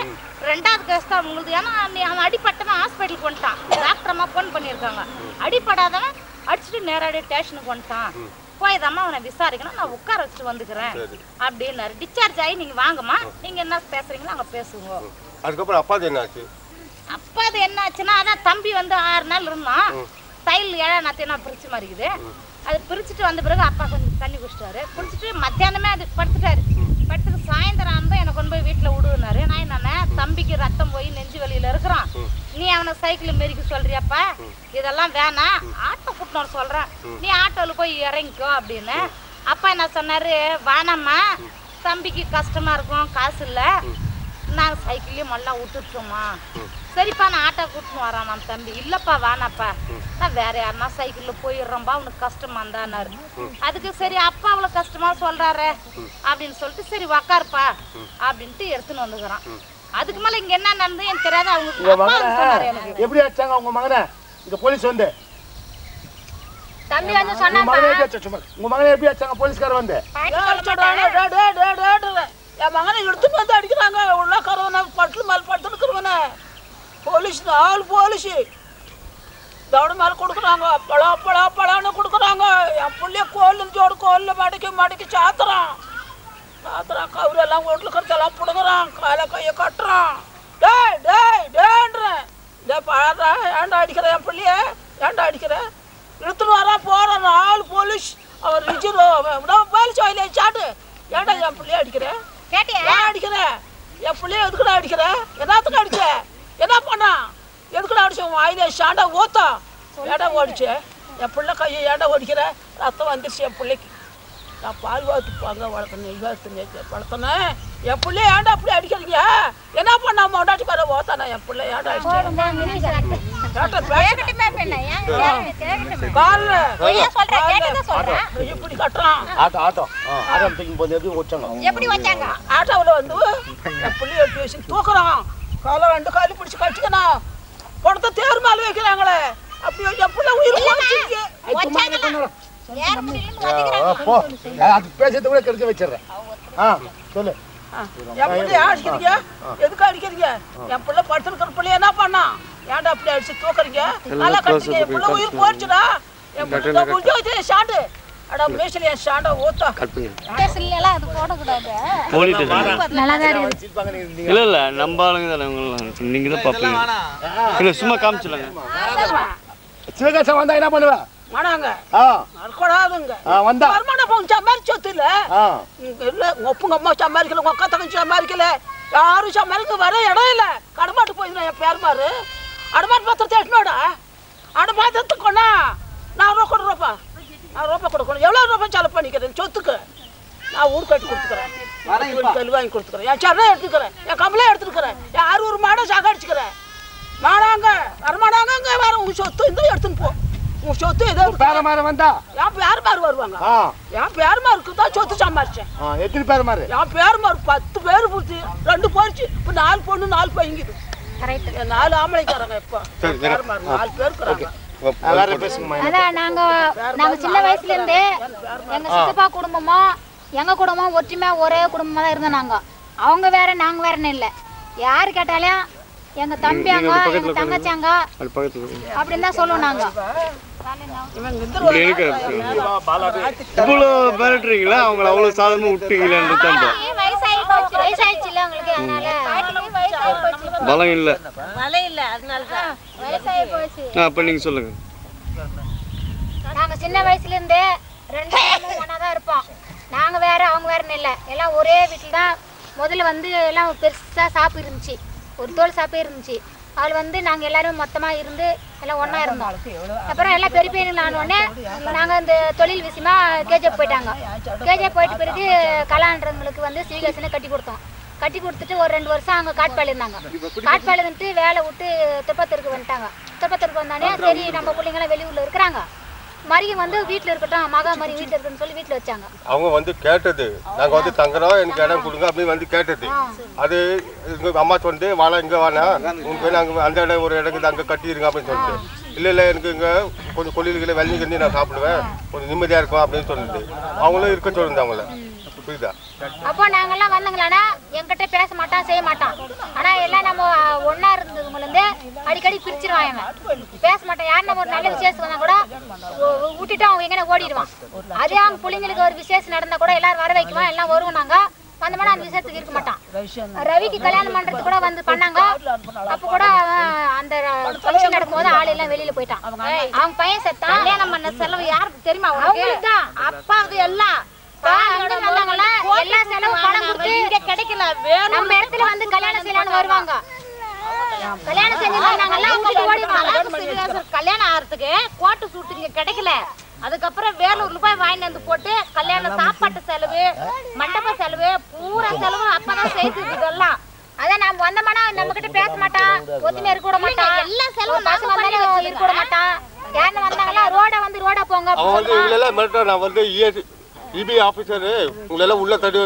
2வது கேஸ் தான் அவங்களுது. ஏன்னா அவன் அடிப்பட்டவன் ஹாஸ்பிட்டலுக்கு வந்துட்டான், டாக்டர் அம்மா போன் பண்ணியிருக்காங்க. அடிப்படாதவன் அடிச்சுட்டு நேரடியா ஸ்டேஷனுக்கு வந்துட்டான், போய்தாம்மா அவனை விசாரிக்கணும், நான் உட்கார வச்சுட்டு வந்துக்கிறேன் அப்படின்னாரு. டிஸ்சார்ஜ் ஆகி நீங்க வாங்கம்மா, நீங்க என்ன பேசுறீங்களோ அங்க பேசுவோம். அதுக்கப்புறம் அப்பாது என்ன ஆச்சு? அப்பாது என்ன ஆச்சுன்னா அதான் தம்பி வந்து 6 நாள் இருந்தான், தையல் 7 நாத்தையும் நான் பிரிச்சு மாறிக்குது. அது பிரிச்சுட்டு வந்த பிறகு அப்பா கொஞ்சம் தண்ணி குடிச்சிட்டாரு, குடிச்சிட்டு மத்தியானமே அது படுத்துட்டாரு. படுத்துட்டு சாயந்தரம் வந்து என்னை கொண்டு போய் வீட்டில் விடுனாரு. நான் என்னன்னா தம்பிக்கு ரத்தம் போய் நெஞ்சு வலியில இருக்கிறான், நீ அவனை சைக்கிள் மெரிக்க சொல்றியாப்பா, இதெல்லாம் வேணாம் ஆட்டோ கூட்டணும் சொல்றேன், நீ ஆட்டோவில் போய் இறங்கிக்கோ அப்படின்னு. அப்பா என்ன சொன்னாரு, வேணாம்மா தம்பிக்கு கஷ்டமா இருக்கும், காசு இல்லை, நான் சைக்கிள்லேயும் மல்லாம் விட்டுட்டோம்மா. சரிப்பா நான் ஆட்டோ கூட்டின்னு வரான் நம்ம தம்பி. இல்லப்பா வேணாப்பா, நான் வேற யாருன்னா சைக்கிளில் போயிடுறோம்பா, அவனுக்கு கஷ்டமா இருந்தாரு. அதுக்கு சரி அப்பா அவ்வளோ கஷ்டமா சொல்றாரு அப்படின்னு சொல்லிட்டு சரி உக்காருப்பா அப்படின்ட்டு எடுத்துன்னு வந்துக்கிறான். அதுக்கு மேல இங்க என்ன நடந்து எனக்கு தெரியாது. அவங்க எப்படி அடிச்சாங்க உங்க மகனை? இங்க போலீஸ் வந்து தம்பி வந்து சொன்னாங்க, உங்க மகனை எப்படி அடிச்சாங்க போலீஸ்காரர் வந்து? என் மகனை எடுத்துட்டு வந்து அடிக்கிறாங்க, உள்ள கருவனை பட்டு மேல படுத்துனுக்குறவன போலீஸ் 4 போலீஸ் தவடு மேல கொடுக்குறாங்க, பழான்னு கொடுக்குறாங்க. என் பிள்ளைய கோல்லுன்னு ஜோடு கோல்ல மடக்கி சாத்துறான், கவுரெல்லாம் வீட்டுல கருத்தெல்லாம் பிடுங்குறான், காலை கையை கட்டுறான். டேன்றேன், பாடுறா ஏன்டா அடிக்கிற என் பிள்ளைய, ஏன்டா அடிக்கிற, இழுத்துன்னு வரான் போறான் 4 போலீஸ். அவர் போலீஸ் வாயில சாட்டு, ஏன்டா என் பிள்ளைய அடிக்கிற, ஏன் அடிக்கிற என் பிள்ளைய, எதுக்குடா அடிக்கிற, என்னத்துக்கு அடிச்ச, என்ன பண்ணா, எதுக்குடா அடிச்ச, வாயில சாண்டா ஓத்தா, ஏடா ஓடிச்சு என் பிள்ளை கையை, ஏடா ஓடிக்கிற, ரத்தம் வந்துருச்சு என் பிள்ளைக்கு, நான் பால் வாத்துப்பாங்க வளர்த்தனேன், என் பிள்ளைய ஏன்டா அப்படி அடிக்கிறீங்க, என்ன பண்ணா மொண்டாட்டி பாரு ஓத்தானா என் பிள்ளை, ஏன்டா இப்படி கட்டுறான். ஆட்டோவில் வந்து என் பிள்ளைய பேசி தூக்குறான், காலை 2 காலி பிடிச்சி கட்டிக்கணும், படத்தை தேர் மேல வைக்கிறாங்களே, அப்படி என் பிள்ளை உயிர் பேசுறது கூட கெடுக்க வச்சிடறேன். சொல்லு என் பிள்ளைய அடிக்கிறீங்க, எதுக்கு அடிக்கிறீங்க, என் பிள்ளை படுத்துருக்கிற பிள்ளைய என்ன பண்ணா, ஏன்டா அப்படி அடிச்சு தூக்குறீங்க, நல்லா கட்டுறீங்க, என் பிள்ளை உயிர் போயிடுச்சுடா, என் பிள்ளை முடிஞ்சு வச்சு ஷாண்டு அடா மேஷல் என் ஷாண்டா ஓத்தா பேசலாம், அது போடக்கூடாது. இல்ல நம்ம ஆளுங்க தானே, நீங்க தான் பாப்பீங்க, இல்ல சும்மா காமிச்சலாங்க. சிவகாசம் வந்தா என்ன பண்ணுவ? மாடாங்க கூடாதுங்க, வந்தா வருமானம் சம்பாரிச்சு சொத்து இல்ல, ஒப்புங்க அம்மா சம்பாதிக்கல, உங்க அக்கா தங்கச்சி சம்பாதிக்கல, யாரும் சம்பாதிக்க வர இடம் இல்ல, கடமாட்டு போயிருந்தேன் என் பேருமாரு, அடமாட்டு பத்திரத்தை எட்டுனோட அடமாட்டத்துக்கு கொண்டா நான் ரூபா கொடுறப்பா, நான் ரூபா கொடுக்கணும், எவ்வளோ ரூபா செலவு பண்ணிக்கிறேன் சொத்துக்கு, நான் ஊர் கட்டி கொடுத்துக்கிறேன், கல் வாங்கி கொடுத்துக்கிறேன், என் சரணை எடுத்துக்கிறேன், என் கம்பளே எடுத்துக்கிறேன், என் 600 மாடை சாகடிச்சுக்கிறேன், மாடாங்க வரமாடாங்க, அங்கே வேற உங்க சொத்து இந்த எடுத்துன்னு போ, உங்க சொத்து ஏதோ பேரமாரு வந்தா என் பேருமாரு வருவாங்க, என் பேருமாருக்கு தான் சொத்து சம்பாரிச்சேன். எத்தனை பேருமாரு? என் பேருமாரு 10 பேர் பூச்சி 2 போயிடுச்சு, இப்போ 4 பொண்ணு 4 பையங்குது, 4 ஆம்பளைக்காரங்க, இப்போ பேருமாரு 4 பேர் இருக்கிறாங்க. அதான் நாங்க சின்ன வயசுல இருந்தே எங்க சித்தப்பா குடும்பமும் எங்க குடும்பம் ஒற்றுமையா ஒரே குடும்பமா தான் இருந்தோம். நாங்க அவங்க வேற நாங்க வேறன்னு இல்லை, யாரு கேட்டாலும் எங்க தம்பியாங்க எங்க தங்கச்சாங்க அப்படின்னு தான் சொல்லுவோம். நாங்க இவ்வளோ மிரட்டுறீங்களா, அவங்கள அவ்வளோ சாதனமா விட்டீங்களா? வயசாயிடுச்சுல அவங்களுக்கு, அதனால பலம் இல்லை, மழை இல்லை, அதனால தான் வயசாகி போச்சு. அப்ப நீங்க சொல்லுங்க. நாங்க சின்ன வயசுல இருந்தே 2 குடும்பமும் ஒன்னா தான் இருப்போம். நாங்க வேற அவங்க வேறன்னு இல்லை, எல்லாம் ஒரே வீட்டில் தான். முதல்ல வந்து எல்லாம் பெருசா சாப்பு இருந்துச்சு, ஒரு தோல் சாப்பே இருந்துச்சு. அவள் வந்து நாங்கள் எல்லாரும் மொத்தமாக இருந்து எல்லாம் ஒன்றா இருந்தோம். அப்புறம் எல்லாம் பெரிய பையனுங்க ஆனோடனே நாங்கள் இந்த தொழில் விஷயமா கேஜிஎஃப் போயிட்டாங்க. கேஜிஎஃப் போயிட்ட பிறகு கலான்றவங்களுக்கு வந்து சிவிகாசனை கட்டி கொடுத்தோம். கட்டி கொடுத்துட்டு ஒரு 2 வருஷம் அங்கே காட்பாளையம் இருந்தாங்க. காட்பாளையம் இருந்துட்டு வேலை விட்டு திருப்பத்தூருக்கு வந்துட்டாங்க. திருப்பத்தூருக்கு வந்தோடனே சரி நம்ம பிள்ளைங்களாம் வெளியூரில் இருக்கிறாங்க, மரியை வந்து வீட்டுல இருக்கட்டும், மகா மரி வீட்டுல இருக்கட்டும் சொல்லி வீட்டுல வச்சாங்க. அவங்க வந்து கேட்டது, நாங்க வந்து தங்குறோம், எனக்கு இடம் கொடுங்க அப்படின்னு வந்து கேட்டது. அது எங்க அம்மா சொன்னது, வாழ இங்க வாழ உங்களுக்கு நாங்க அந்த இடம் ஒரு இடத்துக்கு அங்கே கட்டிடுங்க அப்படின்னு சொல்லிட்டு. இல்லை எனக்கு இங்கே கொஞ்சம் கொள்ளிகளை வெள்ளி கண்ணி நான் சாப்பிடுவேன், கொஞ்சம் நிம்மதியாக இருக்கும் அப்படின்னு சொன்னது. அவங்களும் இருக்க சொல்லுது அவங்கள. புரியுதா? அப்போ நாங்கெல்லாம் வந்தங்களானா என்கிட்ட பேச மாட்டான், செய்ய மாட்டான். ஆனா எல்லாம் நம்ம ஒன்னா இருந்தவங்க இருந்து அடிக்கடி பிரிச்சிருவாங்க, பேச மாட்டான். யார் நம்ம ஒரு நல்ல விசேஷம் வந்தா கூட விட்டுட்டு அவங்க எங்கன்னா ஓடிடுவான். அதே அவங்க பிள்ளைங்களுக்கு ஒரு விசேஷம் நடந்தா கூட எல்லாரும் வர வைக்குவான், எல்லாம் வருவோம். நாங்க வந்தோம்னா அந்த விசேஷத்துக்கு இருக்க மாட்டான். ரவிக்கு கல்யாணம் பண்றது கூட வந்து பண்ணாங்க. அப்ப கூட அந்த ஃபங்க்ஷன் நடக்கும்போது ஆள் எல்லாம் வெளியில போயிட்டான். அவங்க பையன் செத்தான். கல்யாணம் பண்ண செலவு யாருக்கு தெரியுமா? அவங்களுக்கு தான், அப்பாவுக்கு எல்லாம் எல்லா செலவும் பணம் கொடுத்து இங்க கிடைக்கல. நம்ம இடத்துல வந்து கல்யாணம் செய்யலாம்னு வருவாங்க. கல்யாணம் செஞ்சு கல்யாணம் ஆகிறதுக்கு கோட்டு சூட்டு இங்க கிடைக்கல. அதுக்கப்புறம் வேலூர்ல போய் வாங்கிட்டு வந்து போட்டு கல்யாண சாப்பாட்டு செலவு, மண்டப செலவு, பூரா செலவு அப்பதான் செய்து. இதெல்லாம் அதான் நம்ம வந்தோம்னா நம்ம கிட்ட பேச மாட்டான், ஒத்துமையா இருக்க கூட மாட்டான், எல்லா செலவும் மாசம் வந்தாலே இருக்க கூட மாட்டான். யாருன்னு வந்தாங்களா ரோடா போங்க. அவன் வந்து இவங்களெல்லாம் மிரட்டான். நான் வந்து இபி ஆபீசர் உங்களெல்லாம் உள்ள தடி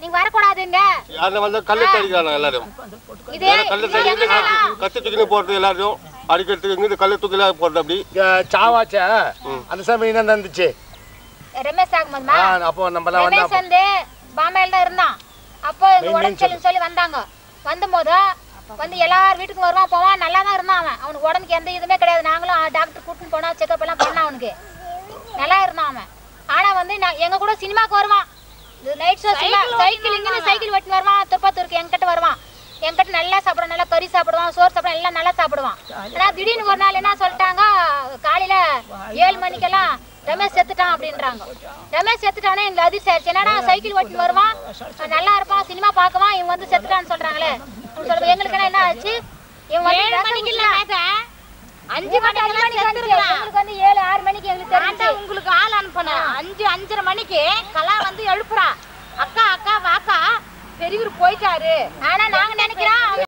நீங்க வரக்கூடாதுங்க. யாரும் வந்து கல்லை தடிக்கிறாங்க எல்லாரும். கல்லை தடி கத்து தூக்கி போறது எல்லாரும் அடிக்கிறதுக்கு இங்கிருந்து கல்லை தூக்கில போறது. அப்படி சாவாச்ச அந்த சமயம் என்ன நடந்துச்சு? ரமேஷ் ஆகுமா? அப்போ நம்மலாம் ரமேஷ் வந்து பாம்பேல தான் இருந்தான். அப்போ எங்க உடம்பு சொல்லி வந்தாங்க. வந்தபோது வந்து எல்லார் வீட்டுக்கும் வருவான் போவான், நல்லா தான் இருந்தான். அவனுக்கு உடம்புக்கு எந்த இதுவுமே கிடையாது. நாங்களும் டாக்டர் கூட்டின்னு போனா செக்அப் எல்லாம் பண்ணா, அவனுக்கு நல்லா இருந்தான் அவன். ஆனா வந்து எங்க கூட சினிமாக்கு வருவான், நைட் ஷோ சைக்கிள் இங்கே சைக்கிள் ஓட்டின்னு வருவான். திருப்பத்தூருக்கு என்கிட்ட வருவான். என்கிட்ட நல்லா சாப்பிடுவான், நல்லா கறி சாப்பிடுவான், சோறு சாப்பிடுவான், எல்லாம் நல்லா சாப்பிடுவான். ஆனா திடீர்னு ஒரு நாள் என்ன சொல்லிட்டாங்க, காலையில 7 மணிக்கெல்லாம் ரமேஷ் செத்துட்டான் அப்படின்றாங்க. ரமேஷ் செத்துட்டானே எங்களுக்கு அதிர்ச்சி ஆயிடுச்சு. என்னடா சைக்கிள் ஓட்டின்னு வருவான், நல்லா இருப்பான், சினிமா பார்க்குவான், இவன் வந்து செத்துட்டான்னு சொல்றாங்களே. எங்களுக்கு என்ன ஆச்சு, இவன் 7 மணிக்கு இல்ல 5 மணிக்கு வந்து 7-6 மணிக்கு எங்களுக்கு தெரிஞ்சு உங்களுக்கு ஆள் அனுப்பணும். 5-5:30 மணிக்கு கலா வந்து எழுப்புறா, அக்கா வாக்கா பெரியவர் போயிட்டாரு. ஆனா நாங்க நினைக்கிறோம்